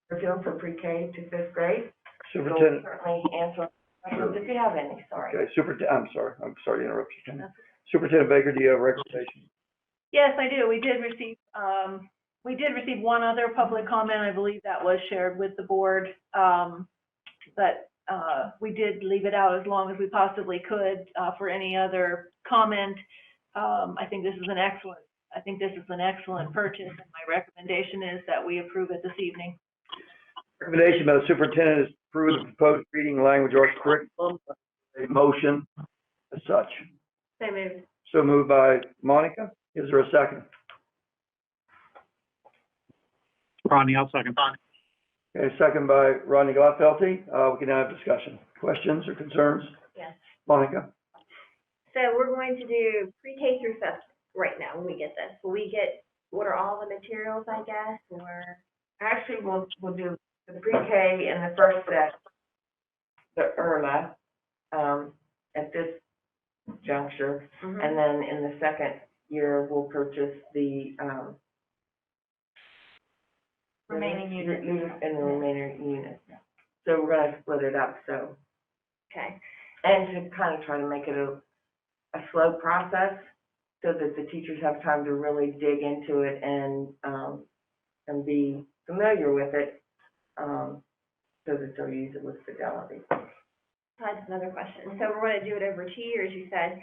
curriculum for pre-K to 5th grade. Superintendent. So certainly answer questions if you have any. Sorry. Okay, I'm sorry to interrupt you, Ken. Superintendent Baker, do you have a recommendation? Yes, I do. We did receive one other public comment. I believe that was shared with the board. But we did leave it out as long as we possibly could for any other comment. I think this is an excellent purchase, and my recommendation is that we approve it this evening. Recommendation by the superintendent is to approve the proposed reading language arts curriculum. A motion as such. So moved. So moved by Monica. Is there a second? Ronnie, I'll second. Okay, second by Rodney Gladfelty. We can now have discussion. Questions or concerns? Yes. Monica? So we're going to do pre-K through 5th right now when we get this. Will we get, what are all the materials, I guess, or? Actually, we'll do the pre-K in the first set, the IRMA, at this juncture, and then in the second year, we'll purchase the Remaining units. And the remaining units. So we're gonna split it up, so. Okay. And to kind of try to make it a slow process so that the teachers have time to really dig into it and be familiar with it, so that they'll use it with fidelity. I have another question. So we're going to do it over 2 years, you said.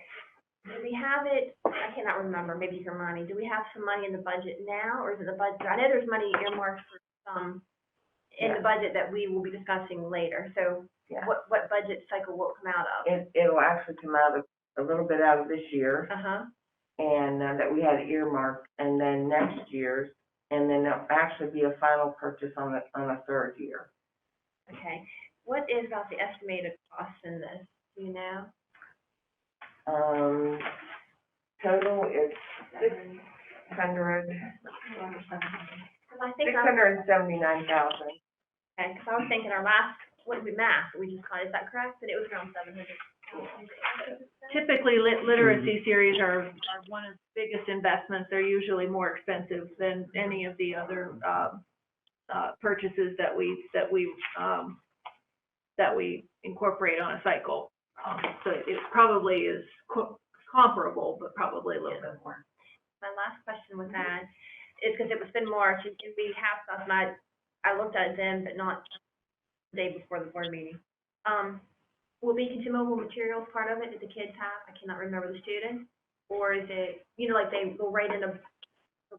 Do we have it, I cannot remember, maybe for money, do we have some money in the budget now, or is it the budget? I know there's money earmarked for some in the budget that we will be discussing later. So what budget cycle will it come out of? It'll actually come out of a little bit out of this year, and that we had earmarked, and then next year's, and then there'll actually be a final purchase on the third year. Okay. What is about the estimated cost in this? Do you know? Total is $679,000. Okay, because I was thinking our last, what did we math? We just caught, is that correct? That it was around 700. Typically, literacy series are one of the biggest investments. They're usually more expensive than any of the other purchases that we incorporate on a cycle. So it probably is comparable, but probably a little bit more. My last question with that is because it's been March and we have stuff, and I looked at them, but not the day before the board meeting. Will be consumable materials part of it that the kids have? I cannot remember the students. Or is it, like they will write in a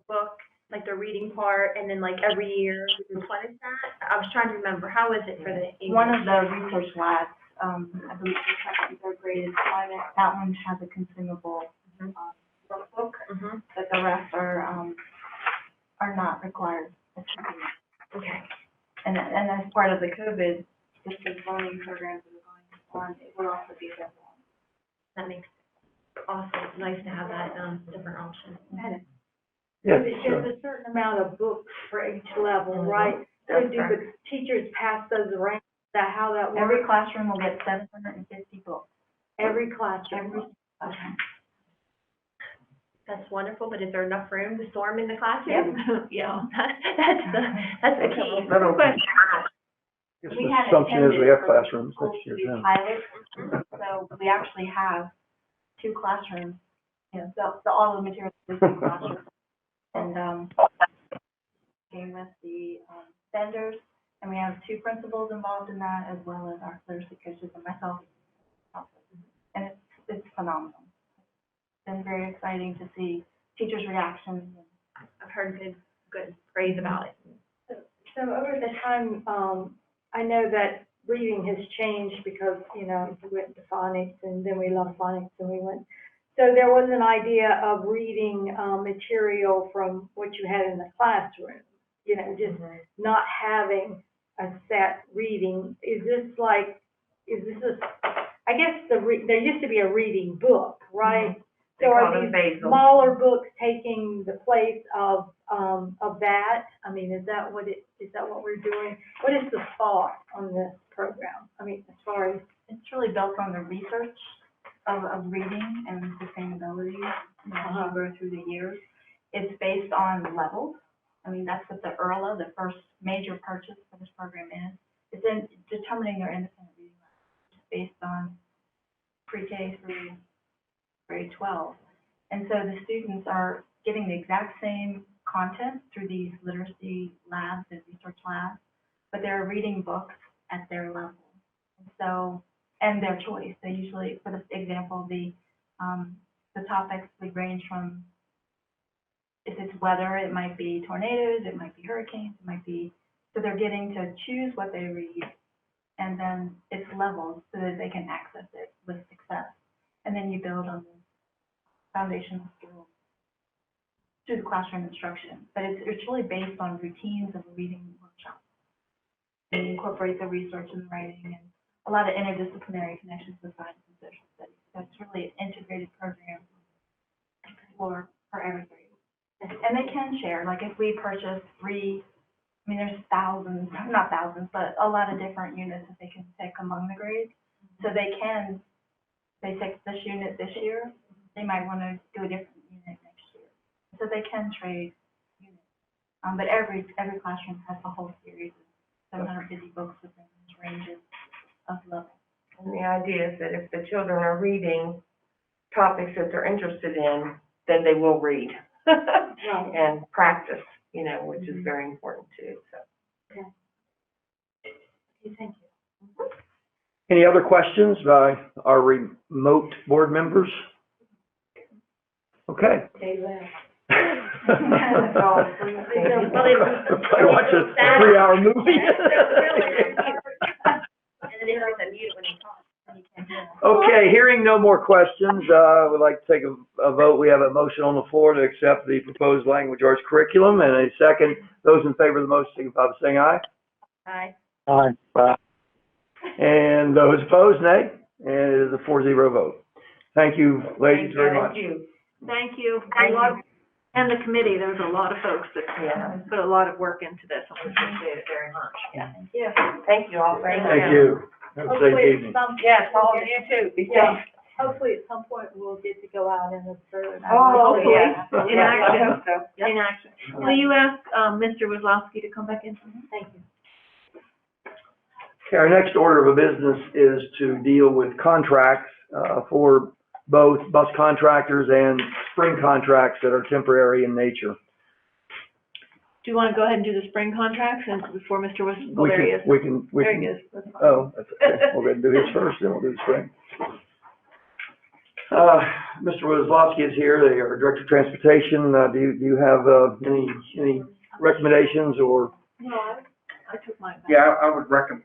book, like the reading part, and then like every year we replenish that? I was trying to remember, how is it for the English? One of the research labs, I believe it's second, third grade is climate, that one has a consumable, workbook, but the rest are not required. Okay. And as part of the COVID, distance learning programs that are going on, it will also be available. That makes awesome. It's nice to have that different option. Yeah, There's sure. a certain amount of books for each level, right? So do the teachers pass those around? Is that how that works? Every classroom will get 750 books. Every classroom? Okay. That's wonderful, but is there enough room to store them in the classroom? Yeah. That's the key. Guess We the had assumption is we have attended classrooms schools next to year, do too. pilots, so we actually have 2 classrooms, so all the materials in the classroom. And, came with the, vendors, and we have 2 principals involved in that, as well as our literacy coaches and myself. And it's phenomenal. It's been very exciting to see teachers' reactions. I've heard good praise about it. So over the time, I know that reading has changed because, we went to phonics and then we left phonics and we went. So there was an idea of reading material from what you had in the classroom, just not having a set reading. I guess there used to be a reading book, right? So are these smaller books taking the place of that? I mean, is that what we're doing? What is the thought on this program? I mean, as far as It's really built on the research of reading and sustainability as you go through the years. It's based on levels. I mean, that's what the IRLA, the first major purchase for this program is. It's in determining their independent reading level. It's based on pre-K through grade 12. And so the students are getting the exact same content through these literacy labs and research labs, but they're reading books at their level. And so, and their choice. They usually, for the example, the topics would range from, if it's weather, it might be tornadoes, it might be hurricanes, it might be, so they're getting to choose what they read, and then it's levels so that they can access it with success. And then you build on the foundational skills through the classroom instruction. But it's really based on routines of a reading workshop. And you incorporate the research and the writing and a lot of interdisciplinary connections with science and social studies. So it's really an integrated program for every grade. And they can share, like if we purchase 3, I mean, there's thousands, not thousands, but a lot of different units that they can pick among the grades. So they take this unit this year, they might want to do a different unit next year. So they can trade units. But every classroom has a whole series of 750 books within these ranges of levels. And the idea is that if the children are reading topics that they're interested in, then they will read and practice, which is very important too. So. Okay, thank you. Any other questions by our remote board members? Okay. Stay well. Probably watch a 3-hour movie. And then they put the mute when they talk. Okay, hearing no more questions, I would like to take a vote. We have a motion on the floor to accept the proposed language arts curriculum, and a second. Those in favor of the motion signify by saying aye. Aye. Aye. And those opposed, nay. And it is a 4-0 vote. Thank you, ladies, very much. Thank you. And the committee, there's a lot of folks that put a lot of work into this, and we appreciate it very much. Yeah. Thank you all very much. Thank you. Have a safe evening. Yes, all of you too. Be safe. Hopefully at some point we'll get to go out and observe. Hopefully, yeah. in Yeah, action. I hope so. Yep. In action. Will you ask, Mr. Wazlowski to come back in? Thank you. Okay, our next order of business is to deal with contracts for both bus contractors and spring contracts that are temporary in nature. Do you want to go ahead and do the spring contracts and before Mr. Whistle? Oh, there he is. We can. There he is. That's fine. Oh, that's okay. We'll go ahead and do his first, then we'll do the spring. Mr. Wozlowski is here, the Director of Transportation. Do you have any recommendations or? No, I took mine back. Yeah, I would recommend,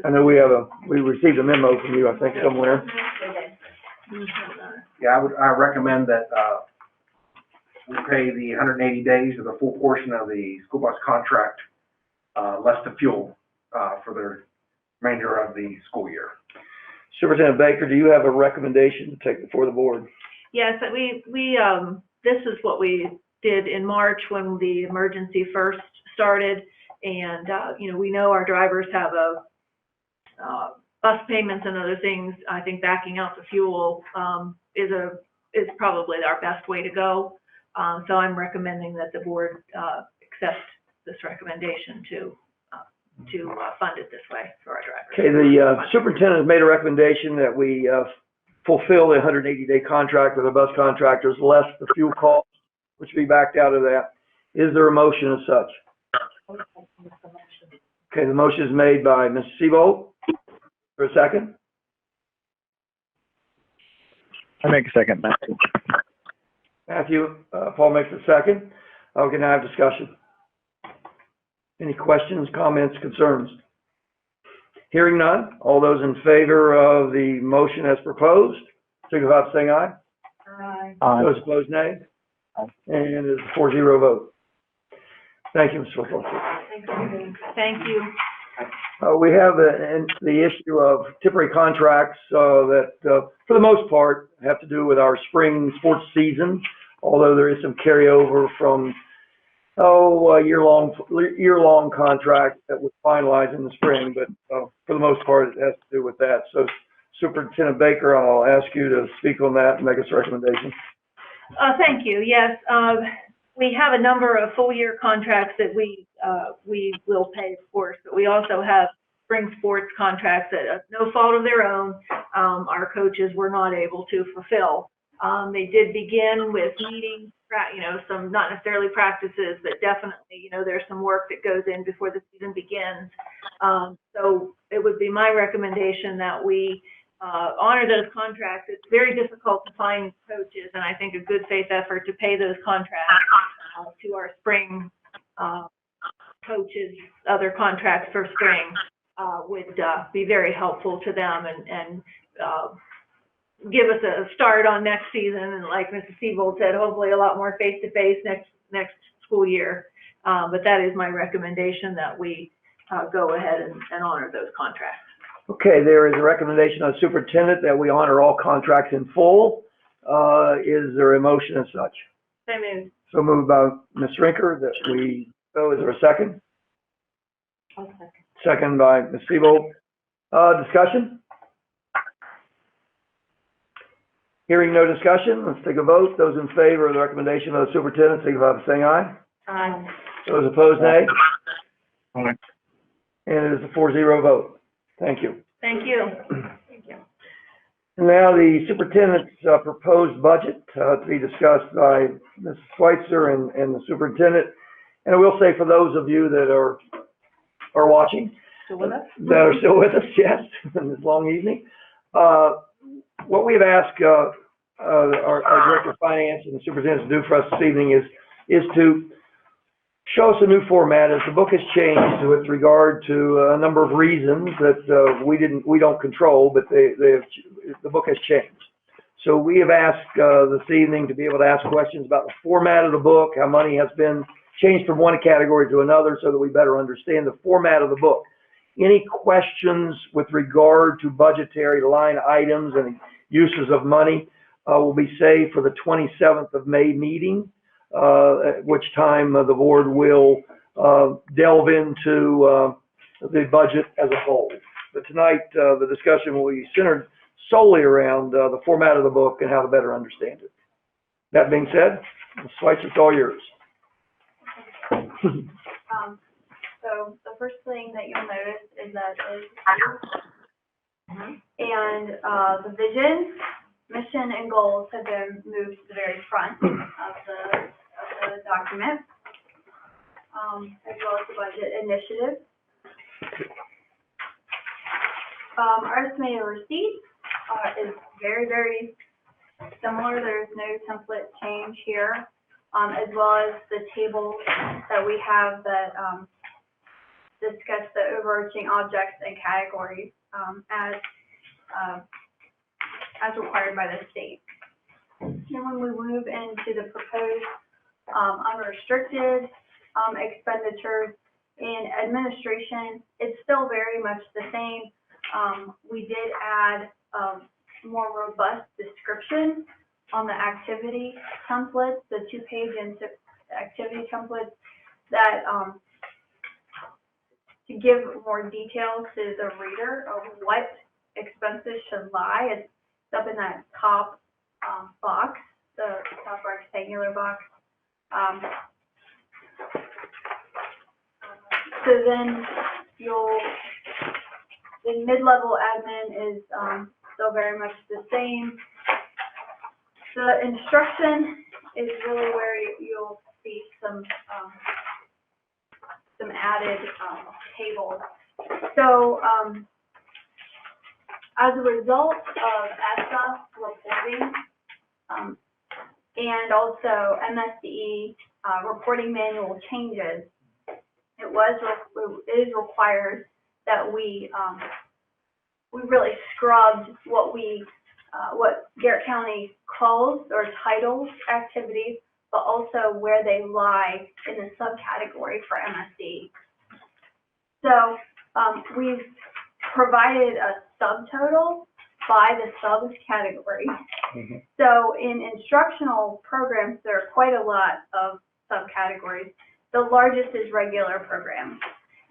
I know we received a memo from you, I think, somewhere. yeah, I recommend that, we pay the 180 days of the full portion of the school bus contract, less the fuel, for the remainder of the school year. Superintendent Baker, do you have a recommendation to take before the board? Yes, this is what we did in March when the emergency first started. And, we know our drivers have bus payments and other things. I think backing out the fuel, is probably our best way to go. So I'm recommending that the board, accept this recommendation to fund it this way for our drivers. Okay, the superintendent has made a recommendation that we fulfill the 180-day contract with the bus contractors, less the fuel cost, which will be backed out of that. Is there a motion as such? Okay, the motion is made by Mr. Seabold. For a second? I make a second, Matthew. Matthew, Paul makes a second. We can have discussion. Any questions, comments, concerns? Hearing none, all those in favor of the motion as proposed, signify by saying aye. Aye. Those opposed, nay. And it is a 4-0 vote. Thank you, Mr. Wilson. Thank you. We have the issue of temporary contracts that, for the most part, have to do with our spring sports season, although there is some carryover from year-long contract that was finalized in the spring, but for the most part, it has to do with that. So, Superintendent Baker, I'll ask you to speak on that and make us a recommendation. Thank you. Yes, we have a number of full-year contracts that we will pay, of course, but we also have spring sports contracts that, no fault of their own, our coaches were not able to fulfill. They did begin with meetings, some not necessarily practices, but definitely, there's some work that goes in before the season begins. So it would be my recommendation that we honor those contracts. It's very difficult to find coaches, and I think a good faith effort to pay those contracts to our spring coaches, other contracts for spring would be very helpful to them and give us a start on next season. And like Mrs. Seabold said, hopefully a lot more face-to-face next school year. But that is my recommendation, that we go ahead and honor those contracts. Okay, there is a recommendation on superintendent that we honor all contracts in full. Is there a motion as such? So moved. So moved by Ms. Rinker that we, is there a second? I'll second. Second by Ms. Seabold. Discussion? Hearing no discussion, let's take a vote. Those in favor of the recommendation of the superintendent, signify by saying aye. Aye. Those opposed, nay. Aye. And it is a 4-0 vote. Thank you. Thank you. Now the superintendent's proposed budget to be discussed by Ms. Schweitzer and the superintendent. And I will say, for those of you that are watching, Still with us? that are still with us, yes, in this long evening, what we've asked our Director of Finance and the superintendent to do for us this evening is to show us a new format, as the book has changed with regard to a number of reasons that we don't control, but the book has changed. So we have asked this evening to be able to ask questions about the format of the book, how money has been changed from one category to another, so that we better understand the format of the book. Any questions with regard to budgetary line items and uses of money will be saved for the 27th of May meeting, at which time the board will delve into the budget as a whole. But tonight, the discussion will be centered solely around the format of the book and how to better understand it. That being said, Ms. Schweitzer, it's all yours. So the first thing that you'll notice is that is and the vision mission and goals have been moved to the very front of the document, as well as the budget initiative. Our estimated receipts is very, very similar. There's no template change here, as well as the tables that we have that discuss the overarching objects and categories as required by the state. And when we move into the proposed unrestricted expenditures in administration, it's still very much the same. We did add more robust description on the activity templates, the 2-page activity templates that to give more details to the reader of what expenses should lie. It's up in that top box, the top rectangular box. So then the mid-level admin is still very much the same. The instruction is really where you'll see some added tables. So as a result of ESSA reporting and also MSDE reporting manual changes, it is required that we really scrubbed what Garrett County calls or titles activities, but also where they lie in the subcategory for MSD. So we've provided a subtotal by the subcategory. Mm-hmm. So in instructional programs, there are quite a lot of subcategories. The largest is regular programs.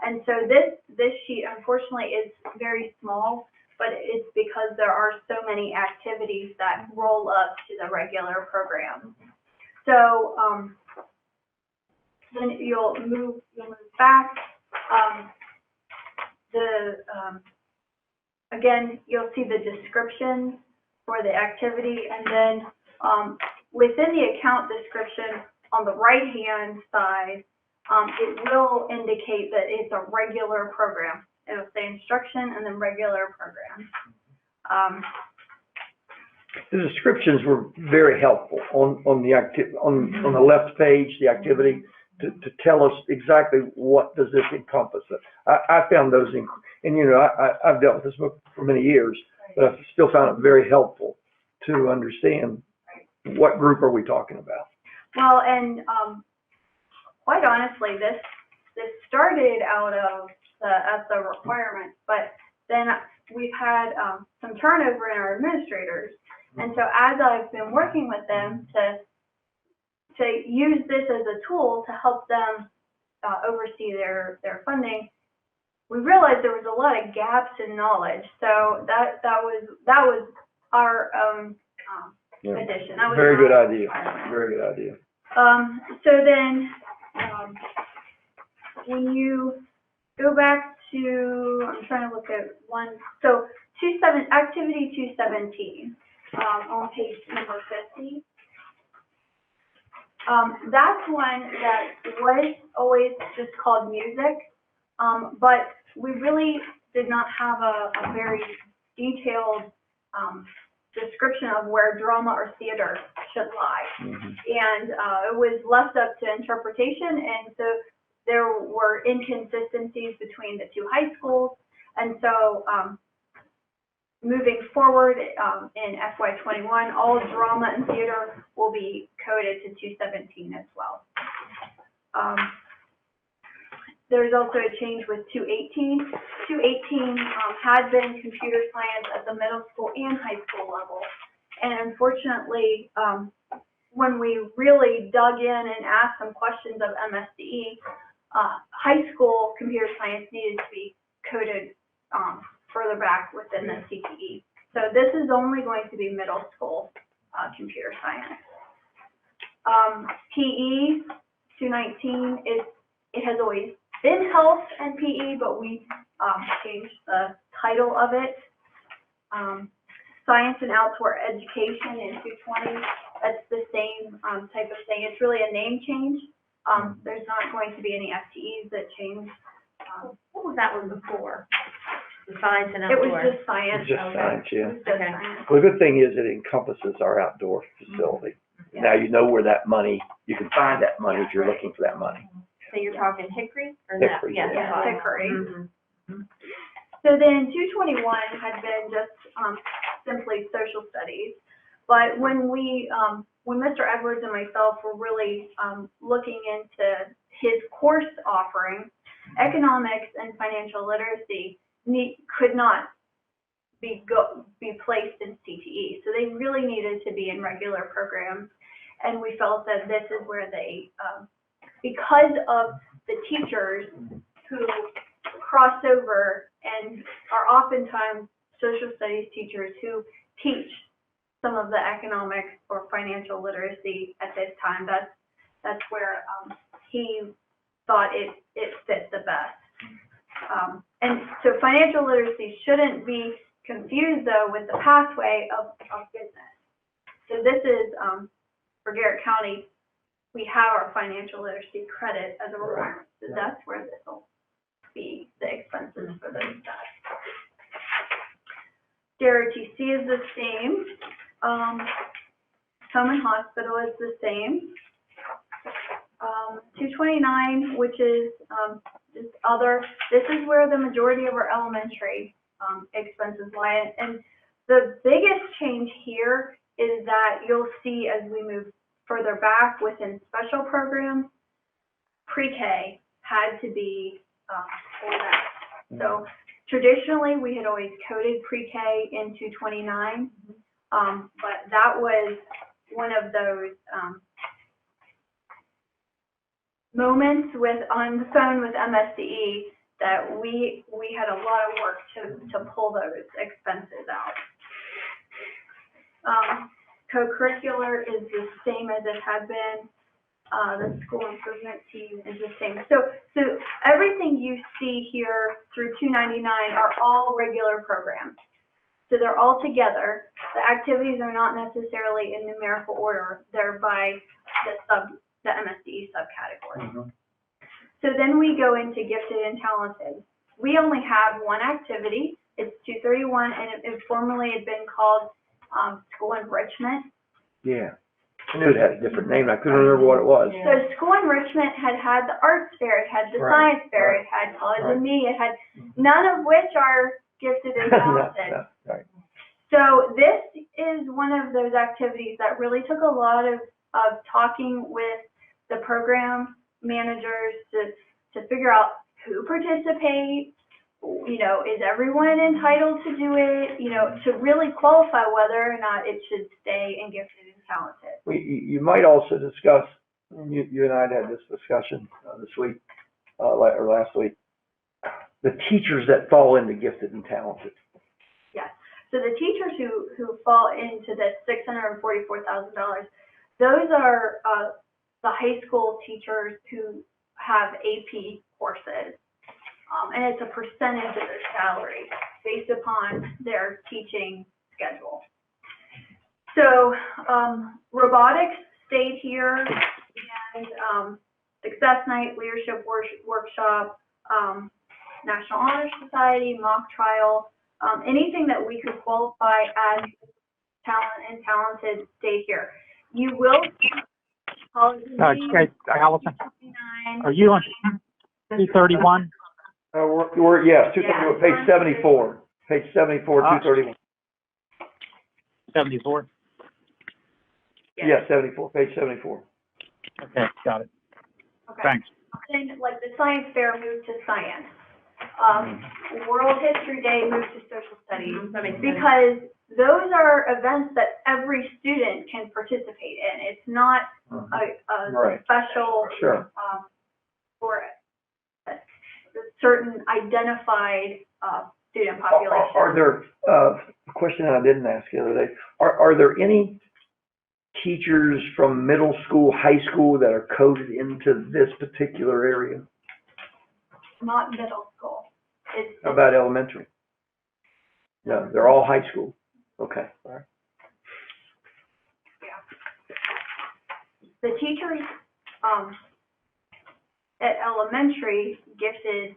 And so this sheet, unfortunately, is very small, but it's because there are so many activities that roll up to the regular program. So then you'll move back. Again, you'll see the descriptions for the activity, and then within the account description on the right-hand side, it will indicate that it's a regular program. It'll say instruction and then regular program. The descriptions were very helpful on the left page, the activity, to tell us exactly what does this encompass. I found those, and you know, I've dealt with this book for many years, but I still found it very helpful to understand what group are we talking about. Well, and quite honestly, this started out of the ESSA requirements, but then we've had some turnover in our administrators, and so as I've been working with them to use this as a tool to help them oversee their funding, we realized there was a lot of gaps in knowledge. So that was our addition. That was very good idea. Very good idea. So then, when you go back to, I'm trying to look at one, so activity 217 on page number 50. That's one that was always just called music, but we really did not have a very detailed description of where drama or theater should lie. Mm-hmm. And it was left up to interpretation, and so there were inconsistencies between the two high schools, and so moving forward in FY21, all drama and theater will be coded to 217 as well. There's also a change with 218. 218 had been computer science at the middle school and high school level. And unfortunately, when we really dug in and asked some questions of MSDE, high school computer science needed to be coded further back within the CTE. So this is only going to be middle school computer science. PE 219 it has always been health and PE, but we changed the title of it. science and outdoor education in 220, that's the same, type of thing. It's really a name change. There's not going to be any FTEs that change. What was that one before? The science and It was outdoor? just science. It's just science, yeah. It was just Okay. science. Well, the good thing is it encompasses our outdoor facility. Now you know where that money, you can find that money if you're looking for that money. So you're talking Hickory or no? Hickory, Yeah. Yeah, okay. Hickory. Mhm. So then 221 had been just simply social studies. But when when Mr. Edwards and myself were really looking into his course offering, economics and financial literacy could not be placed in CTE. So they really needed to be in regular programs. And we felt that this is where they, because of the teachers who cross over and are oftentimes social studies teachers who teach some of the economics or financial literacy at this time, that's where he thought it fit the best. And so financial literacy shouldn't be confused though with the pathway of business. So this is, for Garrett County, we have our financial literacy credit as a requirement. So that's where this will be the expenses for those guys. DRTC is the same. Home and hospital is the same. 229, which is just other, this is where the majority of our elementary expenses lie. And the biggest change here is that you'll see as we move further back within special programs, pre-K had to be pulled out. So traditionally, we had always coded pre-K in 229, but that was one of those moments on the phone with MSDE that we had a lot of work to pull those expenses out. Co-curricular is the same as it had been. The school improvement team is the same. So everything you see here through 299 are all regular programs. So they're all together. The activities are not necessarily in numerical order. They're by the MSDE subcategory. Mm-hmm. So then we go into gifted and talented. We only have one activity. It's 231, and it formerly had been called school enrichment. Yeah. I knew it had a different name. I couldn't remember what it was. So school enrichment had the arts fair, it had the Right. science fair, it had college Right. and me, it had none of which are gifted and talented. No, right. So this is one of those activities that really took a lot of talking with the program managers to figure out who participates, you know, is everyone entitled to do it, you know, to really qualify whether or not it should stay in gifted and talented. You might also discuss, you and I had this discussion this week, or last week, the teachers that fall into gifted and talented. Yes. So the teachers who fall into the $644,000, those are the high school teachers who have AP courses. And it's a percentage of their salary based upon their teaching schedule. So robotics stayed here, and success night, leadership workshop, National Honor Society, mock trial, anything that we could qualify as talent and talented stayed here. You will see college and Allison, are you on 231? We're yes, 231, page 74. Page 74, 231. 74? Yes, 74, page 74. Okay, got it. Okay. Thanks. Then, like the science fair moved to science. World History Day moved to social studies. That makes sense. Because those are events that every student can participate in. It's not a Right. special Sure. for a certain identified student population. Are there, a question I didn't ask the other day, are there any teachers from middle school, high school that are coded into this particular area? Not middle school. How about elementary? No, they're all high school. Okay, all right. The teachers, at elementary, gifted,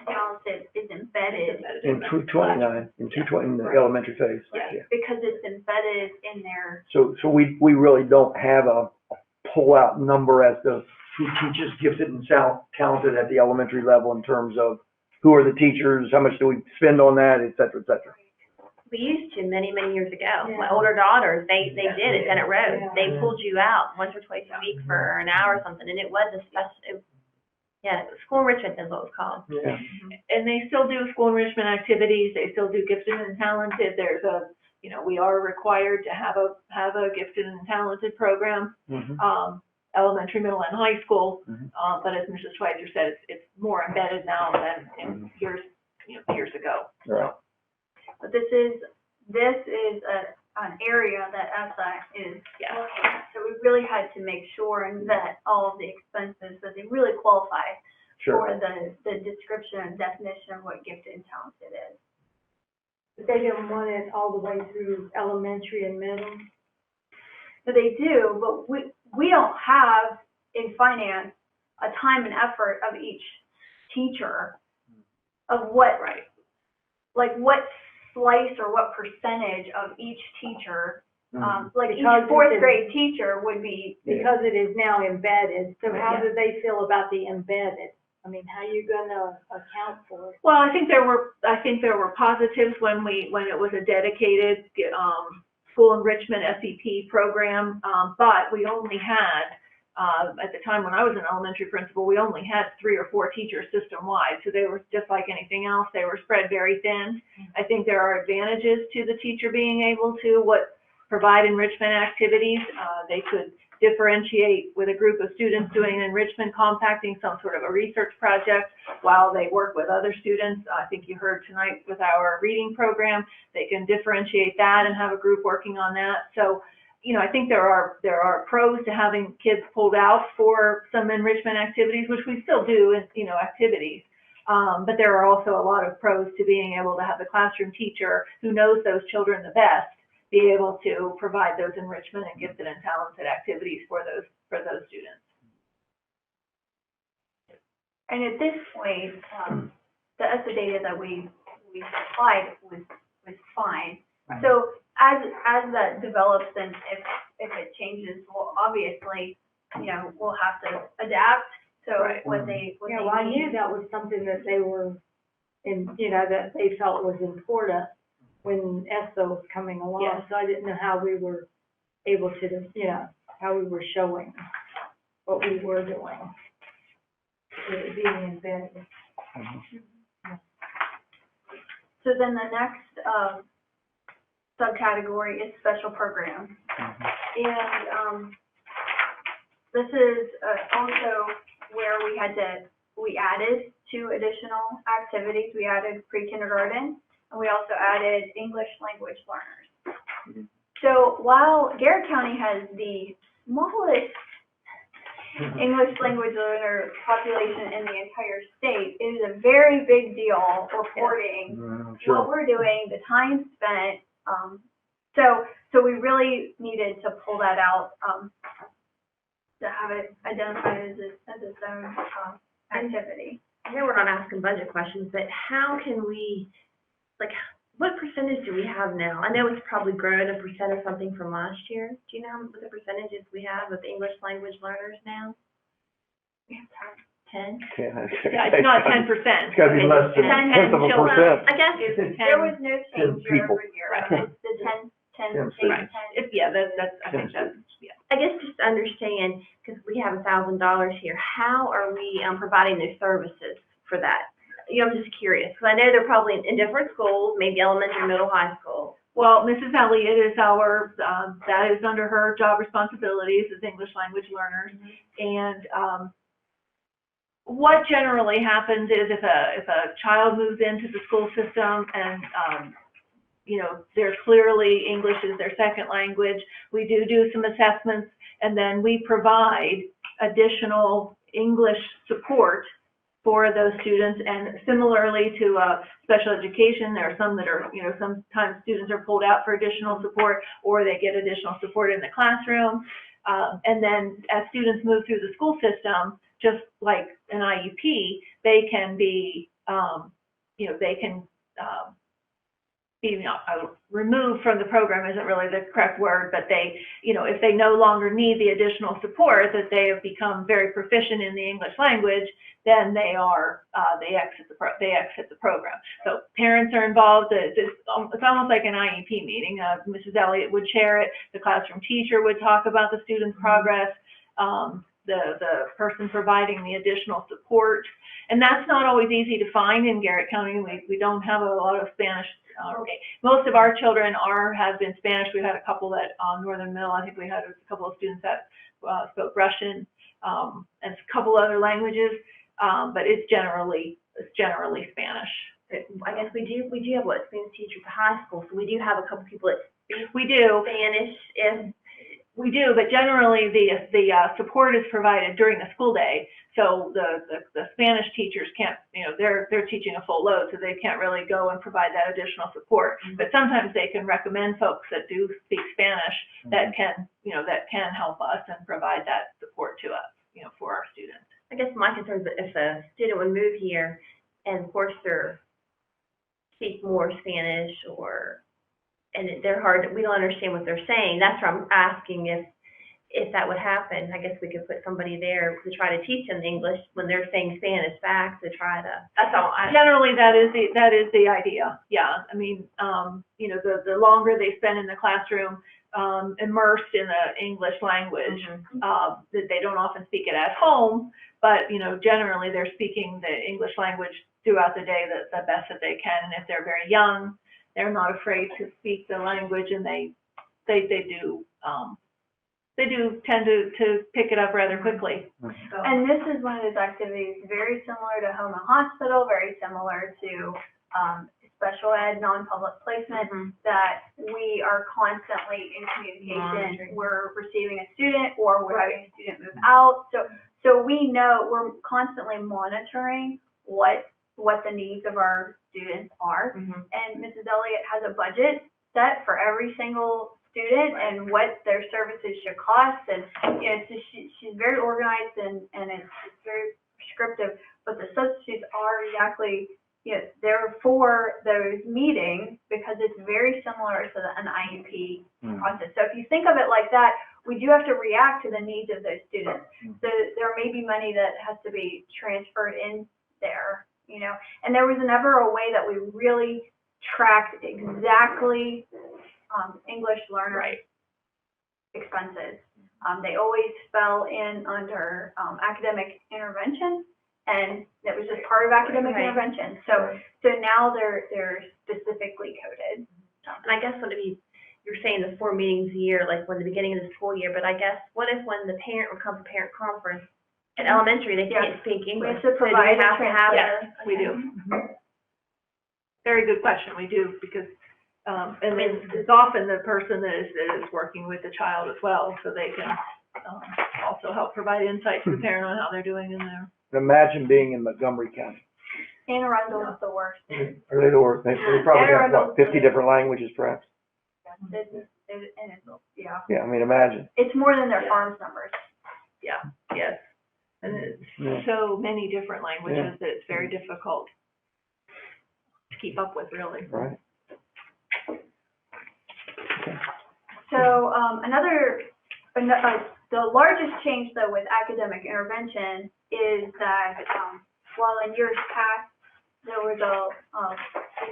talented is embedded. In 229, in 220, in the elementary phase. Right, Yeah. because it's embedded in their, So we really don't have a pull-out number as to who teaches gifted and talented at the elementary level in terms of who are the teachers, how much do we spend on that, et cetera, et cetera. We used to many years ago. Yeah. My older daughters, they did it, Bennett Road. Yeah. They pulled you out once or twice a week for an hour or something, and it was a special, yeah, school enrichment is what it was called. Yeah. And they still do school enrichment activities, they still do gifted and talented, there's a, you know, we are required to have a gifted and talented program, Mhm. Elementary, middle, and high school. Mhm. But as Mrs. Schweitzer said, it's more embedded now than in years ago. Right. but this is an area that ESSA is Yeah. looking at. So we really had to make sure and vet all of the expenses, so they really qualify Sure. for the description and definition of what gifted and talented is. But they didn't want it all the way through elementary and middle. So they do, but we don't have in finance a time and effort of each teacher of what, Right. like what slice or what percentage of each teacher, like each Because fourth it's- grade teacher would be, Because it is now embedded, so how Yeah. do they feel about the embedded? I mean, how are you gonna account for it? Well, I think there were positives when it was a dedicated, school enrichment SEP program, but we only had, at the time when I was an elementary principal, we only had 3 or 4 teachers system-wide, so they were just like anything else, they were spread very thin. I think there are advantages to the teacher being able to provide enrichment activities. They could differentiate with a group of students doing enrichment, compacting, some sort of a research project while they work with other students. I think you heard tonight with our reading program, they can differentiate that and have a group working on that. So, you know, I think there are pros to having kids pulled out for some enrichment activities, which we still do in, you know, activities. But there are also a lot of pros to being able to have the classroom teacher who knows those children the best be able to provide those enrichment and gifted and talented activities for those students. and at this point, the ESSA data that we supplied was fine. So as that develops and if it changes, well, obviously, you know, we'll have to adapt. So Right. what they Yeah, well, I knew that was something that they were, that they felt was important when ESSA was coming along. Yes. So I didn't know how we were able to, how we were showing what we were doing. It being embedded. So then the next subcategory is special programs. And this is also where we added 2 additional activities. We added pre-kindergarten, and we also added English language learners. So while Garrett County has the smallest English language learner population in the entire state, it is a very big deal reporting what we're doing, the time spent. So we really needed to pull that out, to have it identified as its own activity. I know we're not asking budget questions, but how can we, like, what percentage do we have now? I know it's probably grown 1% or something from last year. Do you know what the percentages we have of English language learners now? We have 10? Yeah, Yeah, it's not 10%. It's gotta be less than 10 tenth of a children. percent. I guess It's There 10. was no change year people. over year. Right. It's the 10, Ten, Right. Yeah, that's, I think that's, yeah. I guess just to understand, because we have $1,000 here, how are we providing those services for that? You know, I'm just curious, because I know they're probably in different schools, maybe elementary, middle, high school. Well, Mrs. Elliott is that is under her job responsibilities as English language learners. And, what generally happens is if a child moves into the school system and, they're clearly English is their second language, we do some assessments, and then we provide additional English support for those students. And similarly to special education, there are some that are, sometimes students are pulled out for additional support, or they get additional support in the classroom. And then as students move through the school system, just like an IEP, they can be, removed from the program isn't really the correct word, but they, if they no longer need the additional support, that they have become very proficient in the English language, then they exit the program. So parents are involved. It's almost like an IEP meeting. Mrs. Elliott would chair it. The classroom teacher would talk about the student's progress. The person providing the additional support. And that's not always easy to find in Garrett County. We don't have a lot of Spanish. Most of our children have been Spanish. We've had a couple that on Northern Middle, I think we had a couple of students that spoke Russian and a couple other languages, but it's generally Spanish. I guess we do have Spanish teachers at high school, so we do have a couple people that speak We do. Spanish. We do, but generally the support is provided during the school day. So the Spanish teachers can't, they're teaching a full load, so they can't really go and provide that additional support. But sometimes they can recommend folks that do speak Spanish that can help us and provide that support to us, for our students. I guess my concern is that if a student would move here and of course they speak more Spanish and they're hard, we don't understand what they're saying. That's why I'm asking if that would happen. I guess we could put somebody there to try to teach them English when they're saying Spanish back to try to. That's all. Generally, that is the idea. Yeah, I mean, the longer they spend in the classroom, immersed in the English language, that they don't often speak it at home, but generally they're speaking the English language throughout the day the best that they can. And if they're very young, they're not afraid to speak the language, and they do tend to pick it up rather quickly. And this is one of those activities very similar to home and hospital, very similar to special ed, non-public placement, that we are constantly in communication. We're receiving a student or we're having a student move out. So we know we're constantly monitoring what the needs of our students are. And Mrs. Elliott has a budget set for every single student and what their services should cost. And so she's very organized and it's very prescriptive. But the substitutes are exactly there for those meetings because it's very similar to an IEP process. So if you think of it like that, we do have to react to the needs of those students. So there may be money that has to be transferred in there. And there was never a way that we really tracked exactly English learner expenses. They always fell in under academic intervention, and it was just part of academic intervention. So now they're specifically coded. And I guess you're saying the 4 meetings a year, like when the beginning of the school year, but I guess what if when the parent comes to parent conference at elementary, they can't speak English? We have to provide Yes, we do. Very good question. We do, because and it's often the person that is working with the child as well, so they can also help provide insight to the parent on how they're doing in there. Imagine being in Montgomery County. Anne Arundel is the worst. Are they the worst? They probably have, 50 different languages, perhaps? Yeah, I mean, imagine. It's more than their farms numbers. Yeah, yes. And it's so many different languages that it's very difficult to keep up with, really. Right. So the largest change though with academic intervention is that while in years past there was a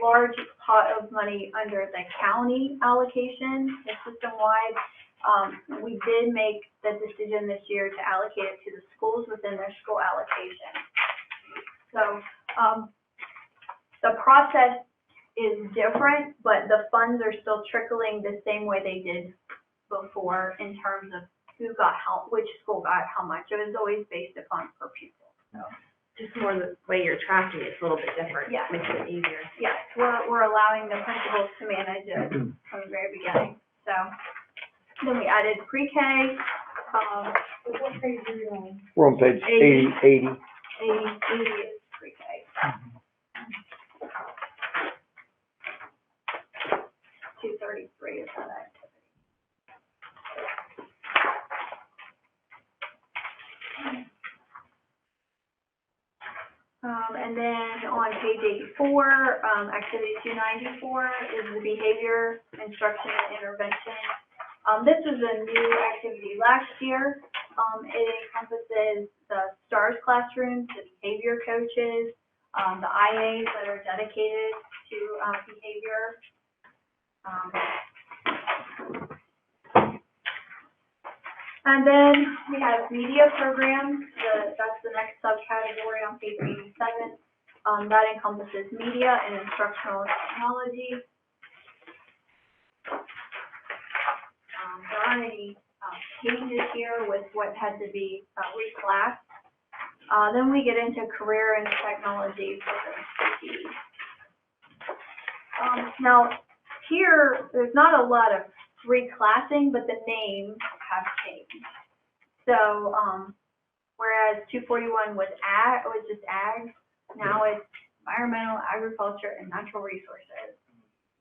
large pot of money under the county allocation, the system-wide, we did make the decision this year to allocate it to the schools within their school allocation. So the process is different, but the funds are still trickling the same way they did before in terms of who got how, which school got how much. It was always based upon per pupil. Just more the way you're tracking it's a little bit different. Yeah. Makes it easier. Yes, we're allowing the principals to manage it from the very beginning. So then we added pre-K. What page are you on? We're on page 80. 80. And then on page 84, activity 294 is the behavior, instruction, and intervention. This is a new activity last year. It encompasses the STARS classrooms, the behavior coaches, the IAs that are dedicated to behavior. And then we have media programs. That's the next subcategory on page 87. That encompasses media and instructional technology. There aren't any changes here with what had to be reclassed. Then we get into career and technology for the CTE. Now, here, there's not a lot of reclassing, but the names have changed. So, whereas 241 was just ag, now it's environmental, agriculture, and natural resources,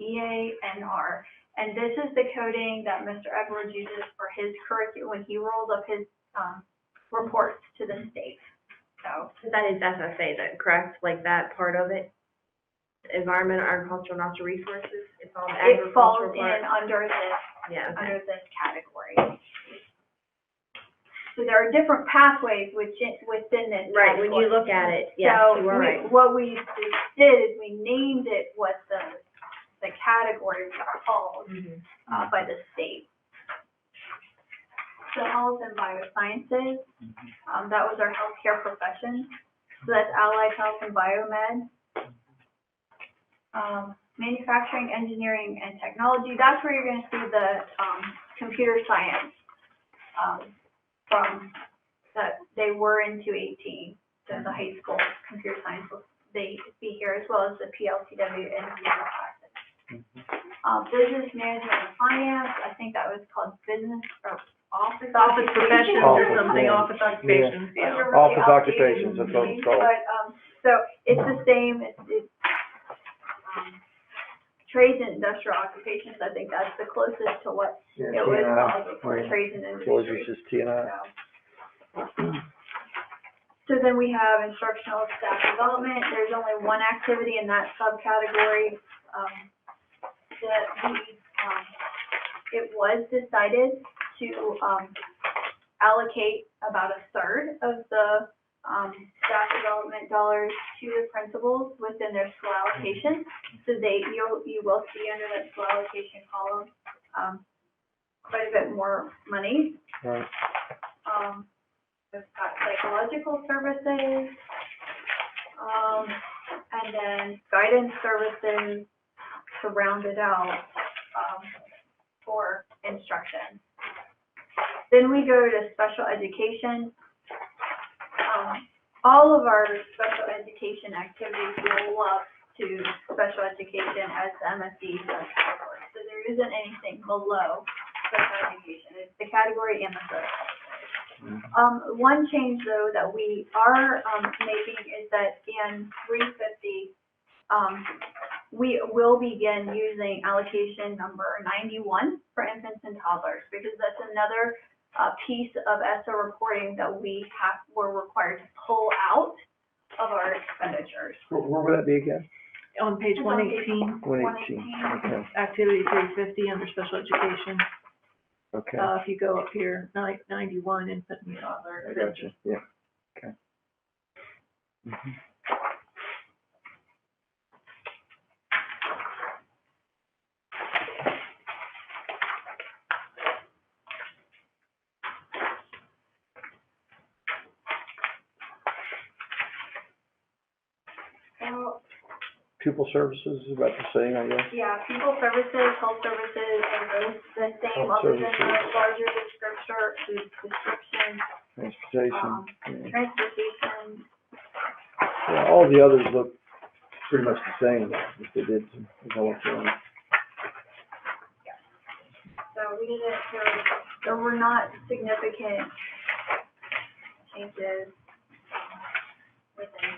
EANR. And this is the coding that Mr. Edwards uses for his curriculum when he rolls up his reports to the state. So That is FFA, correct? Like that part of it? Environmental, agricultural, natural resources? It's all the it falls agricultural part? in under this Yeah, okay. under this category. So there are different pathways within this Right, category. when you look at it, yes, So you are right. what we did is we named it what the category was called by the state. So health and biosciences, that was our healthcare profession. So that's allied health and biomed. Manufacturing, engineering, and technology, that's where you're going to see the computer science from that they were in 218. So the high school computer science will they be here, as well as the PLCW and classes. Business management and finance, I think that was called business or office professions or something, Yeah. office occupations, Those yeah. are really Office outdated occupations, that's what it's names, called. But, so it's the same, it's trades and industrial occupations, I think that's the closest to what Yeah, it was T&I. called before, Yeah. trades and George industry. is just T&I. So then we have instructional staff development. There's only one activity in that subcategory. It was decided to allocate about a third of the staff development dollars to the principals within their school allocation. So you will see under that school allocation column quite a bit more money. Right. We've got psychological services, and then guidance services to round it out for instruction. Then we go to special education. All of our special education activities roll up to special education as the MSD subcategory. So there isn't anything below special education. It's the category and the subcategory. One change though that we are making is that in 350, we will begin using allocation number 91 for infants and toddlers, because that's another piece of ESSA reporting that we're required to pull out of our expenditures. Where would that be again? On page 118, 118. Okay. activity 350 under special education. Okay. If you go up here, 91, infant and toddler. I got you. Yeah. Okay. Pupil services is about the same, I guess. Yeah, people services, health services are both the same, Health other than the services. larger description, Transportation. Yeah. transportation. Yeah, all the others look pretty much the same if they did some develop their own. So we didn't, there were not significant changes within.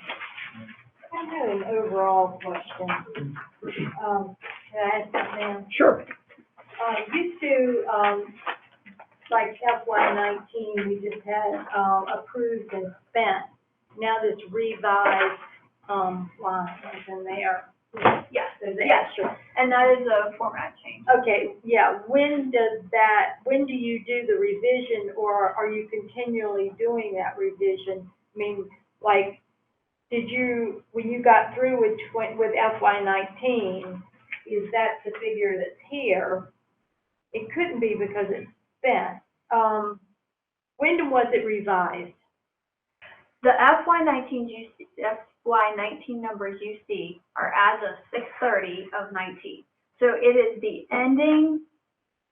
I have an overall question. Can I ask that now? Sure. Used to, like FY19, we just had, approved and spent. Now this revised lines, and they are, Yes, there's the yes, extra. and that is a format change. Okay, yeah, when do you do the revision, or are you continually doing that revision? I mean, like, when you got through with FY19, is that the figure that's here? It couldn't be because it's spent. When was it revised? The FY19 numbers you see are as of 6/30 of 19. So it is the ending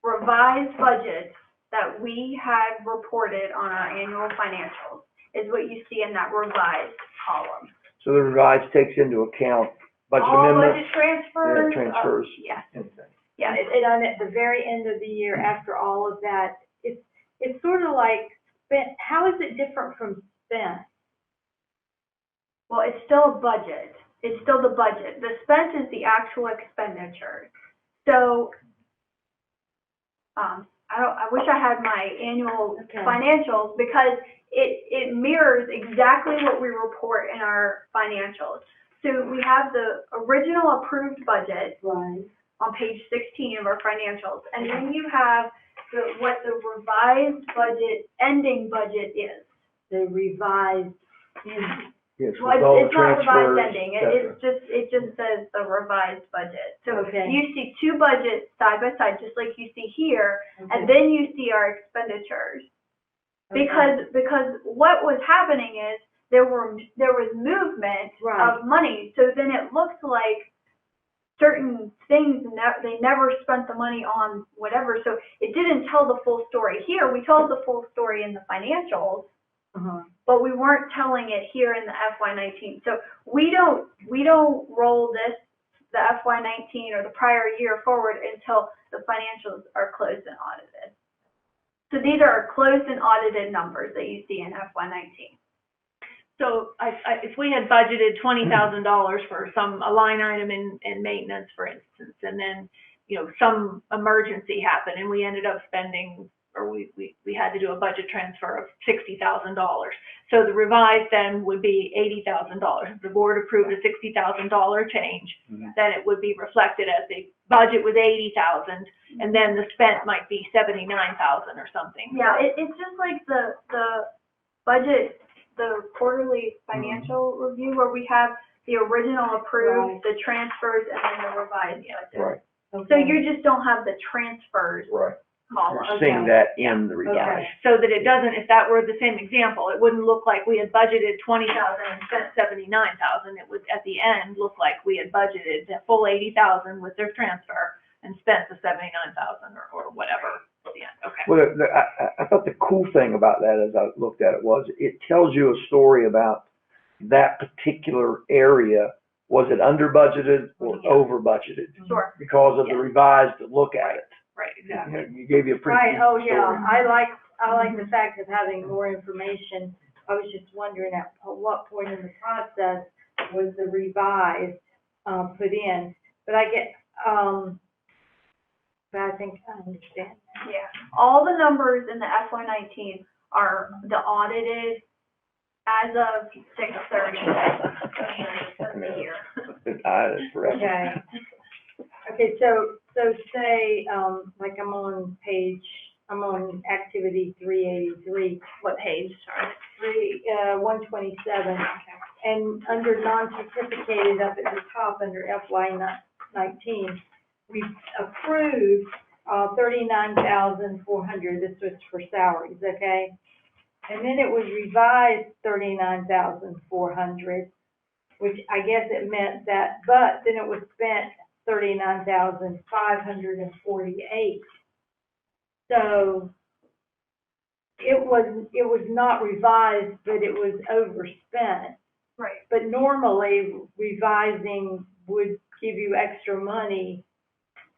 revised budget that we had reported on our annual financials is what you see in that revised column. So the revised takes into account budget All amendments. budget transfers. Transfers. Yes, and things. yes. And on at the very end of the year, after all of that, it's sort of like spent. How is it different from spent? Well, it's still a budget. It's still the budget. The spent is the actual expenditure. So, I wish I had my annual financials because it mirrors exactly what we report in our financials. So we have the original approved budget Right. on page 16 of our financials, and then you have what the revised budget, ending budget is. The revised. Yes, with Well, all the it's not transfers, revised ending, et cetera. it just says the revised budget. So Okay. you see two budgets side by side, just like you see here, and then you see our expenditures. Because what was happening is there was movement Right. of money, so then it looks like certain things, they never spent the money on whatever, so it didn't tell the full story. Here, we told the full story in the financials, but we weren't telling it here in the FY19. So we don't roll the FY19 or the prior year forward until the financials are closed and audited. So these are closed and audited numbers that you see in FY19. So if we had budgeted $20,000 for a line item in maintenance, for instance, and then, some emergency happened and we ended up spending, or we had to do a budget transfer of $60,000. So the revised then would be $80,000. If the board approved a $60,000 change, then it would be reflected as the budget was $80,000, and then the spent might be $79,000 or something. Yeah, it's just like the budget, the quarterly financial review where we have the original approved, the transfers, and then the revised budget. Right, So you just don't have the transfers right. column. You're seeing that in the revised. Okay. So that it doesn't, if that were the same example, it wouldn't look like we had budgeted $20,000 and spent $79,000. It would, at the end, look like we had budgeted the full $80,000 with their transfer and spent the $79,000 or whatever at the end. Okay. Well, I thought the cool thing about that as I looked at it was it tells you a story about that particular area. Was it under budgeted or over budgeted? Sure. Because of the revised look at it. Right, exactly. You gave you a pretty Right, good oh, story. yeah, I like the fact of having more information. I was just wondering at what point in the process was the revised, put in. But I think I understand. Yeah, all the numbers in the FY19 are the audited as of 6/30 of the year. That's correct. Okay. Okay, so say, like I'm on activity 383. What page, sorry? 127. And under non-certificated up at the top under FY19, we approved, 39,400. This was for salaries, okay? And then it was revised 39,400, which I guess it meant that, but then it was spent 39,548. So it was not revised, but it was overspent. Right. But normally revising would give you extra money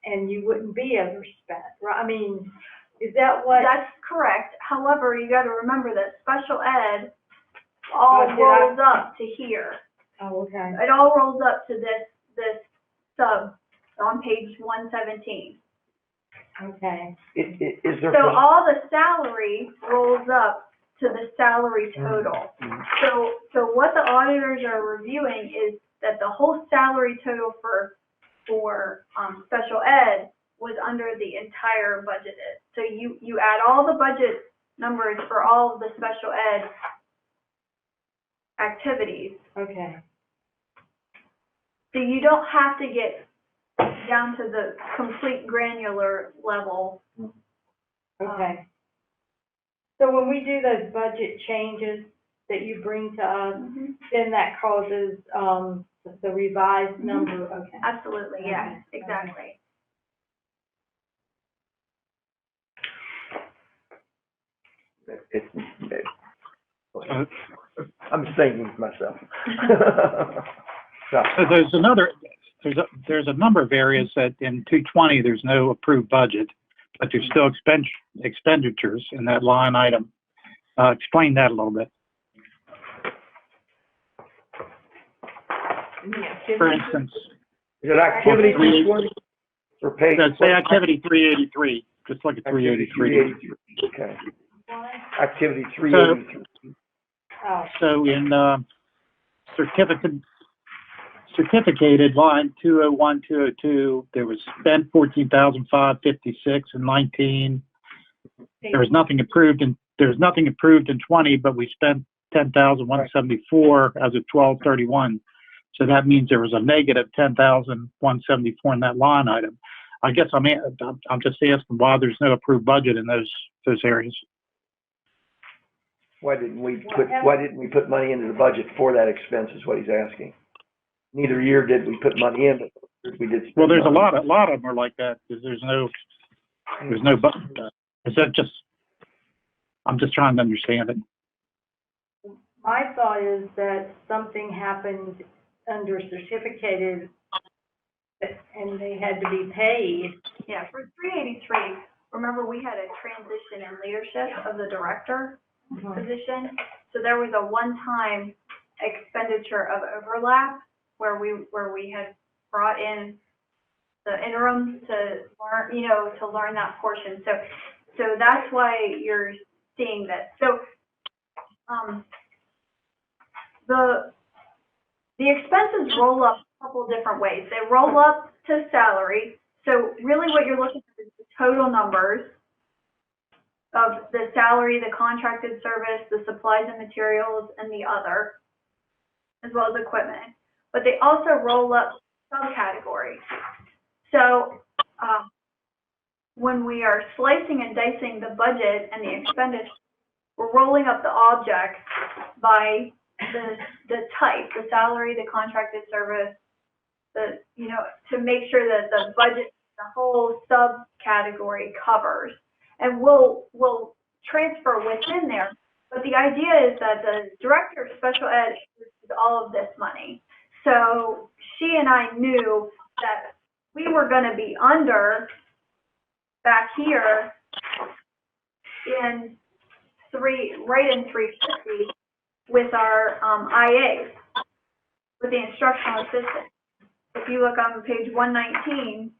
and you wouldn't be overspent, right? I mean, is that what? That's correct. However, you got to remember that special ed all rolls up to here. Oh, okay. It all rolls up to this sub on page 117. Is Okay. there? So all the salary rolls up to the salary total. So what the auditors are reviewing is that the whole salary total for special ed was under the entire budgeted. So you add all the budget numbers for all of the special ed activities. Okay. So you don't have to get down to the complete granular level. Okay. So when we do those budget changes that you bring to us, then that causes, the revised number, okay. Absolutely, yes, exactly. I'm thinking to myself. So, So there's a number of areas that in 220, there's no approved budget, but there's still expenditures in that line item. Explain that a little bit. For instance, is it activity 220 or page? say activity 383, just look at 383. Okay. Activity 383. So in certificated line 201, 202, there was spent 14,556 in 19. There was nothing approved in 20, but we spent 10,174 as of 12/31. So that means there was a negative 10,174 in that line item. I guess I'm just asking why there's no approved budget in those areas. Why didn't we put money into the budget for that expense is what he's asking. Neither year did we put money in, but we did. Well, there's a lot of them are like that because there's no budget. Is that just? I'm just trying to understand it. My thought is that something happened under certificated and they had to be paid. Yeah, for 383, remember we had a transition in leadership of the director position. So there was a one-time expenditure of overlap where we had brought in the interims to learn that portion. So that's why you're seeing this. So the expenses roll up a couple different ways. They roll up to salary. So really what you're looking at is the total numbers of the salary, the contracted service, the supplies and materials, and the other, as well as equipment. But they also roll up subcategories. So when we are slicing and dicing the budget and the expenditure, we're rolling up the objects by the type, the salary, the contracted service, to make sure that the budget, the whole subcategory covers. And we'll transfer within there. But the idea is that the director of special ed is all of this money. So she and I knew that we were going to be under back here in right in 350 with our IAs, with the instructional assistant. If you look on page 119,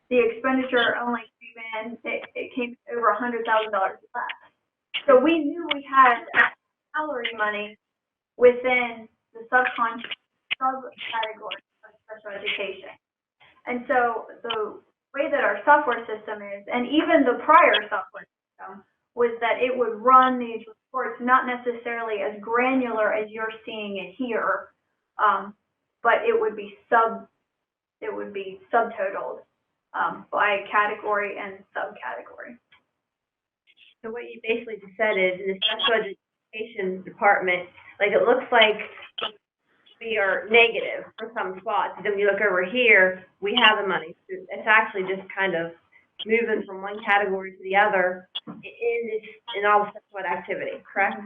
the expenditure only came in, it came over $100,000 less. So we knew we had salary money within the subcategory of special education. And so the way that our software system is, and even the prior software system, was that it would run these reports not necessarily as granular as you're seeing it here, but it would be subtotaled by category and subcategory. So what you basically just said is in the special education department, like it looks like we are negative for some spots. Then you look over here, we have the money. It's actually just kind of moving from one category to the other in all special ed activity, correct?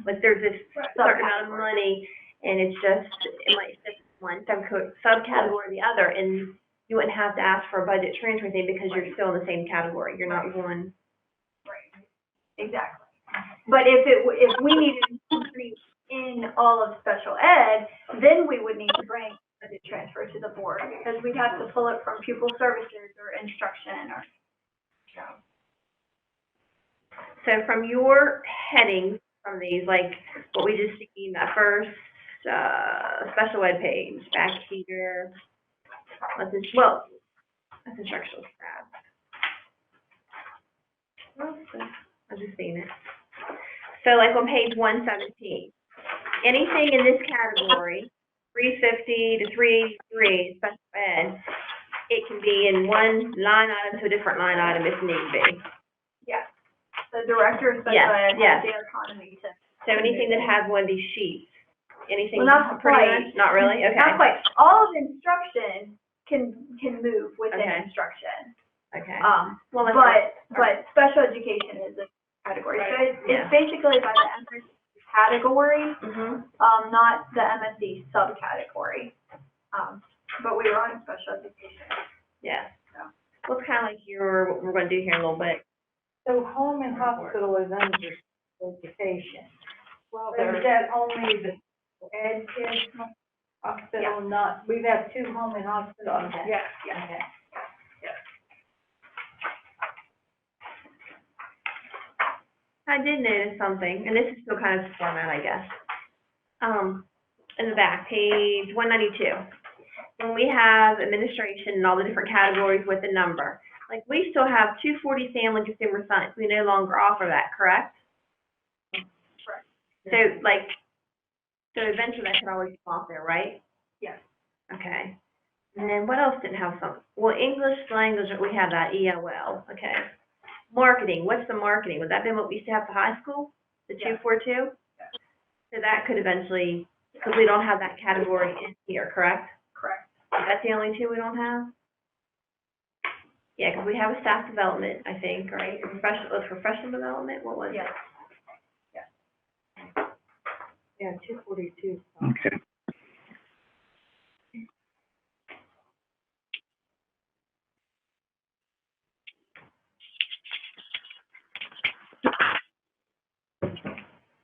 Like there's this certain amount of money, and it might fit one subcategory or the other, and you wouldn't have to ask for a budget transfer thing because you're still in the same category. You're not going. Right. Exactly. But if we needed money in all of special ed, then we would need to bring budget transfer to the board because we'd have to pull it from pupil services or instruction or. So from your headings from these, like what we just seen, that first, special ed page, back here, that's instructional staff. I've just seen it. So like on page 117, anything in this category, 350 to 383, special ed, it can be in one line item to a different line item if need be. Yeah. The director of special Yes, ed yes. has the autonomy to. So anything that has one of these sheets, anything Well, not pretty quite. much, not really? Okay. Not quite. All of instruction can move within Okay. instruction. Okay. But special education is a category. So Yeah. it's basically by the MSD category, Mm-hmm. not the MSD subcategory. But we were on special education. Yeah. Well, it's kind of like what we're going to do here in a little bit. So home and hospital is under education. Well, Or is that only the ed kids? Hospital, not, we have two home and hospital. Okay. Yeah. Okay. I did notice something, and this is still kind of format, I guess. In the back, page 192, when we have administration and all the different categories with the number, like we still have 240 family consumer science. We no longer offer that, correct? Correct. So eventually that can always come off there, right? Yes. Okay. And then what else didn't have some? Well, English language, we have that, EOL, okay. Marketing, what's the marketing? Would that be what we used to have at the high school? The 242? So that could eventually, because we don't have that category in here, correct? Correct. That's the only two we don't have? Yeah, because we have a staff development, I think, right? Professional development, what was it? Yes. Yeah, 242. Okay.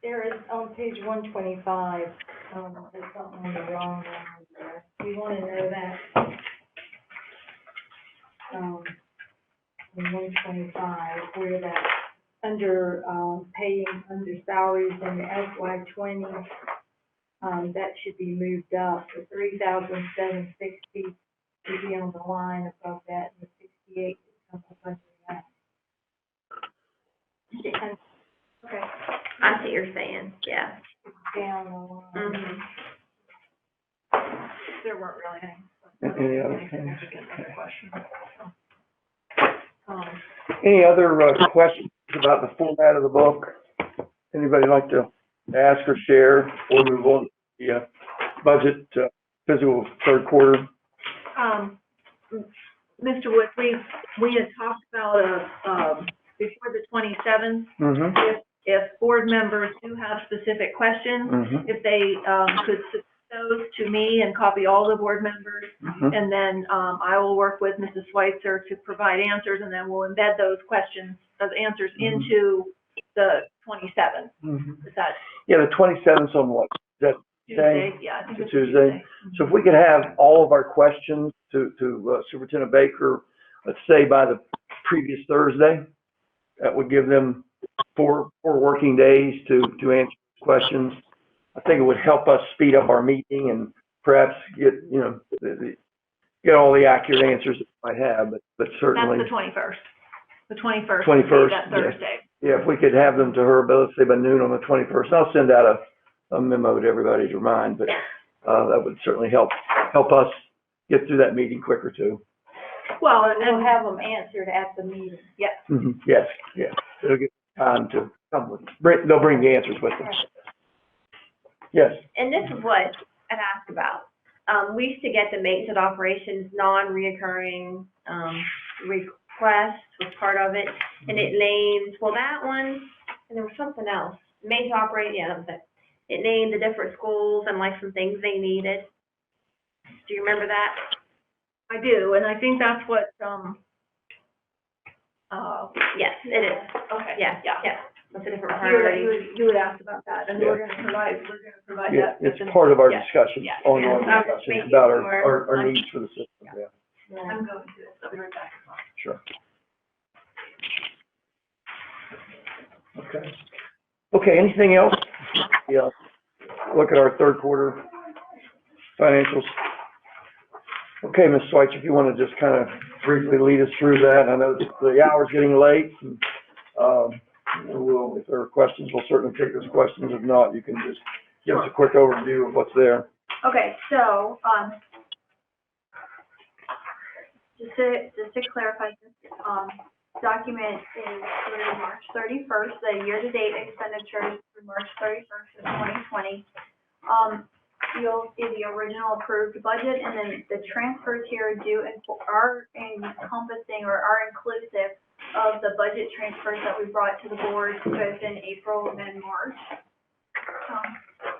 There is, on page 125, there's something on the wrong one there. You want to know that? On 125, where that, under, paying under salaries in the FY20, that should be moved up. The 3,760 should be on the line above that, and the 68 comes up under that. And Okay. I see what you're saying, yeah. down the line. Mm-hmm. There weren't really Any other things? significant other questions. Any other questions about the format of the book? Anybody like to ask or share before we move on to the budget physical third quarter? Mr. Wood, we had talked about, before the 27th, Mm-hmm. if board members do have specific questions, Mm-hmm. if they, could submit those to me and copy all the board members, Mm-hmm. and then, I will work with Mrs. Schweitzer to provide answers, and then we'll embed those questions, those answers Mhm. into the 27th. Mm-hmm. Is that Yeah, the 27th on what? Is that Tuesday? Yeah, I think it's Tuesday? So if we could have all of our questions to Superintendent Baker, let's say by the previous Thursday, that would give them four working days to answer questions. I think it would help us speed up our meeting and perhaps get, get all the accurate answers that we might have, but certainly. That's the 21st. The 21st. 21st, That Thursday. Yeah, if we could have them to her, but let's say by noon on the 21st, I'll send out a memo to everybody to remind, but that would certainly help us get through that meeting quicker too. Well, We'll and have them answered at the meeting. Mhm. Yes, yeah. It'll get time to come with, they'll bring the answers with them. Yes. And this is what I'd ask about. We used to get the maintenance operations non-reoccurring, request was part of it, and it named, well, that one, and there was something else. Maintenance operating, yeah, that was it. It named the different schools and like some things they needed. Do you remember that? I do, and I think that's what, Yes, it is. okay. Yeah. Yeah. That's a different You priority. would ask about that, and Yeah. we're gonna provide Yeah, that. it's part of our Yeah. discussions, Yeah. ongoing Yeah. I was discussions making about sure. our needs for the system, yeah, I'm going to, so we're back. sure. Okay. Okay, anything else? Yeah. Look at our third quarter financials. Okay, Ms. Schweitzer, if you want to just kind of briefly lead us through that. I know the hour's getting late. And, if there are questions, we'll certainly take those questions. If not, you can just give us a quick overview of what's there. Okay, so, just to clarify, this, document is through March 31st, the year-to-date expenditures through March 31st of 2020. You'll see the original approved budget, and then the transfers here are encompassing or are inclusive of the budget transfers that we brought to the board both in April and March.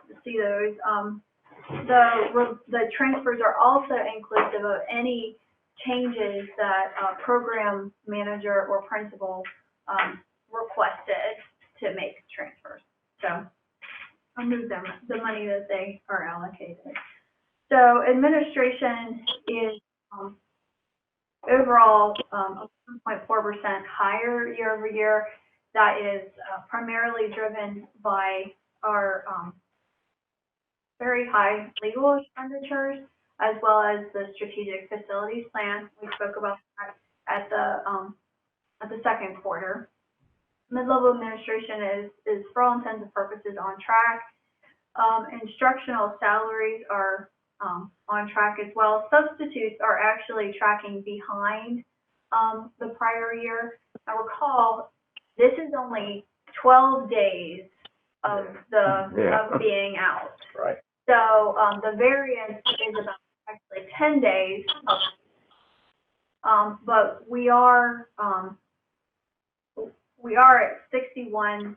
To see those, the transfers are also inclusive of any changes that program manager or principal requested to make transfers. So I'll move them, the money that they are allocated. So administration is overall 1.4% higher year over year. That is primarily driven by our very high legal expenditures, as well as the strategic facilities plan. We spoke about that at the second quarter. Mid-level administration is for all intents and purposes on track. Instructional salaries are on track as well. Substitutes are actually tracking behind the prior year. Now recall, this is only 12 days of of being out. Right. So the variance is about actually 10 days. But we are at 61%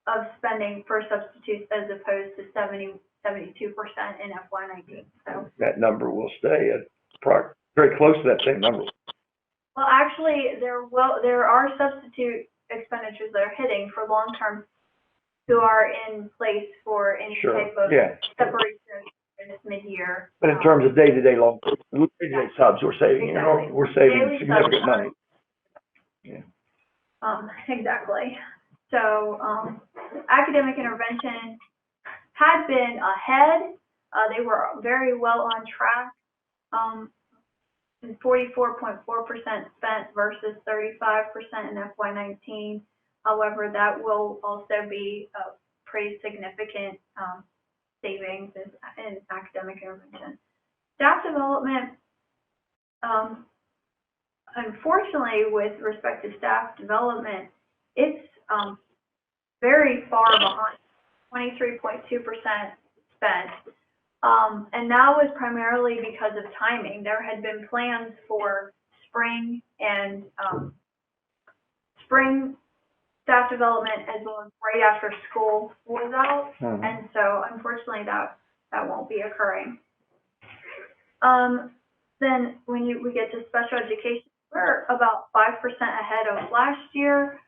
of spending for substitutes as opposed to 72% in FY19. So that number will stay at very close to that same number. well, actually, there are substitute expenditures that are hitting for long-term who are in place for any type of separation in this mid-year. But in terms of day-to-day day-to-day subs, we're saving, Exactly. we're saving Daily significant subs. money. Exactly. So academic intervention had been ahead. They were very well on track. 44.4% spent versus 35% in FY19. However, that will also be a pretty significant savings in academic intervention. Staff development, unfortunately, with respect to staff development, it's very far behind, 23.2% spent. And that was primarily because of timing. There had been plans for spring and spring staff development as well as right after school was out. And so unfortunately that won't be occurring. Then when we get to special education, we're about 5% ahead of last year.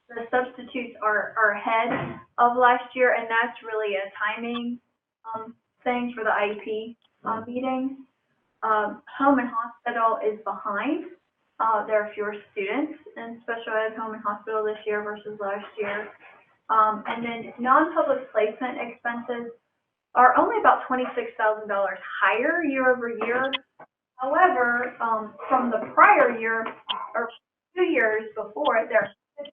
The substitutes are ahead of last year, and that's really a timing thing for the IEP meetings. Home and hospital is behind. There are fewer students in special ed home and hospital this year versus last year. And then non-public placement expenses are only about $26,000 higher year over year. However, from the prior year or 2 years before, they're 6%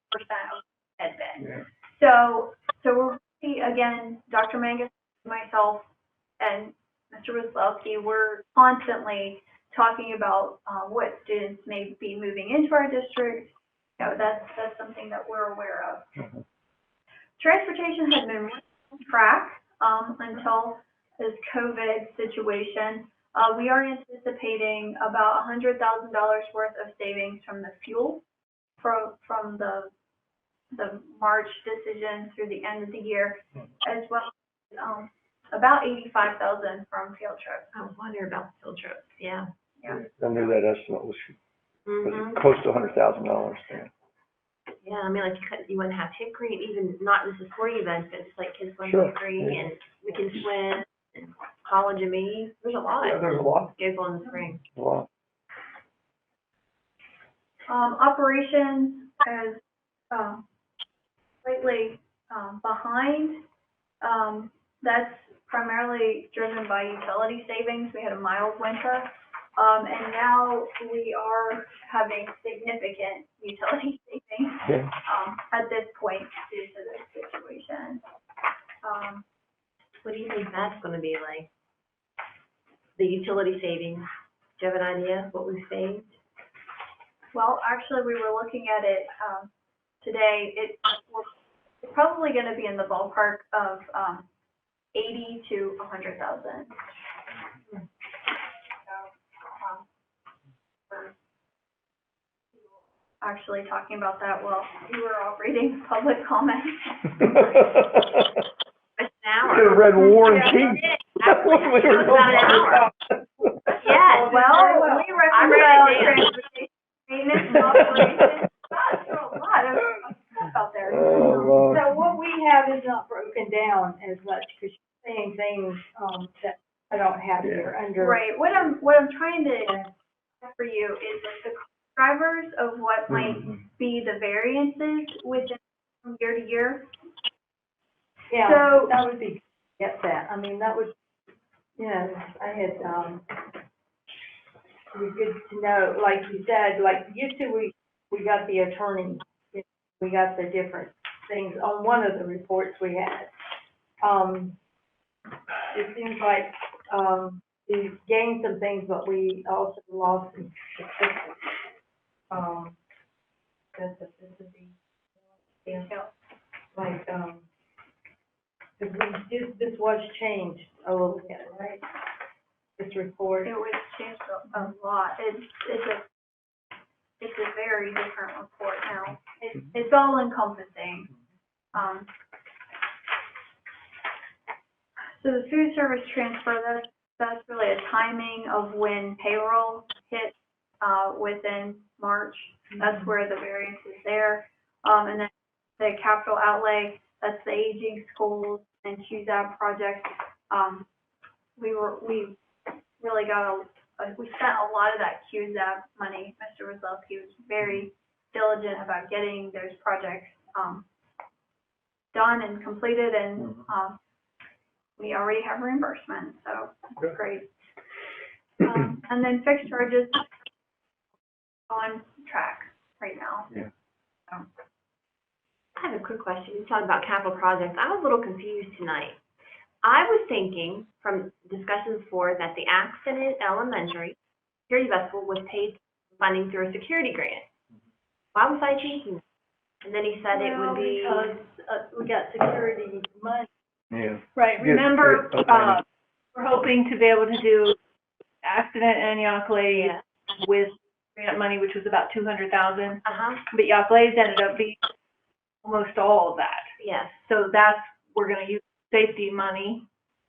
had been. So we're really, again, Dr. Mangus, myself, and Mr. Wyslowski, we're constantly talking about what students may be moving into our district. You know, that's something that we're aware of. Transportation has been on track until this COVID situation. We are anticipating about $100,000 worth of savings from the fuel from the March decision through the end of the year, as well as about $85,000 from field trips. I wonder about the field trips. Yeah. I knew that estimate was close to $100,000. Yeah, I mean, like you wouldn't have Hickory, even not just the sporting events, but it's like kids going to Hickory and we can swim and college and me. There's a lot. Yeah, there's a lot. Goes on in the spring. A lot. Operations is, slightly, behind. That's primarily driven by utility savings. We had a mild winter. And now we are having significant utility savings, at this point due to this situation. What do you think that's gonna be like? The utility savings, do you have an idea of what we've saved? Well, actually, we were looking at it, today. It's probably gonna be in the ballpark of, 80 to 100,000. Actually talking about that while you were all reading public comments. An Should have read War and Yeah, Peace. That's When we were about an hour. Yes, Well, we read I read about it down. transportation, maintenance, and operations. Gosh, there are a lot of stuff out there. Oh, Lord. So what we have is not broken down as much, because you're saying things, that I don't have here under. Right, what I'm trying to get for you is like the drivers of what might be the variances within from year to year. Yeah, So- that would be, get that, I mean, that would, I had, it'd be good to know, like you said, like, used to, we got the attorney, we got the different things on one of the reports we had. It seems like, we gained some things, but we also lost some statistics. Specificity, like, this was changed a little bit, right? This report. It was changed a lot. It's a very different report now. It's all encompassing. So the food service transfer, that's really a timing of when payroll hit, within March. That's where the variance is there. And then the capital outlay, that's the aging schools and QZAB projects. We really got we spent a lot of that QZAB money. Mr. Rozelski was very diligent about getting those projects, done and completed, and, we already have reimbursement, so that's great. And then fixed charges on track right now. Yeah. I have a quick question. You talked about capital projects. I was a little confused tonight. I was thinking from discussions before that the accident elementary security vessel was paid funding through a security grant. Why was I thinking that? And then he said it would be. Because, we got security money. Yeah. Right, Good, remember, good, okay. we're hoping to be able to do accident and Yoklait Yeah. with grant money, which was about 200,000. But Yoklait's ended up being almost all of that. Yes. So that's, we're gonna use safety money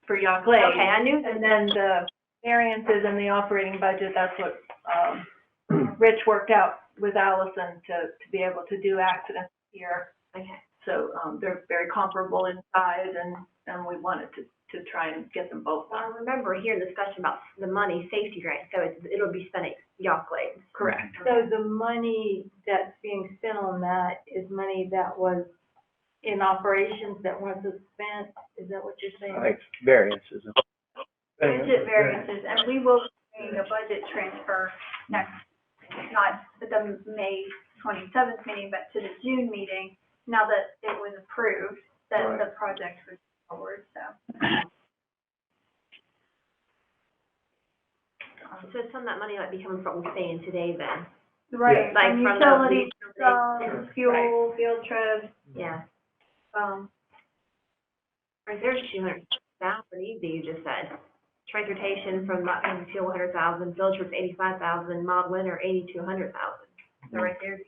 for Yoklait. Okay, I knew that. And then the variances and the operating budget, that's what, Rich worked out with Allison to be able to do accidents here. Okay. So, they're very comparable in size, and we wanted to try and get them both Well, I done. remember hearing discussion about the money safety grant, so it'll be spent at Yoklait. Correct. So the money that's being spent on that is money that was in operations that wasn't spent, is that what you're saying? Like variances. Budget variances, and we will be doing a budget transfer next, not at the May 27th meeting, but to the June meeting, now that it was approved, that Right. the project was forward, so. So some of that money might be coming from what we're paying today then. Right, Like from from the utilities, utilities. fuel, field trips, Yeah. Right, There's 200,000 easy, you just said. Transportation from not paying fuel, 100,000, field trips, 85,000, mild winter, 80 to 100,000. So right there's easy.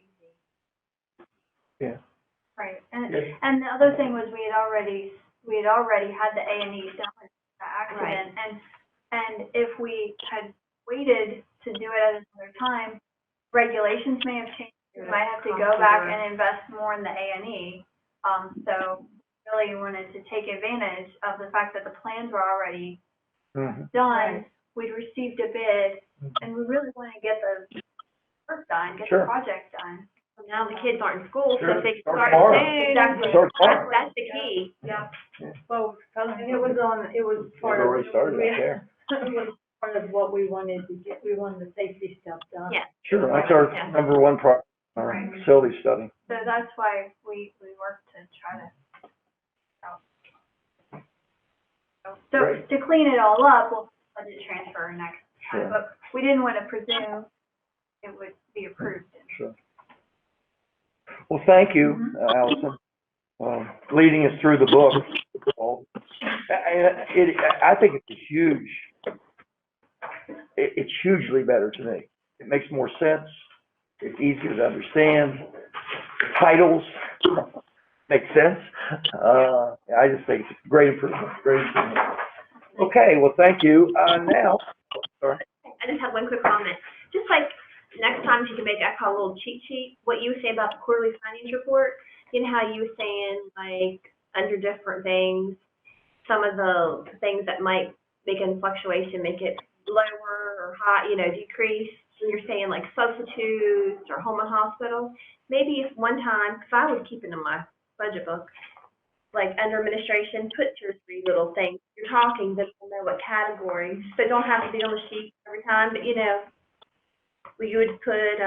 Yeah. right. Yes. And the other thing was we had already had the A&E done with the accident. And if we had waited to do it at another time, regulations may have changed. We might have to go back and invest more in the A&E. So really wanted to take advantage of the fact that the plans were already done. We'd received a bid, and we really want to get work done, get Sure. the project done. So now the kids aren't in school, so Sure. if they Start start tomorrow. soon, exactly, Start tomorrow. that's the key. Yeah. Well, and it was part of. already started out there. It was part of what we wanted to get, we wanted the safety stuff done. Yeah. Sure, that's our Yeah. number one priority, our Right. facility study. So that's why we worked to try to. So Great. to clean it all up, we'll budget transfer next Sure. time, but we didn't want to presume it would be approved. Sure. Well, thank you, Allison, leading us through the book. I think it's it's hugely better to me. It makes more sense. It's easier to understand. The titles make sense. I just think it's a great improvement, Okay, well, thank you. Now, sorry. I just have one quick comment. Just like next time you can make, I call a little cheat sheet, what you say about the quarterly finance report. You know how you were saying, like, under different things, some of the things that might make a fluctuation, make it lower or high, decrease. And you're saying like substitutes or home and hospital. Maybe if one time, because I would keep it in my budget book, like under administration, put 2 or 3 little things. You're talking, then we'll know what category. So it don't have to be on the sheet every time, but you would put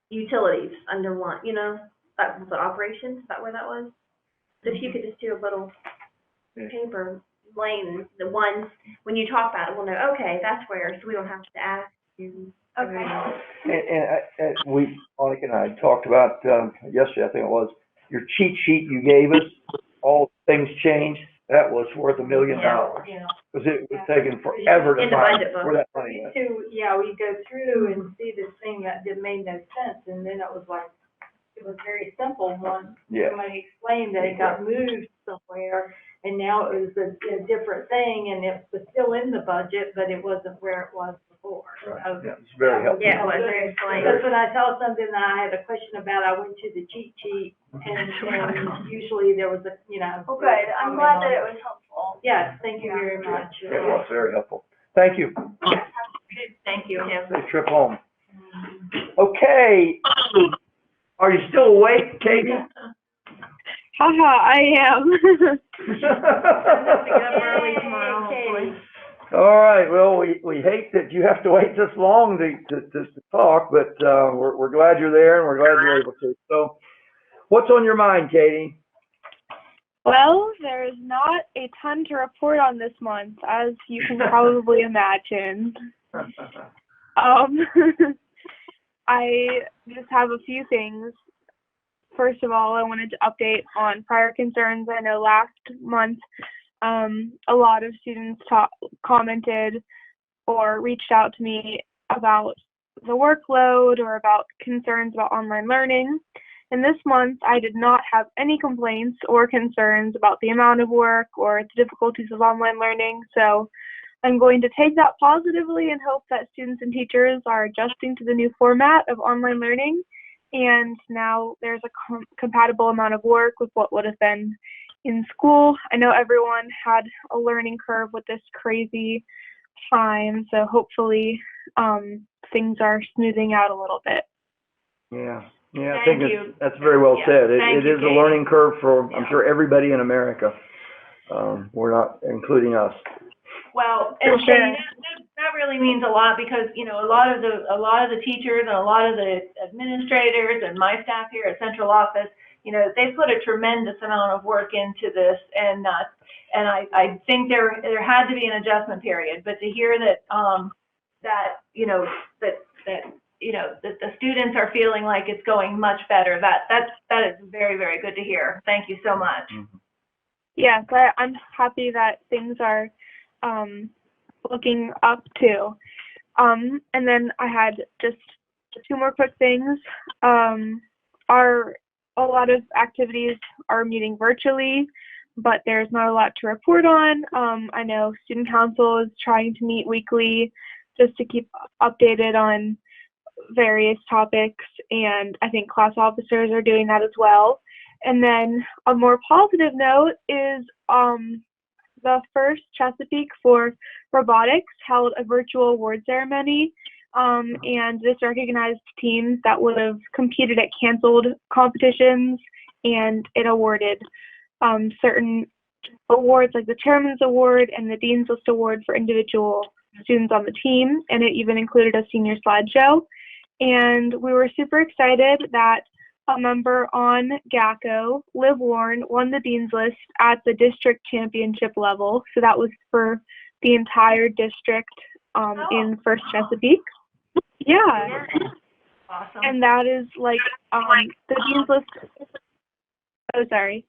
utilities under one, that was the operations, is that where that was? So if you could just do a little paper lane, the ones, when you talk about it, we'll know, okay, that's where, so we don't have to ask you. Okay. And Monica and I talked about, yesterday, I think it was, your cheat sheet you gave us, all things changed, that was worth $1 million. Yeah. Because it was taking forever to In the find budget book. where that money went. We go through and see this thing that made no sense, and then it was like, it was very simple once Yeah. somebody explained that it got moved somewhere, and now it was a different thing, and it was still in the budget, but it wasn't where it was before. Right. So, Yeah, it's very helpful. Yeah, it was very explained. because when I tell something that I had a question about, I went to the cheat sheet, and usually there was a, Well, good. I'm glad that it was helpful. Yes, thank you very much. It was very helpful. Thank you. Thank you, Tim. Safe trip home. Okay. Are you still awake, Katie? Haha, I am. Early tomorrow, hopefully. All right, well, we hate that you have to wait this long to talk, but we're glad you're there and we're glad you're able to. So what's on your mind, Katie? Well, there's not a ton to report on this month, as you can probably imagine. I just have a few things. First of all, I wanted to update on prior concerns. I know last month a lot of students commented or reached out to me about the workload or about concerns about online learning. And this month, I did not have any complaints or concerns about the amount of work or the difficulties of online learning. So I'm going to take that positively and hope that students and teachers are adjusting to the new format of online learning. And now there's a compatible amount of work with what would have been in school. I know everyone had a learning curve with this crazy time, so hopefully things are smoothing out a little bit. Yeah, I Thank think you. that's very well said. Thank It you, is a Katie. learning curve for, I'm sure, everybody in America. We're not including us. Well, and For sure. that really means a lot because, a lot of the teachers and a lot of the administrators and my staff here at central office, they put a tremendous amount of work into this, and I think there had to be an adjustment period. But to hear that the students are feeling like it's going much better, that is very, very good to hear. Thank you so much. Mm-hmm. Yes, I'm happy that things are looking up too. And then I had just 2 more quick things. A lot of activities are meeting virtually, but there's not a lot to report on. I know Student Council is trying to meet weekly just to keep updated on various topics, and I think class officers are doing that as well. And then a more positive note is the first Chesapeake for robotics held a virtual award ceremony and this recognized teams that would have competed at canceled competitions, and it awarded certain awards like the Chairman's Award and the Dean's List Award for individual students on the team, and it even included a senior slideshow. And we were super excited that a member on GACO, Liv Warren, won the Dean's List at the district championship level. So that was for the entire district in First Chesapeake. Yeah. Awesome. And that is like the Dean's List. Oh, sorry.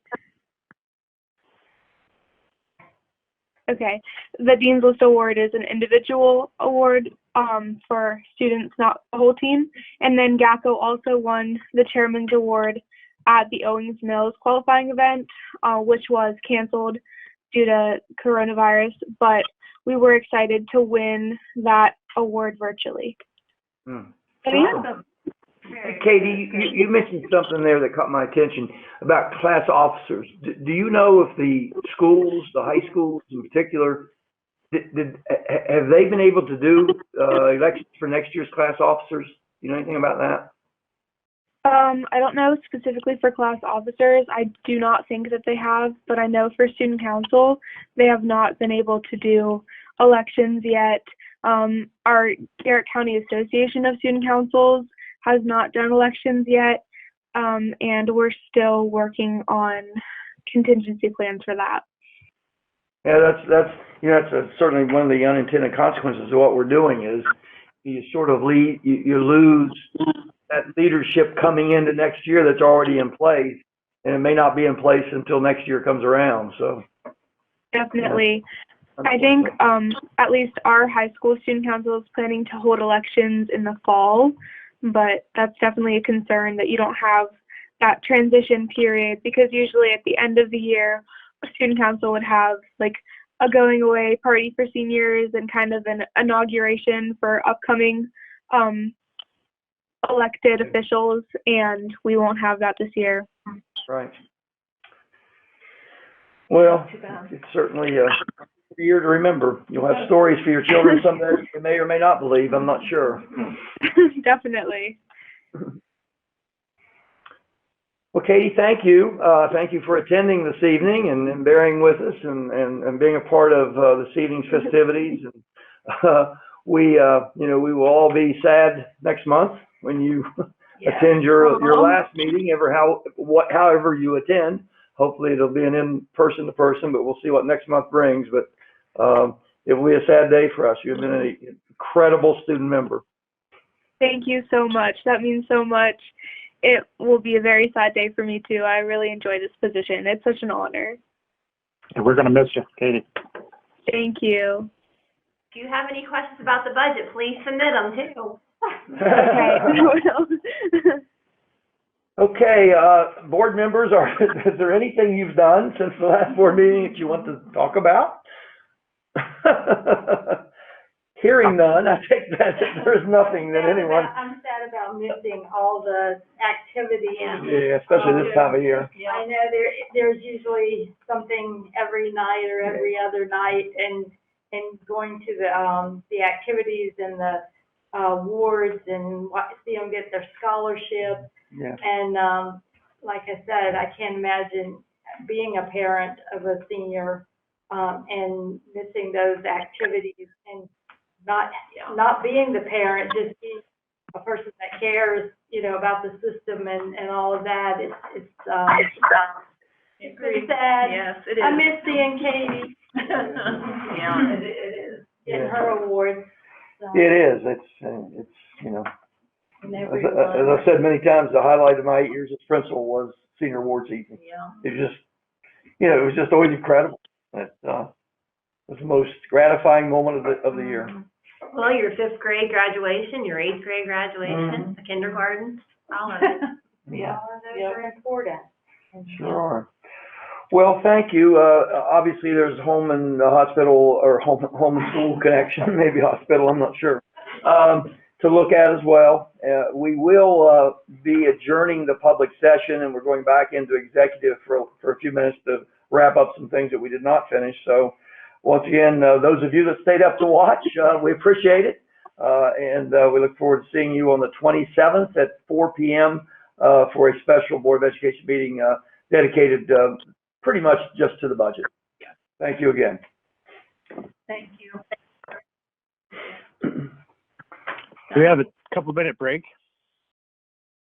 Okay. The Dean's List Award is an individual award for students, not the whole team. And then GACO also won the Chairman's Award at the Owings Mills qualifying event, which was canceled due to coronavirus, but we were excited to win that award virtually. So, yeah. Hey, Katie, you mentioned something there that caught my attention about class officers. Do you know if the schools, the high schools in particular, have they been able to do elections for next year's class officers? Do you know anything about that? I don't know specifically for class officers. I do not think that they have, but I know for student council, they have not been able to do elections yet. Our Garrett County Association of Student Councils has not done elections yet, and we're still working on contingency plans for that. Yeah, that's certainly one of the unintended consequences of what we're doing is you sort of you lose that leadership coming into next year that's already in place, and it may not be in place until next year comes around. So definitely. I think at least our high school student council is planning to hold elections in the fall, but that's definitely a concern that you don't have that transition period, because usually at the end of the year, a student council would have like a going away party for seniors and kind of an inauguration for upcoming elected officials, and we won't have that this year. Right. Well, it's certainly a year to remember. You'll have stories for your children someday you may or may not believe. I'm not sure. Definitely. Well, Katie, thank you. Thank you for attending this evening and bearing with us and being a part of this evening's festivities. And we will all be sad next month when you attend your last meeting, however you attend. Hopefully it'll be an in-person to person, but we'll see what next month brings. But it will be a sad day for us. You've been an incredible student member. Thank you so much. That means so much. It will be a very sad day for me too. I really enjoy this position. It's such an honor. And we're going to miss you, Katie. Thank you. If you have any questions about the budget, please submit them too. Okay. Okay, board members, is there anything you've done since the last board meeting that you want to talk about? Hearing none, I think that there's nothing that anyone. I'm sad about missing all the activity and. Yeah, especially this time of year. I know there's usually something every night or every other night, and going to the activities and the awards and see them get their scholarship. Yeah. And like I said, I can't imagine being a parent of a senior and missing those activities and not being the parent, just being a person that cares, about the system and all of that. It's pretty sad. Yes, it is. I miss seeing Katie. Yeah, it is. Getting her awards. So. It is. It's as I've said many times, the highlight of my 8 years as principal was senior awards evening. Yeah. It was just always incredible. It was the most gratifying moment of the year. Well, your 5th grade graduation, your 8th grade graduation, the kindergarten, all of it. Yeah. All of those are important. Sure are. Well, thank you. Obviously, there's home and hospital or home and school connection, maybe hospital, I'm not sure, to look at as well. We will be adjourning the public session, and we're going back into executive for a few minutes to wrap up some things that we did not finish. So once again, those of you that stayed up to watch, we appreciate it. And we look forward to seeing you on the 27th at 4 p.m. For a special Board of Education meeting dedicated pretty much just to the budget. Thank you again. Thank you. Do we have a couple minute break?